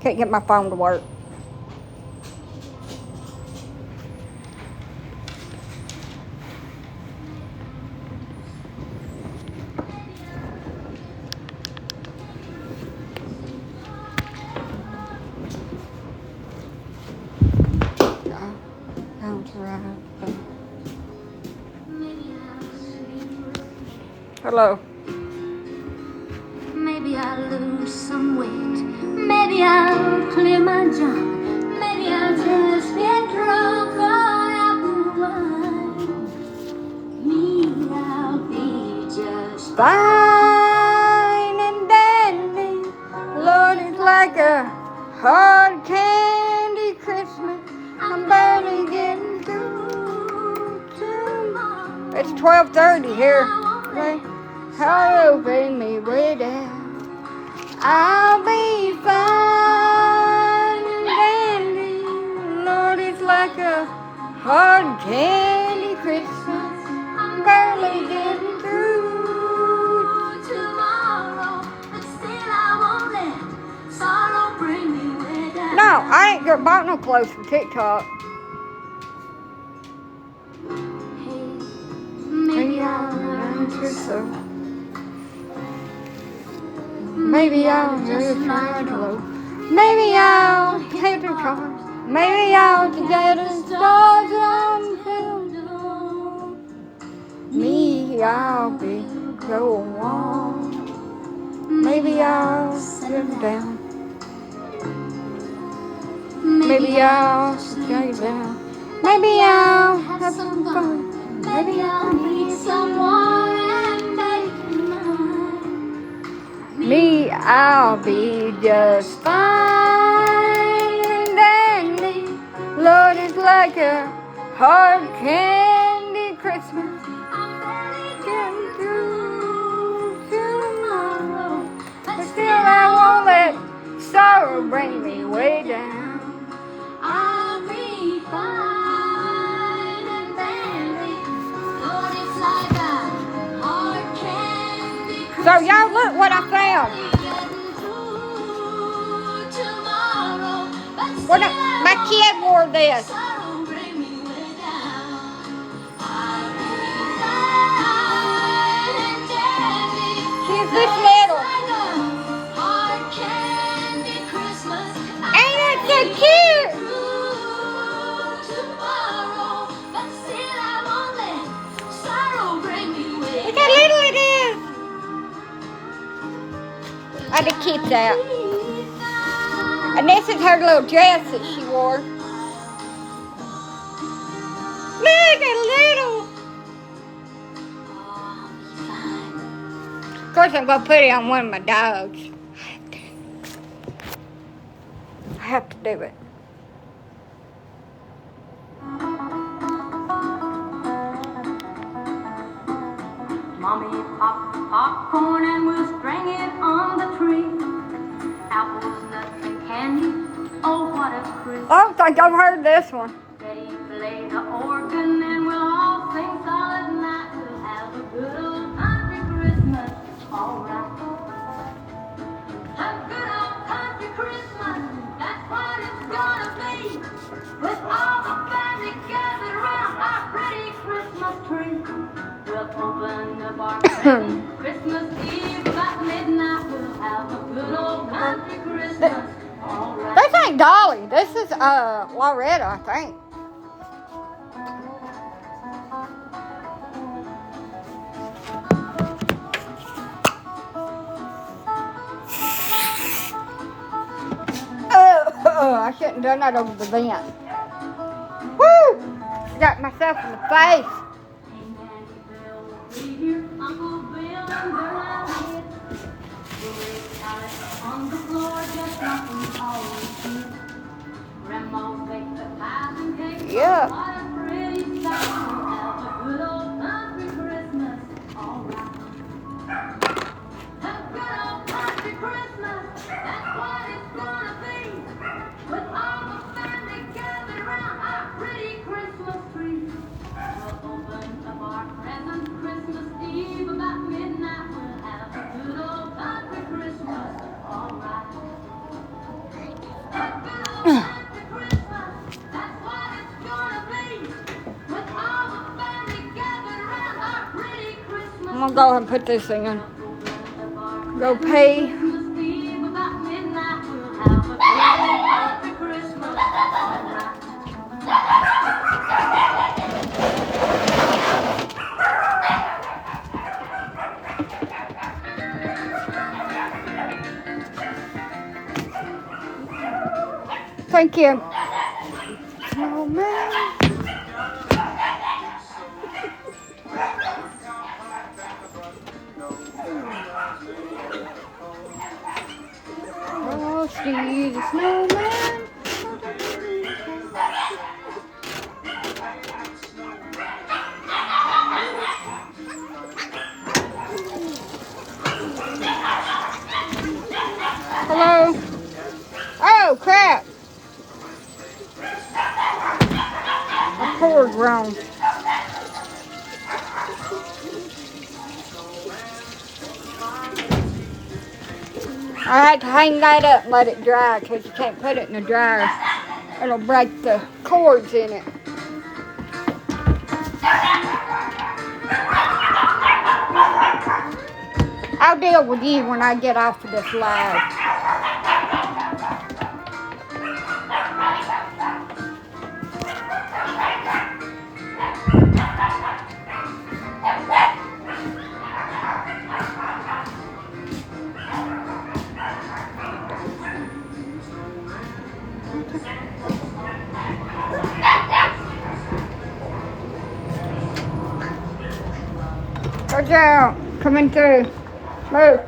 Can't get my phone to work. Hello. Maybe I'll lose some weight. Maybe I'll clear my junk. Maybe I'll just get drunk on apple wine. Me, I'll be just Fine and dandy. Lord, it's like a hard candy Christmas. I'm barely getting through tomorrow. It's 12:30 here. Hello, bring me way down. I'll be fine and dandy. Lord, it's like a hard candy Christmas. I'm barely getting through tomorrow, but still I won't let sorrow bring me way down. No, I ain't bought no clothes from TikTok. Hey, maybe I'll learn to sew. Maybe I'll just try to low. Maybe I'll hit the cars. Maybe I'll get the stars on film. Me, I'll be go on. Maybe I'll sit down. Maybe I'll stay down. Maybe I'll have some fun. Maybe I'll meet someone and make it mine. Me, I'll be just fine and dandy. Lord, it's like a hard candy Christmas. I'm barely Getting through tomorrow, but still I won't let sorrow bring me way down. I'll be fine and dandy. Lord, it's like a hard candy Christmas. So y'all look what I found. What my kid wore this. She's this little. Ain't it so cute? Look how little it is. I had to keep that. And this is her little dress that she wore. Look at little. Of course, I'm going to put it on one of my dogs. I have to do it. Mommy popped popcorn and we'll string it on the tree. Apples, nuts, and candy. Oh, what a Christmas. I don't think I've heard this one. They play the organ and we'll all sing solid night. We'll have a good old country Christmas. All right. A good old country Christmas. That's what it's gonna be. With all the family gathered around our pretty Christmas tree. We'll open up our presents Christmas Eve about midnight. We'll have a good old country Christmas. All right. This ain't Dolly. This is Loretta, I think. I shouldn't have done that over the vent. Woo! Got myself in the face. Yeah. I'm gonna go ahead and put this in. Go pee. Thank you. Oh man. Frosty the Snowman. Hello? Oh, crap. The cord's wrong. I had to hang that up and let it dry because you can't put it in the dryer. It'll break the cords in it. I'll deal with you when I get off of this live. Watch out. Coming through. Move.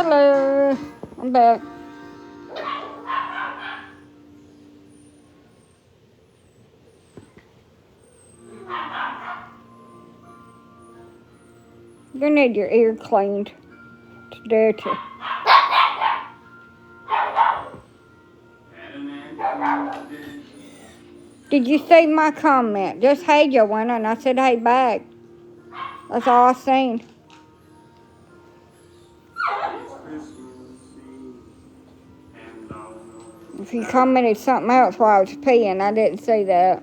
Hello. I'm back. You need your ear cleaned. It's dirty. Did you see my comment? Just hey, Joanna, and I said hey back. That's all I seen. If you commented something else while I was peeing, I didn't see that.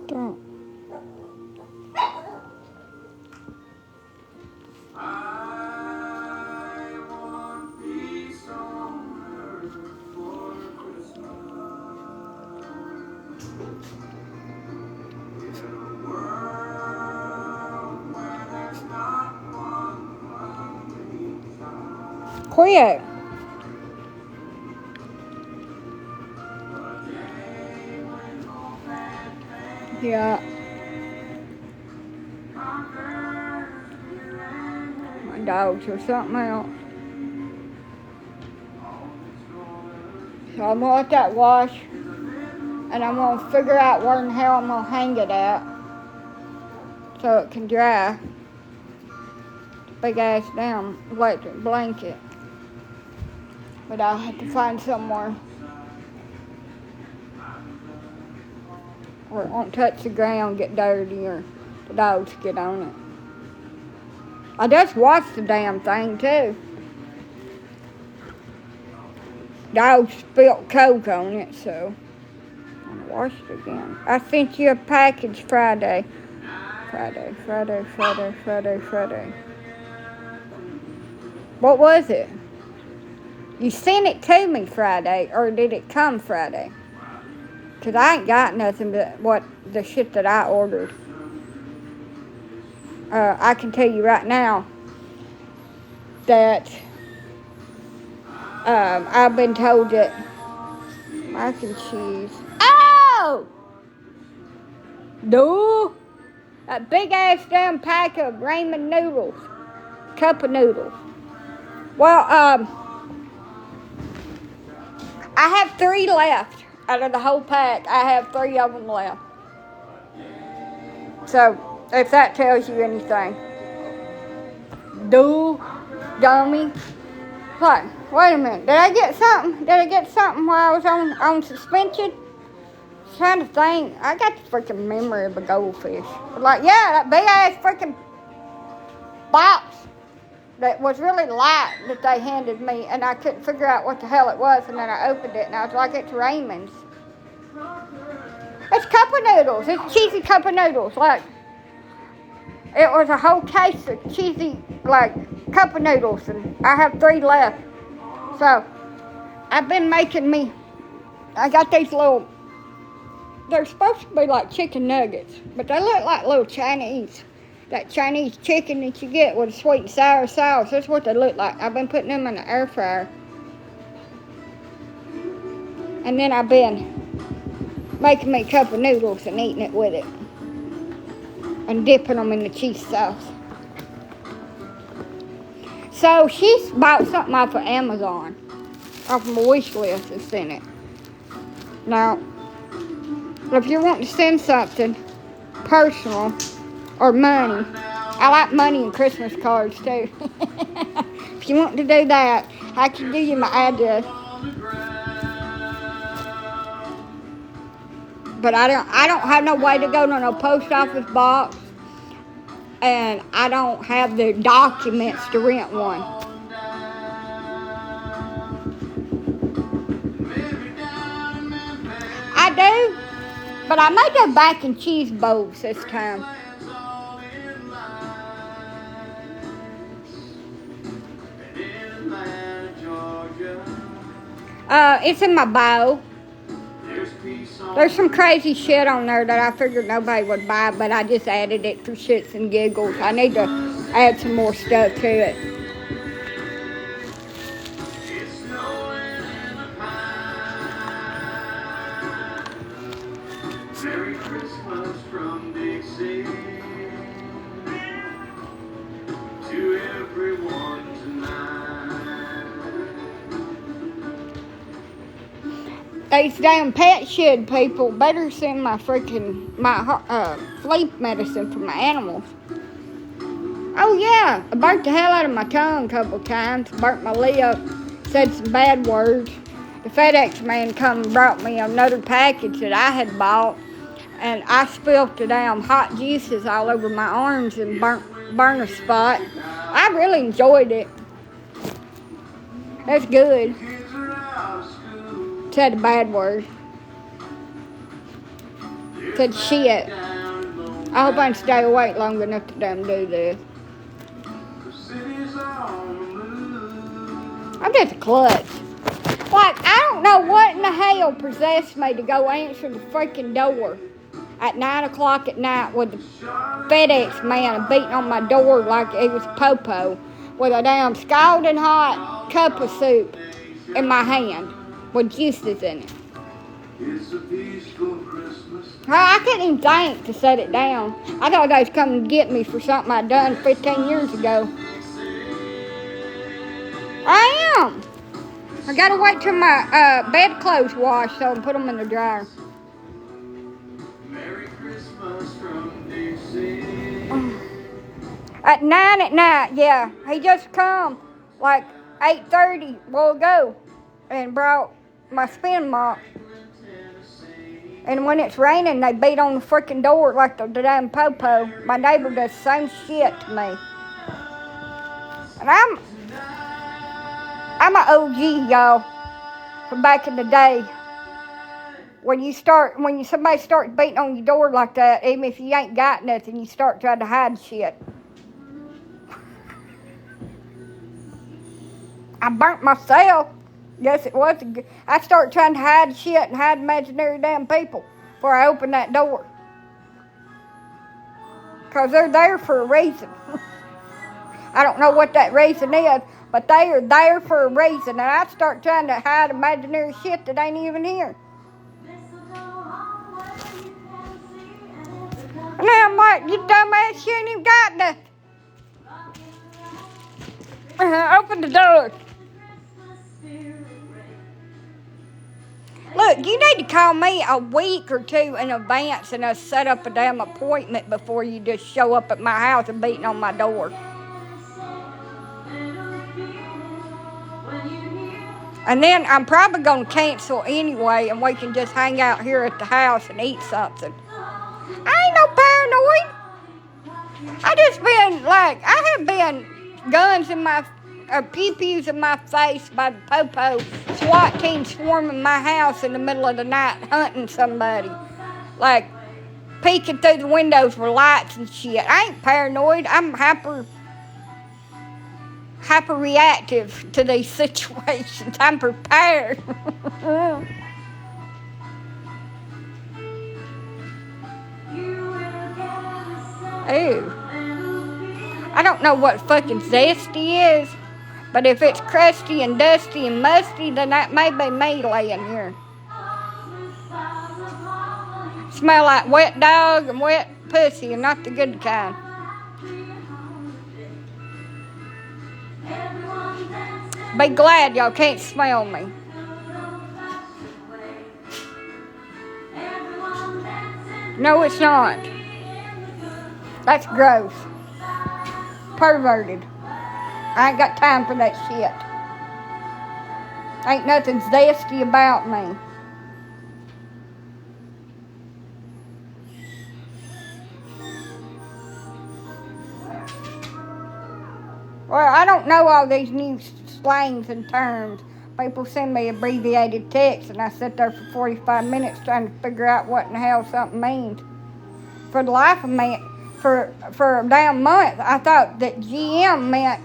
Don't. Quit. Yeah. My dogs or something else. So I'm gonna let that wash, and I'm gonna figure out where in the hell I'm gonna hang it at so it can dry. Big ass damn electric blanket. But I'll have to find somewhere where it won't touch the ground, get dirty, or the dogs get on it. I just washed the damn thing too. Dogs spilled Coke on it, so I washed it again. I sent you a package Friday. Friday. What was it? You sent it to me Friday, or did it come Friday? Because I ain't got nothing but the shit that I ordered. I can tell you right now that I've been told that mac and cheese. Oh! No! A big ass damn pack of ramen noodles. Cup of noodles. Well, I have 3 left. Out of the whole pack, I have 3 of them left. So, if that tells you anything. Dummy. What? Wait a minute. Did I get something while I was on suspension? Trying to think. I got the freaking memory of a goldfish. Like, yeah, that big ass freaking box that was really light that they handed me, and I couldn't figure out what the hell it was, and then I opened it, and I was like, it's Raymond's. It's cup of noodles. It's cheesy cup of noodles. Like, it was a whole case of cheesy, like, cup of noodles, and I have 3 left. So, I've been making me, I got these little, they're supposed to be like chicken nuggets, but they look like little Chinese. That Chinese chicken that you get with a sweet and sour sauce. That's what they look like. I've been putting them in the air fryer. And then I've been making me a cup of noodles and eating it with it. And dipping them in the cheese sauce. So she's bought something off of Amazon. Off of my wish list and sent it. Now, if you want to send something personal, or money. I like money and Christmas cards too. If you want to do that, I can give you my address. But I don't have no way to go to no post office box, and I don't have the documents to rent one. I do, but I made the mac and cheese bowls this time. It's in my bio. There's some crazy shit on there that I figured nobody would buy, but I just added it for shits and giggles. I need to add some more stuff to it. Merry Christmas from Dixie to everyone tonight. These damn pet shed people better send my flea medicine for my animals. Oh yeah, I burnt the hell out of my tongue a couple times. Burnt my lip. Said some bad words. The FedEx man come and brought me another package that I had bought, and I spilled the damn hot juices all over my arms and burnt a spot. I really enjoyed it. That's good. Said a bad word. Said shit. I hope I can stay awake long enough to damn do this. I'm just a klutz. Like, I don't know what in the hell possessed me to go answer the freaking door at 9 o'clock at night with the FedEx man beating on my door like it was popo with a damn scalding hot cup of soup in my hand with juices in it. I couldn't even think to set it down. I thought they was coming to get me for something I'd done 15 years ago. I am. I gotta wait till my bedclothes wash so I can put them in the dryer. Merry Christmas from Dixie. At 9 at night, yeah. He just come like 8:30 while ago and brought my spin mop. And when it's raining, they beat on the freaking door like the damn popo. My neighbor does the same shit to me. And I'm an OG, y'all, from back in the day. When somebody starts beating on your door like that, even if you ain't got nothing, you start trying to hide shit. I burnt myself. Yes, it was. I started trying to hide shit and hide imaginary damn people before I opened that door. Because they're there for a reason. I don't know what that reason is, but they are there for a reason. And I start trying to hide imaginary shit that ain't even here. And now I'm like, you dumbass, you ain't even got nothing. Open the door. Look, you need to call me a week or two in advance and set up a damn appointment before you just show up at my house and beating on my door. And then I'm probably going to cancel anyway, and we can just hang out here at the house and eat something. I ain't no paranoid. I have been guns in my, pew-pews in my face by the popo, SWAT team swarming my house in the middle of the night hunting somebody. Like, peeking through the windows with lights and shit. I ain't paranoid. I'm hyper-reactive to these situations. I'm prepared. Ooh. I don't know what fucking zesty is, but if it's crusty and dusty and musty, then that may be me laying here. Smell like wet dog and wet pussy and not the good kind. Be glad y'all can't smell me. No, it's not. That's gross. Perverted. I ain't got time for that shit. Ain't nothing zesty about me. Well, I don't know all these new slangs and terms. People send me abbreviated text, and I sit there for 45 minutes trying to figure out what in the hell something means. For the life of me, for a damn month, I thought that GM meant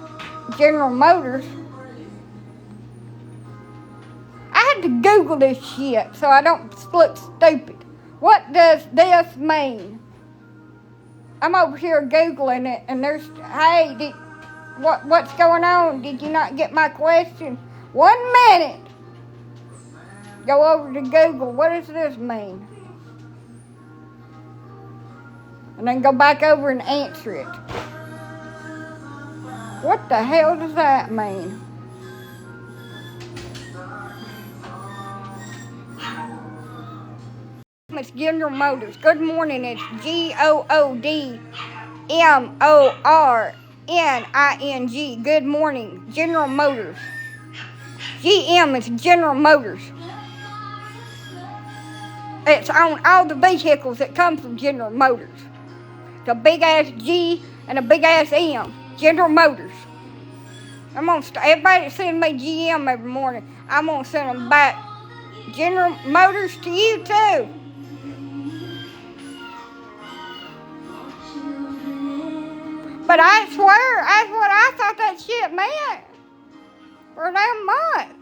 General Motors. I had to Google this shit so I don't look stupid. What does this mean? I'm over here Googling it, and there's, hey, what's going on? Did you not get my question? 1 minute. Go over to Google. What does this mean? And then go back over and answer it. What the hell does that mean? It's General Motors. Good morning. It's GOODMORNING. Good morning. General Motors. GM is General Motors. It's on all the vehicles that come from General Motors. It's a big ass G and a big ass M. General Motors. Everybody that sends me GM every morning, I'm gonna send them back General Motors to you too. But I swear, that's what I thought that shit meant. For a damn month.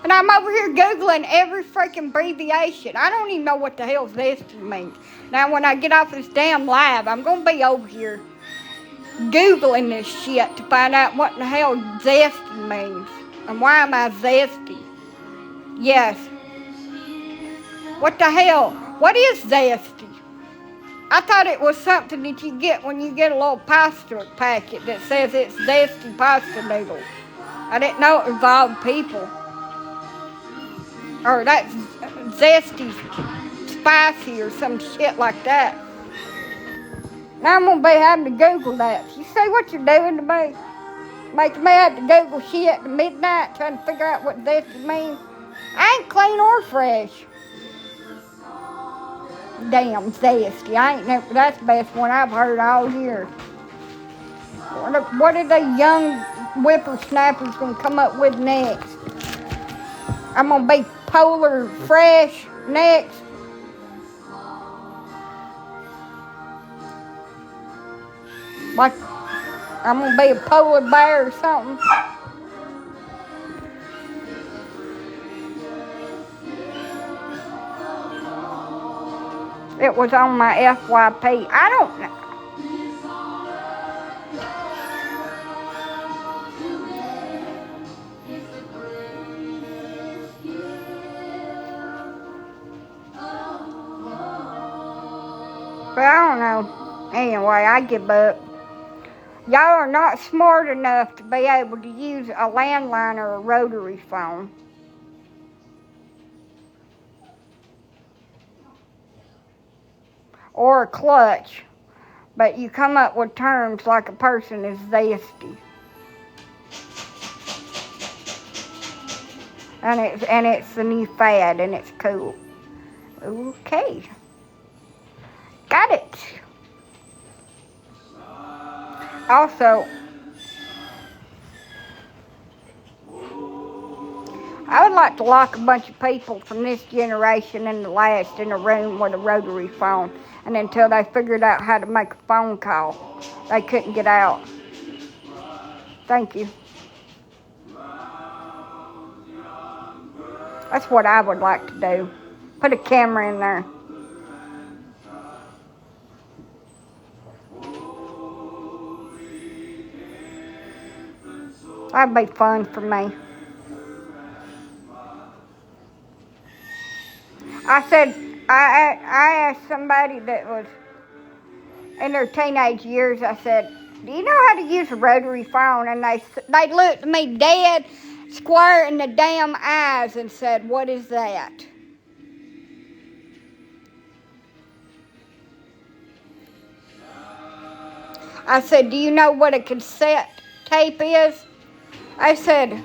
And I'm over here Googling every freaking abbreviation. I don't even know what the hell zesty means. Now, when I get off this damn live, I'm going to be over here Googling this shit to find out what the hell zesty means. And why am I zesty? Yes. What the hell? What is zesty? I thought it was something that you get when you get a little pasta packet that says it's zesty pasta noodle. I didn't know it involved people. Or that's zesty spicy or some shit like that. Now I'm going to be having to Google that. You see what you're doing to me? Making me have to Google shit at midnight trying to figure out what zesty means. I ain't clean or fresh. Damn zesty. That's the best one I've heard all year. What are the young whippersnappers going to come up with next? I'm going to be polar fresh next. Like, I'm going to be a polar bear or something. It was on my FYP. I don't know. But I don't know. Anyway, I give up. Y'all are not smart enough to be able to use a landline or a rotary phone. Or a clutch. But you come up with terms like a person is zesty. And it's the new fad and it's cool. Okay. Got it. Also, I would like to lock a bunch of people from this generation and the last in a room with a rotary phone. And until they figured out how to make a phone call, they couldn't get out. Thank you. That's what I would like to do. Put a camera in there. That'd be fun for me. I asked somebody that was in their teenage years, I said, do you know how to use a rotary phone? And they looked at me dead square in the damn eyes and said, what is that? I said, do you know what a cassette tape is? I said,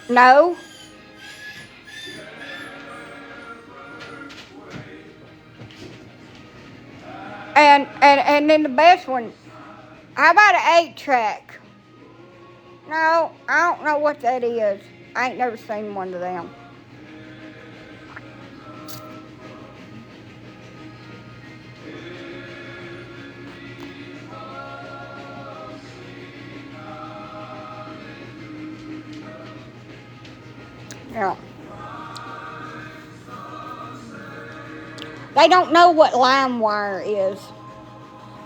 no. And then the best one, how about an 8-track? No, I don't know what that is. I ain't never seen one of them. Yeah. They don't know what LimeWire is.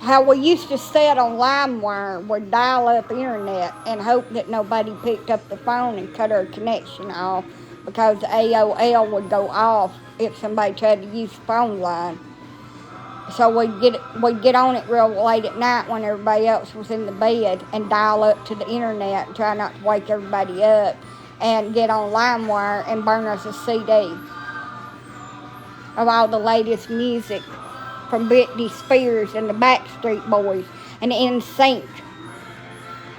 How we used to sit on LimeWire would dial up internet and hope that nobody picked up the phone and cut our connection off because AOL would go off if somebody tried to use the phone line. So we'd get on it real late at night when everybody else was in the bed and dial up to the internet and try not to wake everybody up and get on LimeWire and burn us a CD of all the latest music from Britney Spears and the Backstreet Boys and NSYNC.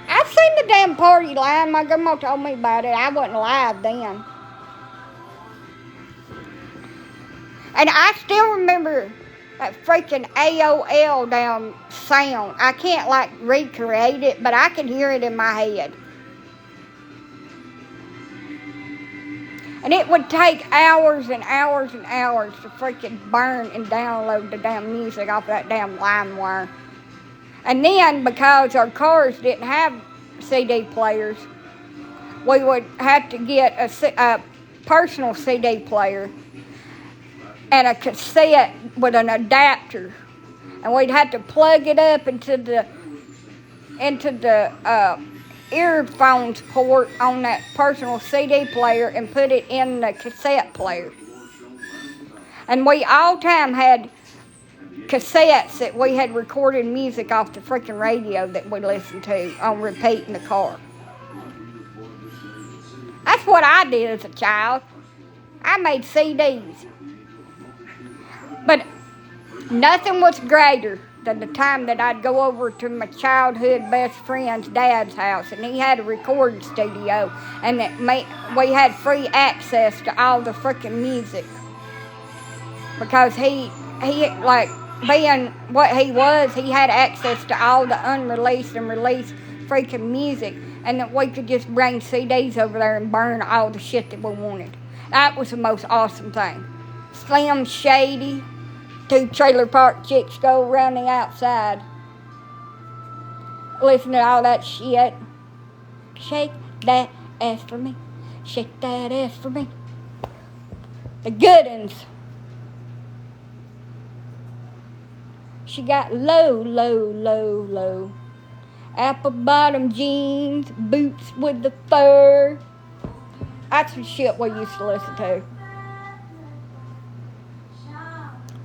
I've seen the damn party line. My grandma told me about it. I wasn't alive then. And I still remember that freaking AOL damn sound. I can't recreate it, but I can hear it in my head. And it would take hours and hours and hours to freaking burn and download the damn music off that damn LimeWire. And then, because our cars didn't have CD players, we would have to get a personal CD player and a cassette with an adapter, and we'd have to plug it up into the earphones port on that personal CD player and put it in the cassette player. And we all time had cassettes that we had recorded music off the freaking radio that we listened to on repeat in the car. That's what I did as a child. I made CDs. But nothing was greater than the time that I'd go over to my childhood best friend's dad's house, and he had a recording studio, and we had free access to all the freaking music. Because he like, being what he was, he had access to all the unreleased and released freaking music, and that we could just bring CDs over there and burn all the shit that we wanted. That was the most awesome thing. Slim Shady, 2 trailer park chicks go around the outside, listen to all that shit. Shake that ass for me, shake that ass for me. The good uns. She got low, low, low, low. Apple bottom jeans, boots with the fur. That's the shit we used to listen to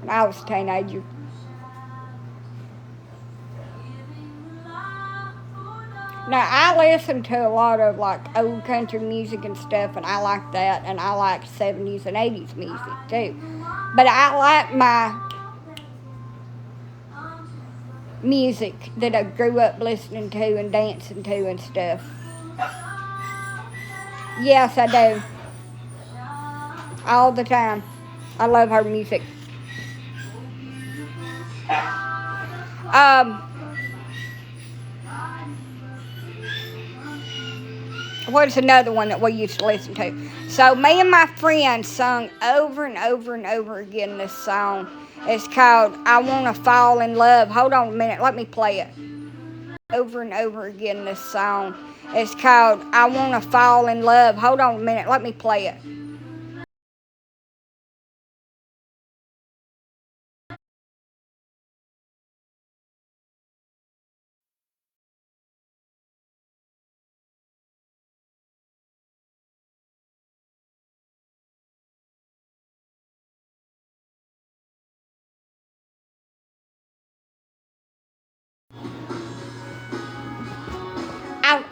when I was a teenager. Now, I listen to a lot of like old country music and stuff, and I like that, and I like 70s and 80s music too. But I like my music that I grew up listening to and dancing to and stuff. Yes, I do. All the time. I love her music. What's another one that we used to listen to? So me and my friends sung over and over and over again this song. It's called I Wanna Fall in Love. Hold on a minute, let me play it. Over and over again this song. It's called I Wanna Fall in Love. Hold on a minute, let me play it.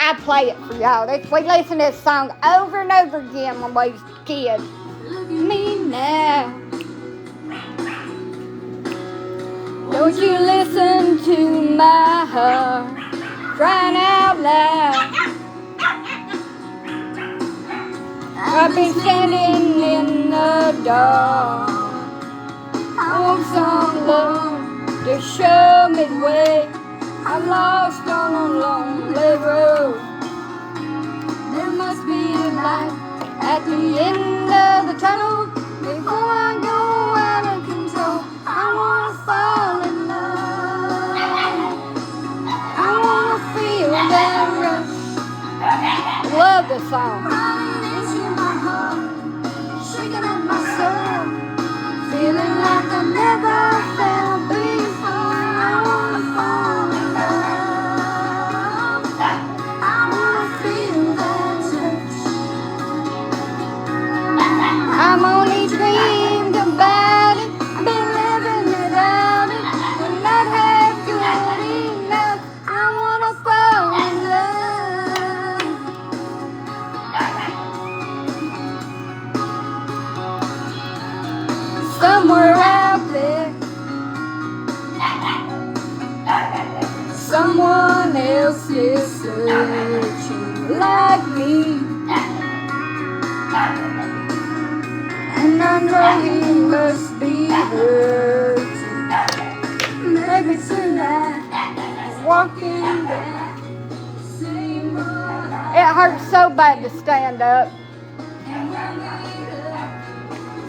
I play it for y'all. We listen to this song over and over again when we was kids. Look at me now. Don't you listen to my heart crying out loud. I've been standing in the dark. I want some love to show me the way. I'm lost on a lonely road. There must be a light at the end of the tunnel before I go out of control. I wanna fall in love. I wanna feel that rush. Love this song. Running into my heart, shaking up my soul, feeling like I never felt before. I wanna fall in love. I'm only dreamed about it, been living without it, and not have good enough. I wanna fall in love. Somewhere out there, someone else is searching like me. And I know he must be hurting. Maybe tonight, walking down. It hurts so bad to stand up.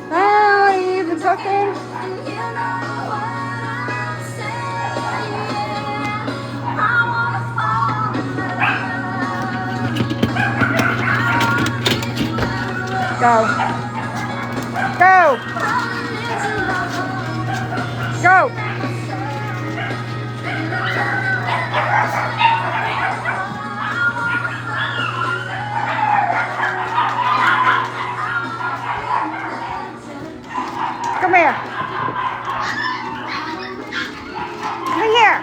Not even talking. Go. Go. Go. Come here. Come here.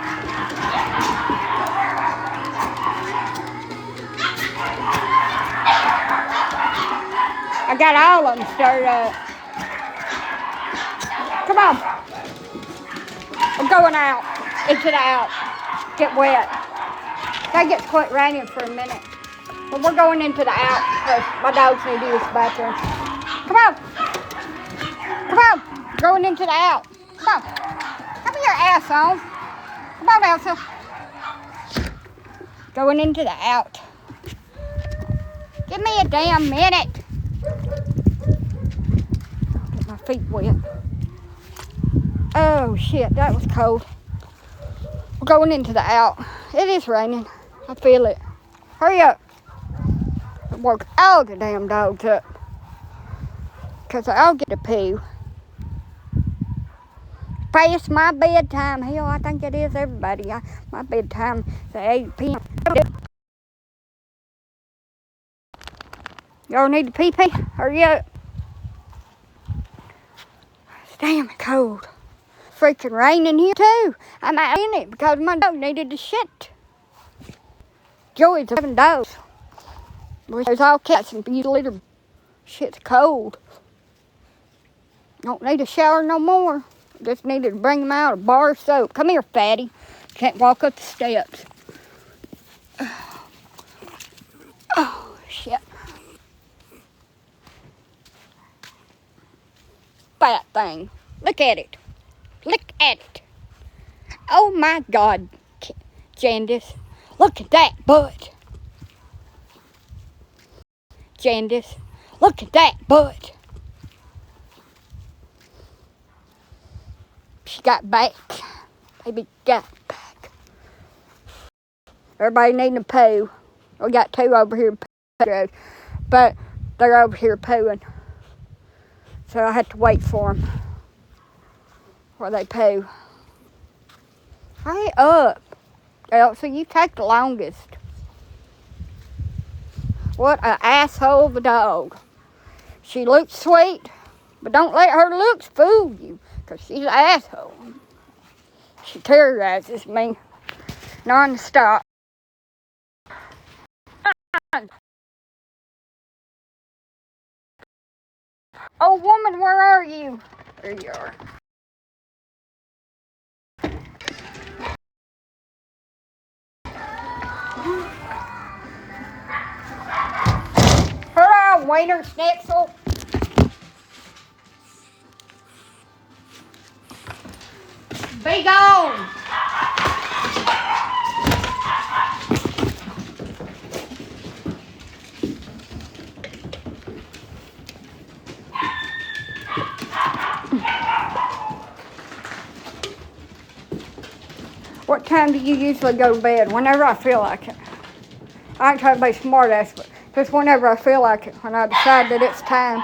I got all of them stirred up. Come on. I'm going out. Into the out. Get wet. That gets quite raining for a minute. But we're going into the out because my dogs need to use the bathroom. Come on. Come on. Going into the out. Come on. Come here, asshole. Come on, Elsa. Going into the out. Give me a damn minute. Get my feet wet. Oh, shit. That was cold. We're going into the out. It is raining. I feel it. Hurry up. Woke all the damn dogs up. Because I'll get a poo. Past my bedtime. Hell, I think it is everybody. My bedtime is at 8 p.m. Y'all need to pee-pee? Hurry up. It's damn cold. Freaking raining here too. I'm out in it because my dog needed to shit. Joey's 7 dogs. There's all cats and beauty litter. Shit's cold. Don't need a shower no more. Just needed to bring him out a bar of soap. Come here, fatty. Can't walk up the steps. Oh, shit. Fat thing. Look at it. Look at it. Oh, my God, Candace. Look at that butt. Candace, look at that butt. She got back. Baby got back. Everybody needing a poo. We got 2 over here pooing, but they're over here pooing. So I had to wait for them while they poo. Hurry up. Elsa, you take the longest. What an asshole of a dog. She looks sweet, but don't let her looks fool you, because she's an asshole. She terrorizes me non-stop. Oh, woman, where are you? There you are. Hello, waiter schnitzel. Be gone. What time do you usually go to bed? Whenever I feel like it. I ain't trying to be smart ass, but just whenever I feel like it, when I decide that it's time.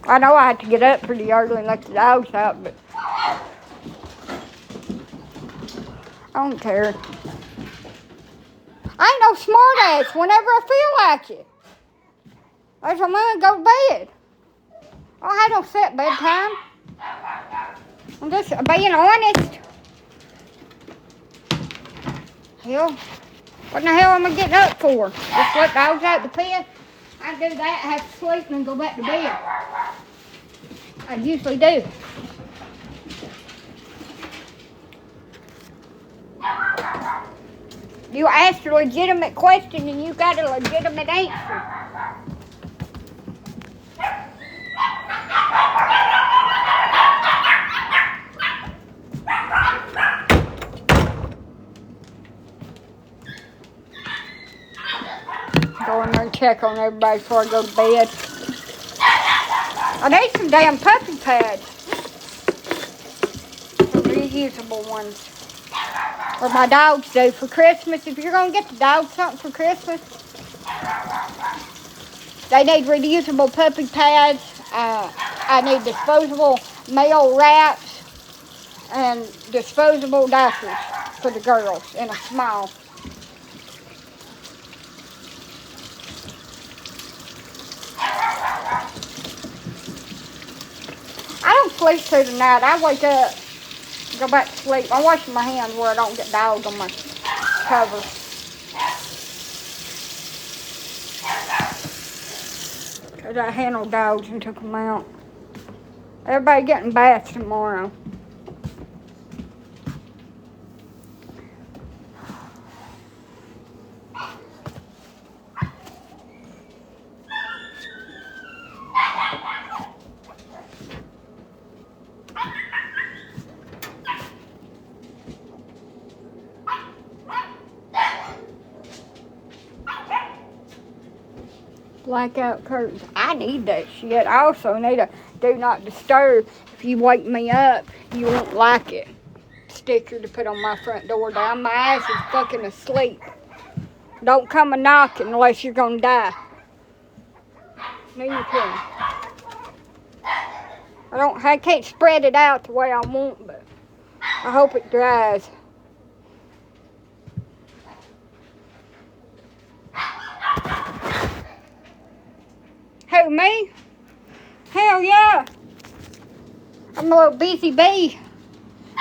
I know I have to get up pretty early and let the dogs out, but I don't care. I ain't no smart ass whenever I feel like it. That's when I'm gonna go to bed. I don't have no set bedtime. I'm just being honest. Hell, what the hell am I getting up for? Just let dogs out the pen? I do that, have to sleep, and then go back to bed. I usually do. You asked a legitimate question and you got a legitimate answer. Go in there and check on everybody before I go to bed. I need some damn puppy pads. Some reusable ones. Or my dogs do for Christmas. If you're going to get the dogs something for Christmas, they need reusable puppy pads. I need disposable mail wraps and disposable diapers for the girls in a small. I don't sleep through the night. I wake up, go back to sleep. I'm washing my hands where I don't get dog on my cover. Because I handled dogs and took them out. Everybody getting baths tomorrow. Blackout curtains. I need that shit. I also need a do not disturb. If you wake me up, you won't like it. Sticker to put on my front door down. My ass is fucking asleep. Don't come a knocking unless you're gonna die. No, you can't. I can't spread it out the way I want, but I hope it dries. Who, me? Hell yeah. I'm a little busy bee.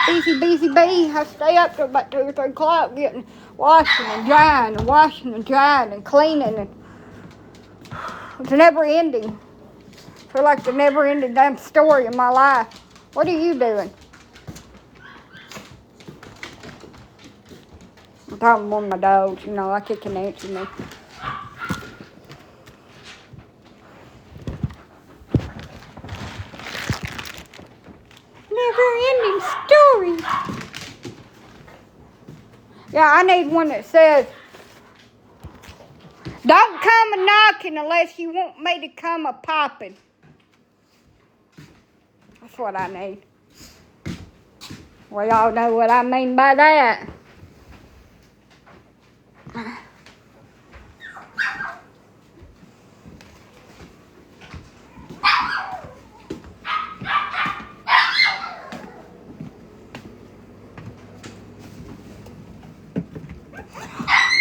Busy bee. I stay up till about 2 or 3 o'clock getting washing and drying and cleaning. And it's never ending. I feel like the never ending damn story of my life. What are you doing? I'm talking to one of my dogs, like it can answer me. Never-ending story. Yeah, I need one that says, don't come a knocking unless you want me to come a popping. That's what I need. Well, y'all know what I mean by that.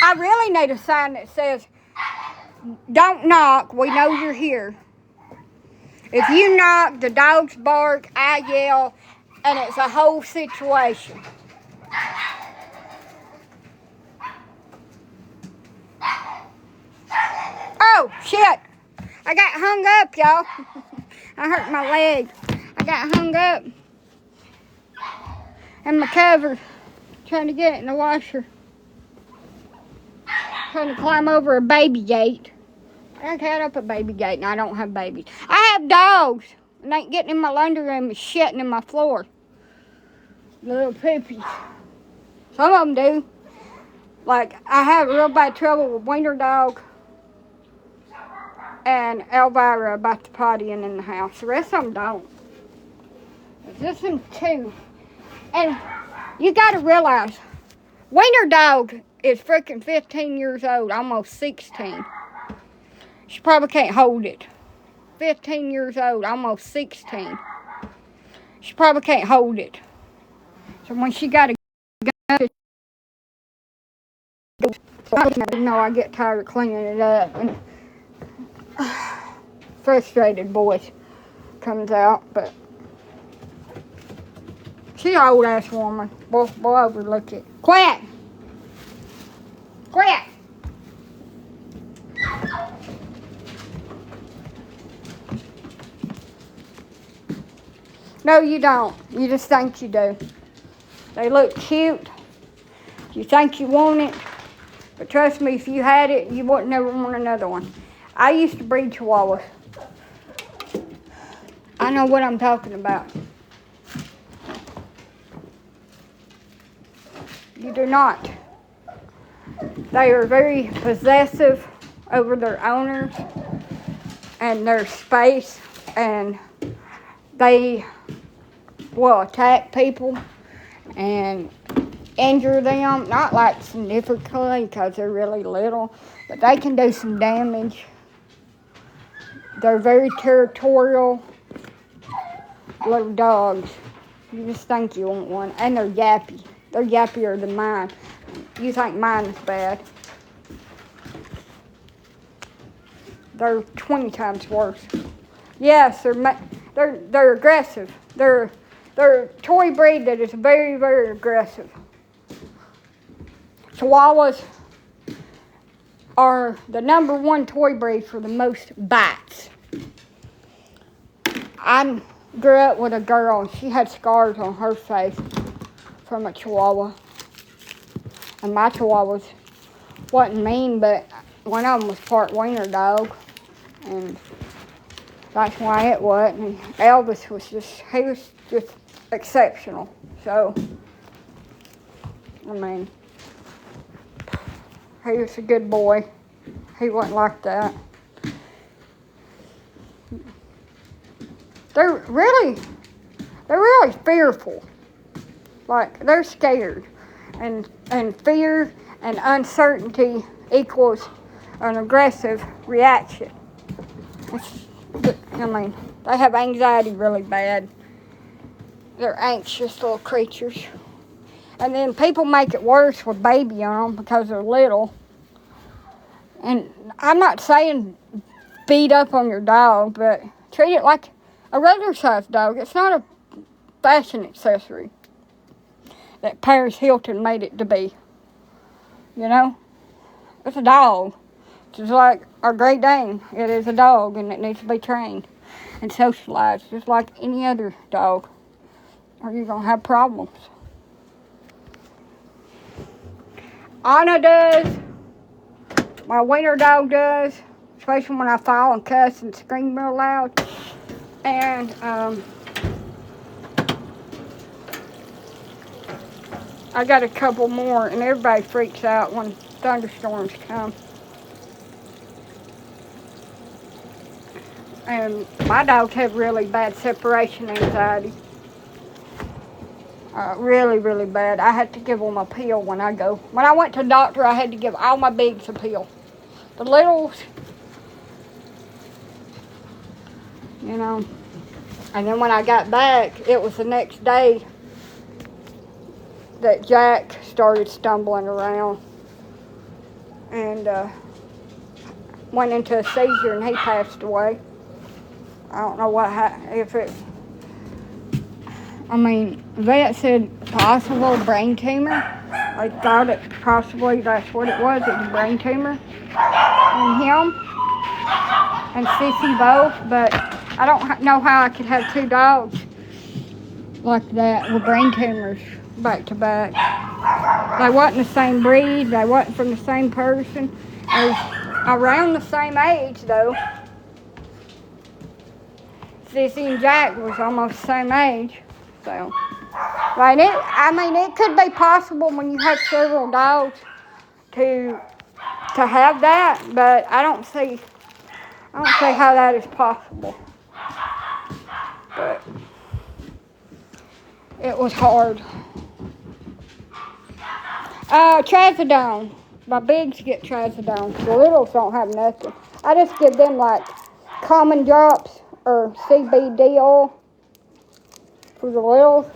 I really need a sign that says, don't knock, we know you're here. If you knock, the dogs bark, I yell, and it's a whole situation. Oh, shit. I got hung up, y'all. I hurt my leg. I got hung up. And my cover. Trying to get it in the washer. Trying to climb over a baby gate. I got up a baby gate and I don't have babies. I have dogs. And they ain't getting in my laundry room and shitting in my floor. The little poopies. Some of them do. Like, I have real bad trouble with Wiener Dog and Elvira about the pottying in the house. The rest of them don't. It's just them two. And you gotta realize, Wiener Dog is freaking 15 years old, almost 16. She probably can't hold it. 15 years old, almost 16. She probably can't hold it. So when she got a gun, I get tired of cleaning it up. And frustrated voice comes out, but she's an old ass woman. Boy, overlook it. Quit! Quit! No, you don't. You just think you do. They look cute. You think you want it. But trust me, if you had it, you wouldn't never want another one. I used to breed Chihuahuas. I know what I'm talking about. You do not. They are very possessive over their owners and their space, and they will attack people, and injure them, not like significantly because they're really little, but they can do some damage. They're very territorial little dogs. You just think you want one. And they're yappy. They're yappier than mine. You think mine is bad. They're 20 times worse. Yes, they're aggressive. They're a toy breed that is very, very aggressive. Chihuahuas are the #1 toy breed for the most bites. I grew up with a girl, and she had scars on her face from a Chihuahua. And my Chihuahuas wasn't mean, but one of them was part wiener dog. And that's why it wasn't. And Elvis was just exceptional. So, I mean, he was a good boy. He wasn't like that. They're really fearful. Like, they're scared. And fear and uncertainty equals an aggressive reaction. I mean, they have anxiety really bad. They're anxious little creatures. And then people make it worse with baby on them because they're little. And I'm not saying beat up on your dog, but treat it like a regular sized dog. It's not a fashion accessory that Paris Hilton made it to be. You know? It's a dog. Just like our Great Dane. It is a dog and it needs to be trained and socialized just like any other dog. Or you're going to have problems. Anna does. My wiener dog does. Especially when I fall and cuss and scream real loud. And, I got a couple more, and everybody freaks out when thunderstorms come. And my dogs have really bad separation anxiety. Really, really bad. I had to give them a pill when I go. When I went to the doctor, I had to give all my bigs a pill. The littles, you know. And then when I got back, it was the next day that Jack started stumbling around and went into a seizure and he passed away. I don't know what happened. Vet said possible brain tumor. I thought it possibly that's what it was. It was a brain tumor in him and Sissy both, but I don't know how I could have two dogs like that with brain tumors back to back. They wasn't the same breed. They wasn't from the same person. They was around the same age though. Sissy and Jack was almost the same age. So, it could be possible when you have several dogs to have that, but I don't see how that is possible. But it was hard. Trazodone. My bigs get Trazodone. The littles don't have nothing. I just give them like common drops or CBD oil for the littles.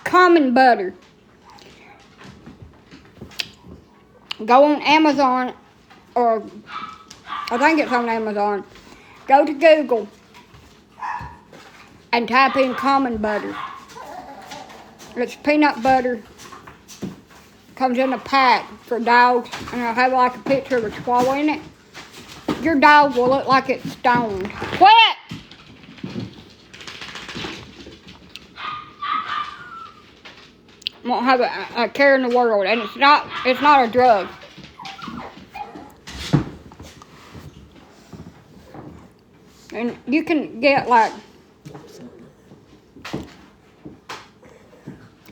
Common butter. Go on Amazon, or I think it's on Amazon. Go to Google and type in common butter. It's peanut butter. Comes in a pack for dogs, and it'll have like a picture of a chihuahua in it. Your dog will look like it's stoned. Quit! Won't have a care in the world, and it's not a drug. And you can get like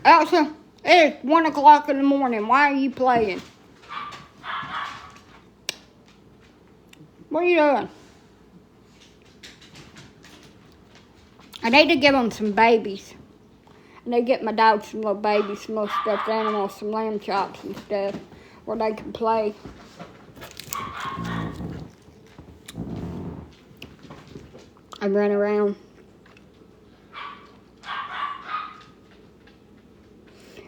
Elsa, it's 1 o'clock in the morning. Why are you playing? What are you doing? I need to give them some babies. I need to get my dogs some little babies, some little stuffed animals, some lamb chops and stuff where they can play. And run around.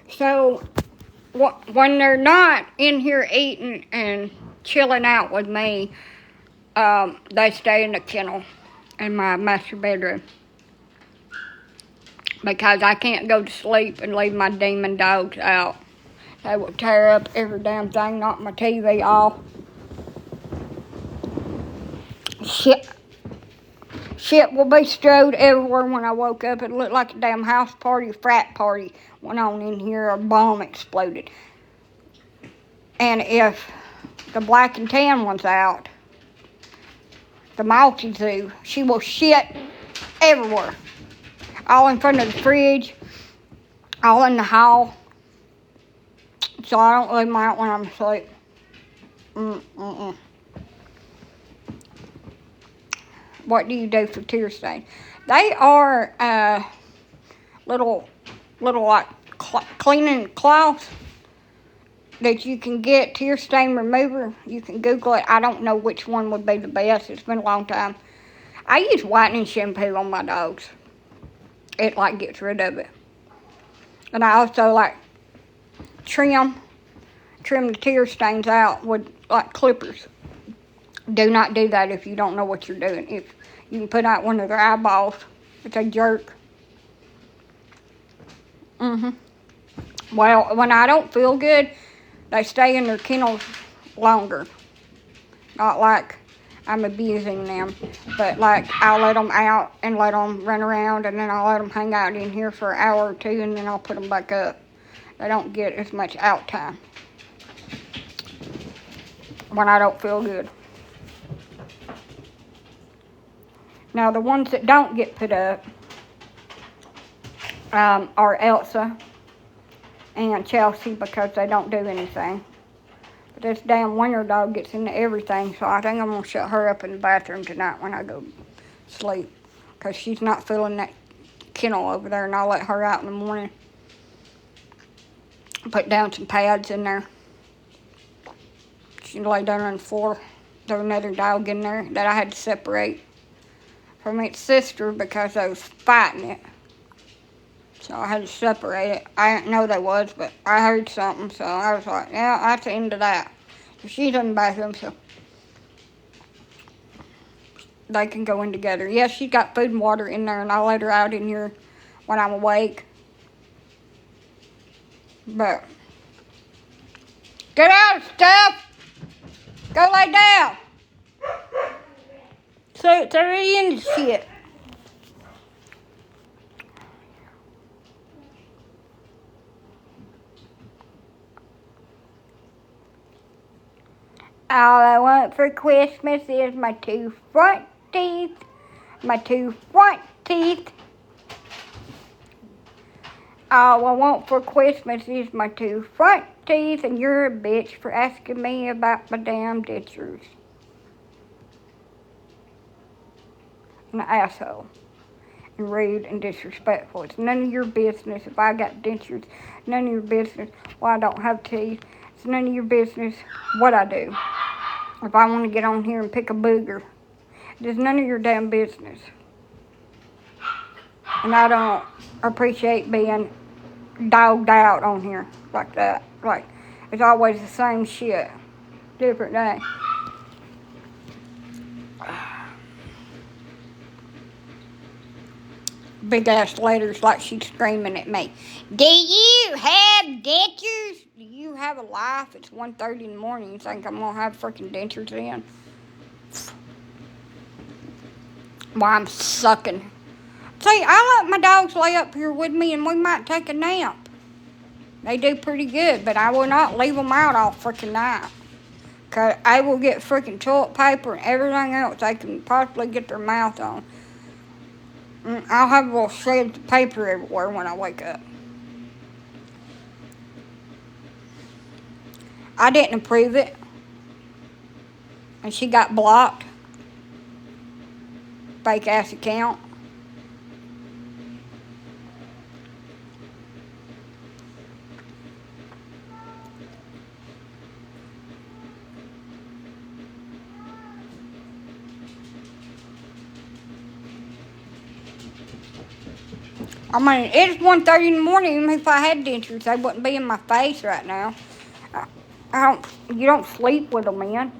So, when they're not in here eating and chilling out with me, they stay in the kennel in my master bedroom. Because I can't go to sleep and leave my demon dogs out. They will tear up every damn thing, knock my TV off. Shit will be strewed everywhere when I woke up. It looked like a damn house party, frat party went on in here. A bomb exploded. And if the black and tan one's out, the Maltese, she will shit everywhere. All in front of the fridge, all in the hall. So I don't leave them out when I'm asleep. What do you do for tear stain? They are little like cleaning cloths that you can get, tear stain remover. You can Google it. I don't know which one would be the best. It's been a long time. I use whitening shampoo on my dogs. It like gets rid of it. And I also like trim the tear stains out with like clippers. Do not do that if you don't know what you're doing. If you can put out one of their eyeballs, it's a jerk. Well, when I don't feel good, they stay in their kennels longer. Not like I'm abusing them, but like I'll let them out and let them run around, and then I'll let them hang out in here for an hour or two, and then I'll put them back up. They don't get as much out time when I don't feel good. Now, the ones that don't get put up are Elsa and Chelsea because they don't do anything. But this damn winter dog gets into everything, so I think I'm going to shut her up in the bathroom tonight when I go to sleep because she's not filling that kennel over there, and I'll let her out in the morning. Put down some pads in there. She lay down on the floor. There's another dog in there that I had to separate from its sister because they was fighting it. So I had to separate it. I didn't know they was, but I heard something, so I was like, yeah, that's the end of that. So she's in the bathroom, so they can go in together. Yeah, she's got food and water in there, and I let her out in here when I'm awake. But get out, stuff! Go lay down! So it's already in the shit. All I want for Christmas is my 2 front teeth. My 2 front teeth. All I want for Christmas is my 2 front teeth, and you're a bitch for asking me about my damn dentures. An asshole. And rude and disrespectful. It's none of your business if I got dentures. None of your business why I don't have teeth. It's none of your business what I do. If I want to get on here and pick a booger, it's none of your damn business. And I don't appreciate being dogged out on here like that. Like, it's always the same shit. Different day. Big ass letters like she's screaming at me. Do you have dentures? Do you have a life? It's 1:30 in the morning. You think I'm going to have freaking dentures in? Why I'm sucking. See, I let my dogs lay up here with me and we might take a nap. They do pretty good, but I will not leave them out all freaking night. Because I will get freaking toilet paper and everything else they can possibly get their mouth on. I'll have little shreds of paper everywhere when I wake up. I didn't approve it. And she got blocked. Fake ass account. I mean, it's 1:30 in the morning. Even if I had dentures, they wouldn't be in my face right now. You don't sleep with them in.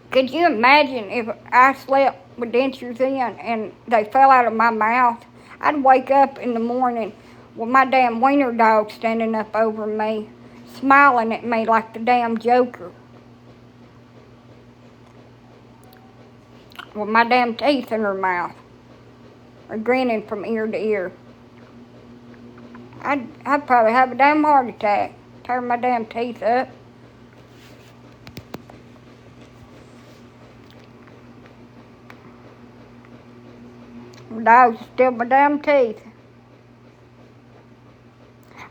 Could you imagine if I slept with dentures in and they fell out of my mouth? I'd wake up in the morning with my damn wiener dog standing up over me, smiling at me like the damn Joker. With my damn teeth in her mouth. Or grinning from ear to ear. I'd probably have a damn heart attack. Tear my damn teeth up. My dogs steal my damn teeth.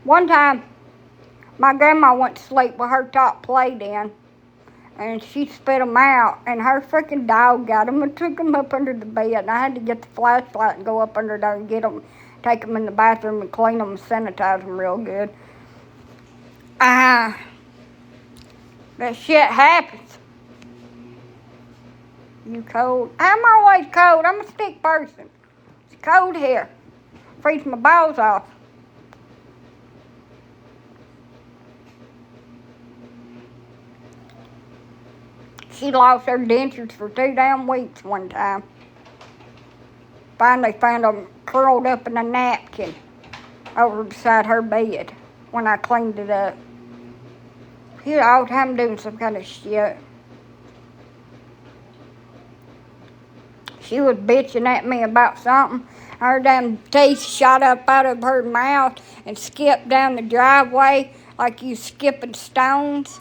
One time, my grandma went to sleep with her top plate in, and she spit them out, and her freaking dog got them and took them up under the bed, and I had to get the flashlight and go up under there and get them, take them in the bathroom and clean them and sanitize them real good. That shit happens. You cold? I'm always cold. I'm a stick person. It's cold here. Freeze my balls off. She lost her dentures for 2 damn weeks one time. Finally found them curled up in a napkin over beside her bed when I cleaned it up. She was all the time doing some kind of shit. She was bitching at me about something. Her damn teeth shot up out of her mouth and skipped down the driveway like you skipping stones.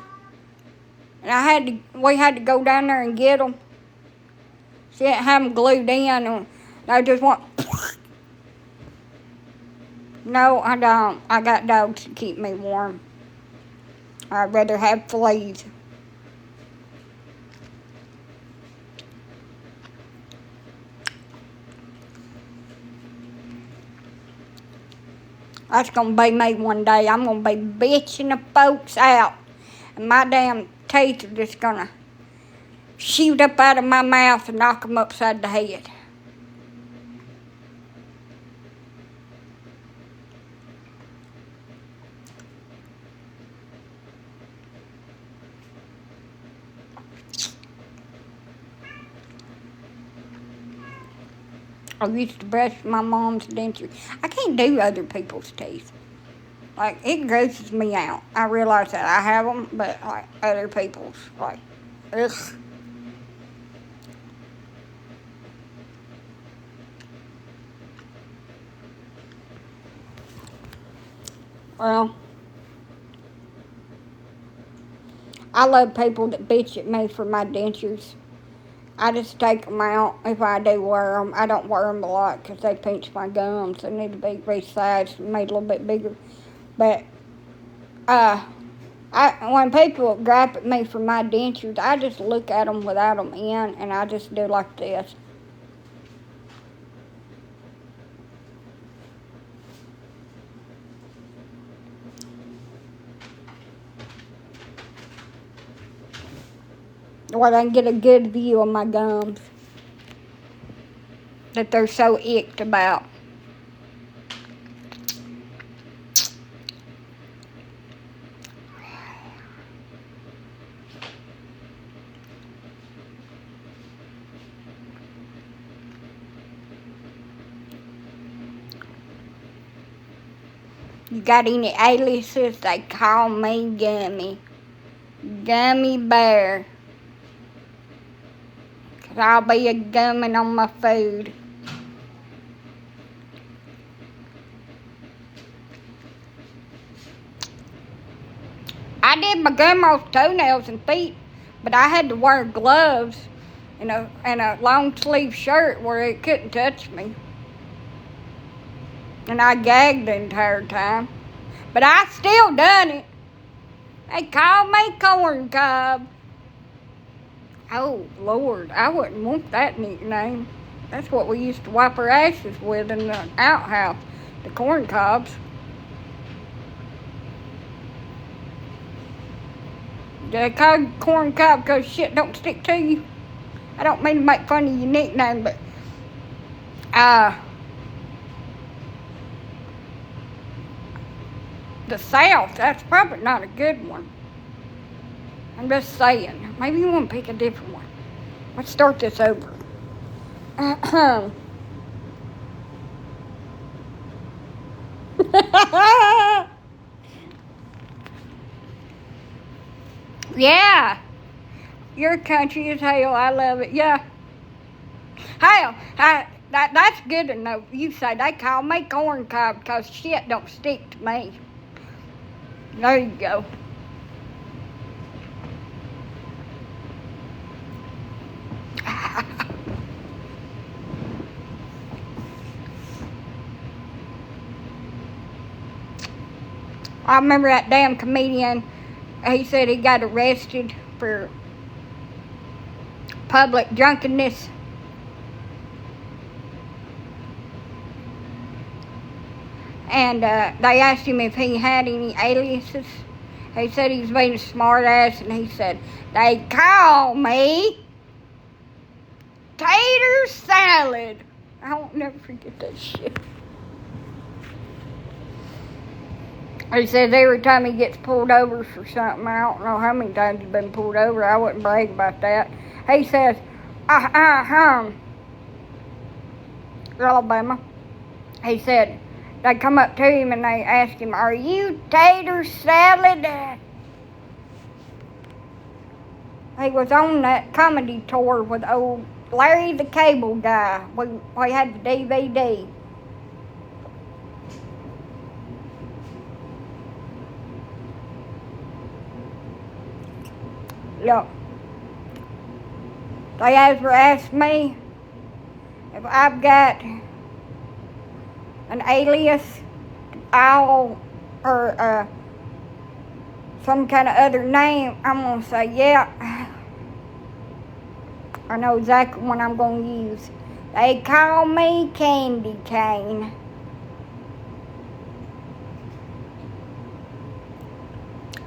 And we had to go down there and get them. She didn't have them glued in, and they just went. No, I don't. I got dogs to keep me warm. I'd rather have fleas. That's gonna be me one day. I'm gonna be bitching the folks out, and my damn teeth are just gonna shoot up out of my mouth and knock them upside the head. I used to brush my mom's denture. I can't do other people's teeth. Like, it grosses me out. I realize that I have them, but, like, other people's, like, ugh. Well, I love people that bitch at me for my dentures. I just take them out if I do wear them. I don't wear them a lot because they pinch my gums. They need to be resized and made a little bit bigger. But when people gripe at me for my dentures, I just look at them without them in, and I just do like this. Where I can get a good view of my gums that they're so icked about. You got any aliases? They call me Gummy. Gummy Bear. Cause I'll be a gumming on my food. I did my grandma's toenails and feet, but I had to wear gloves and a long sleeve shirt where it couldn't touch me. And I gagged the entire time. But I still done it. They called me Corn Cob. Oh, Lord, I wouldn't want that nickname. That's what we used to wipe our ashes with in the outhouse, the corn cobs. They call you Corn Cob because shit don't stick to you. I don't mean to make fun of your nickname, but The South, that's probably not a good one. I'm just saying. Maybe you want to pick a different one. Let's start this over. Yeah. Your country is hell. I love it. Yeah. Hell, that's good to know. You say they call me corn cob because shit don't stick to me. There you go. I remember that damn comedian. He said he got arrested for public drunkenness. And they asked him if he had any aliases. He said he was being a smart ass, and he said, they call me Tater Salad. I won't never forget that shit. He says every time he gets pulled over for something, I don't know how many times he's been pulled over, I wouldn't brag about that. He says, Alabama. He said, they come up to him and they ask him, are you Tater Salad? He was on that comedy tour with old Larry the Cable Guy. We had the DVD. Look, they ever asked me if I've got an alias, owl, or some kind of other name, I'm going to say, yeah, I know exactly what I'm going to use. They call me Candy Cane.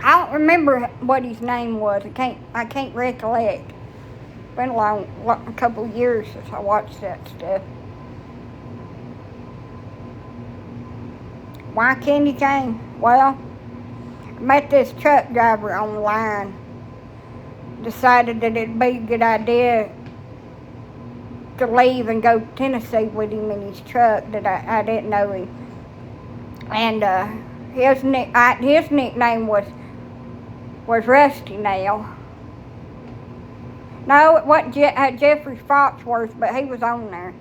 I don't remember what his name was. I can't recollect. It's been a couple of years since I watched that stuff. Why Candy Cane? Well, I met this truck driver online. Decided that it'd be a good idea to leave and go to Tennessee with him in his truck that I didn't know him. And his nickname was Rusty Nail. No, it wasn't Jeffrey Foxworth, but he was on there.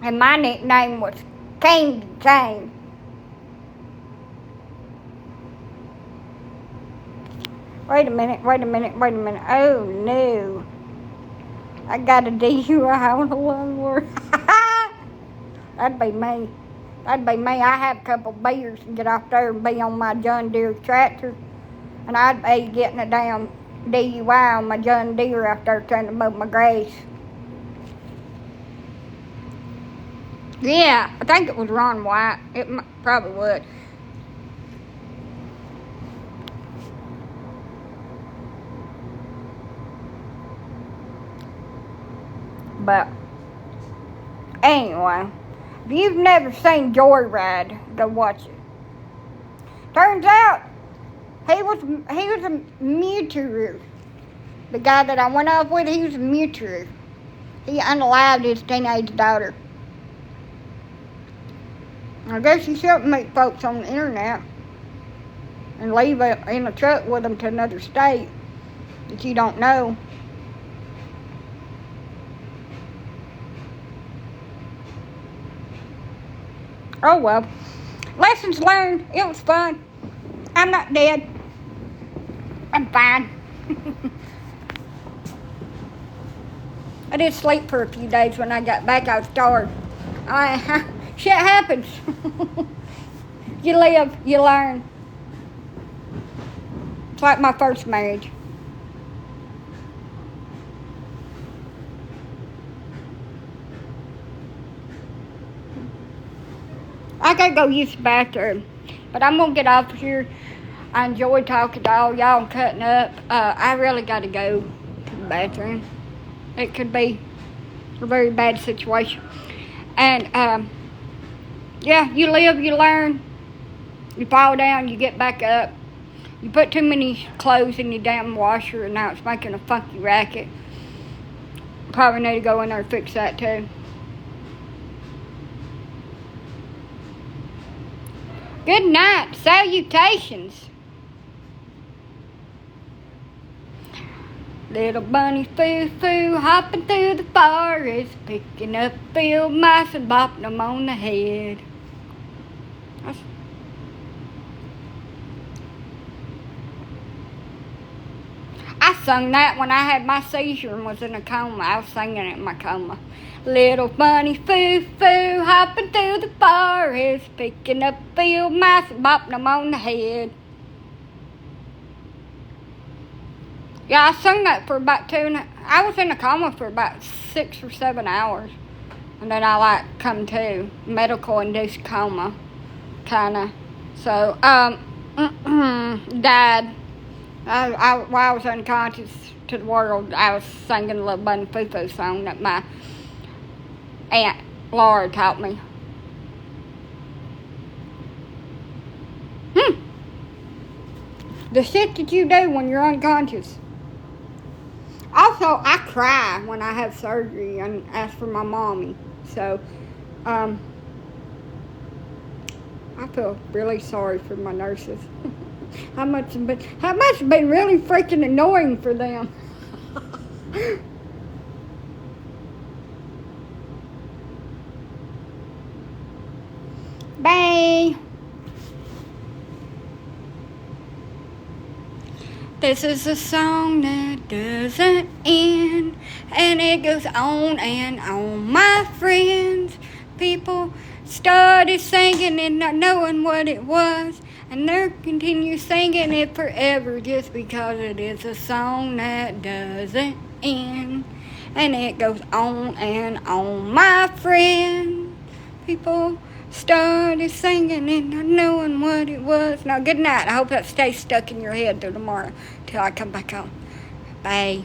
And my nickname was Candy Cane. Wait a minute. Oh no. I got a DUI on a lawnmower. That'd be me. I have a couple beers and get off there and be on my John Deere tractor. And I'd be getting a damn DUI on my John Deere out there trying to mow my grass. Yeah, I think it was Ron White. It probably would. But anyway, if you've never seen Joyride, go watch it. Turns out he was a murderer. The guy that I went off with, he was a murderer. He unalived his teenage daughter. I guess you shouldn't meet folks on the internet and leave it in a truck with them to another state that you don't know. Oh well. Lessons learned. It was fun. I'm not dead. I'm fine. I did sleep for a few days. When I got back, I was tired. Shit happens. You live, you learn. It's like my first marriage. I gotta go use the bathroom. But I'm gonna get off here. I enjoy talking to all y'all and cutting up. I really gotta go to the bathroom. It could be A very bad situation. And, yeah, you live, you learn. You fall down, you get back up. You put too many clothes in your damn washer, and now it's making a funky racket. Probably need to go in there and fix that too. Good night. Salutations. Little bunny foo-foo hopping through the forest, picking up field mice and bopping them on the head. I sung that when I had my seizure and was in a coma. I was singing it in my coma. Little bunny foo-foo hopping through the forest, picking up field mice and bopping them on the head. Yeah, I sung that for about I was in a coma for about 6 or 7 hours. And then I come to medical induced coma, kinda. So, died. While I was unconscious to the world, I was singing a little Bunny Foo-Foo song that my Aunt Laura taught me. The shit that you do when you're unconscious. Also, I cry when I have surgery and ask for my mommy. So, I feel really sorry for my nurses. That must have been really freaking annoying for them. Bye. This is a song that doesn't end, and it goes on and on, my friends. People started singing it not knowing what it was, and they'll continue singing it forever just because it is a song that doesn't end, and it goes on and on, my friend. People started singing it not knowing what it was. Now, good night. I hope that stays stuck in your head till tomorrow, till I come back on. Bye.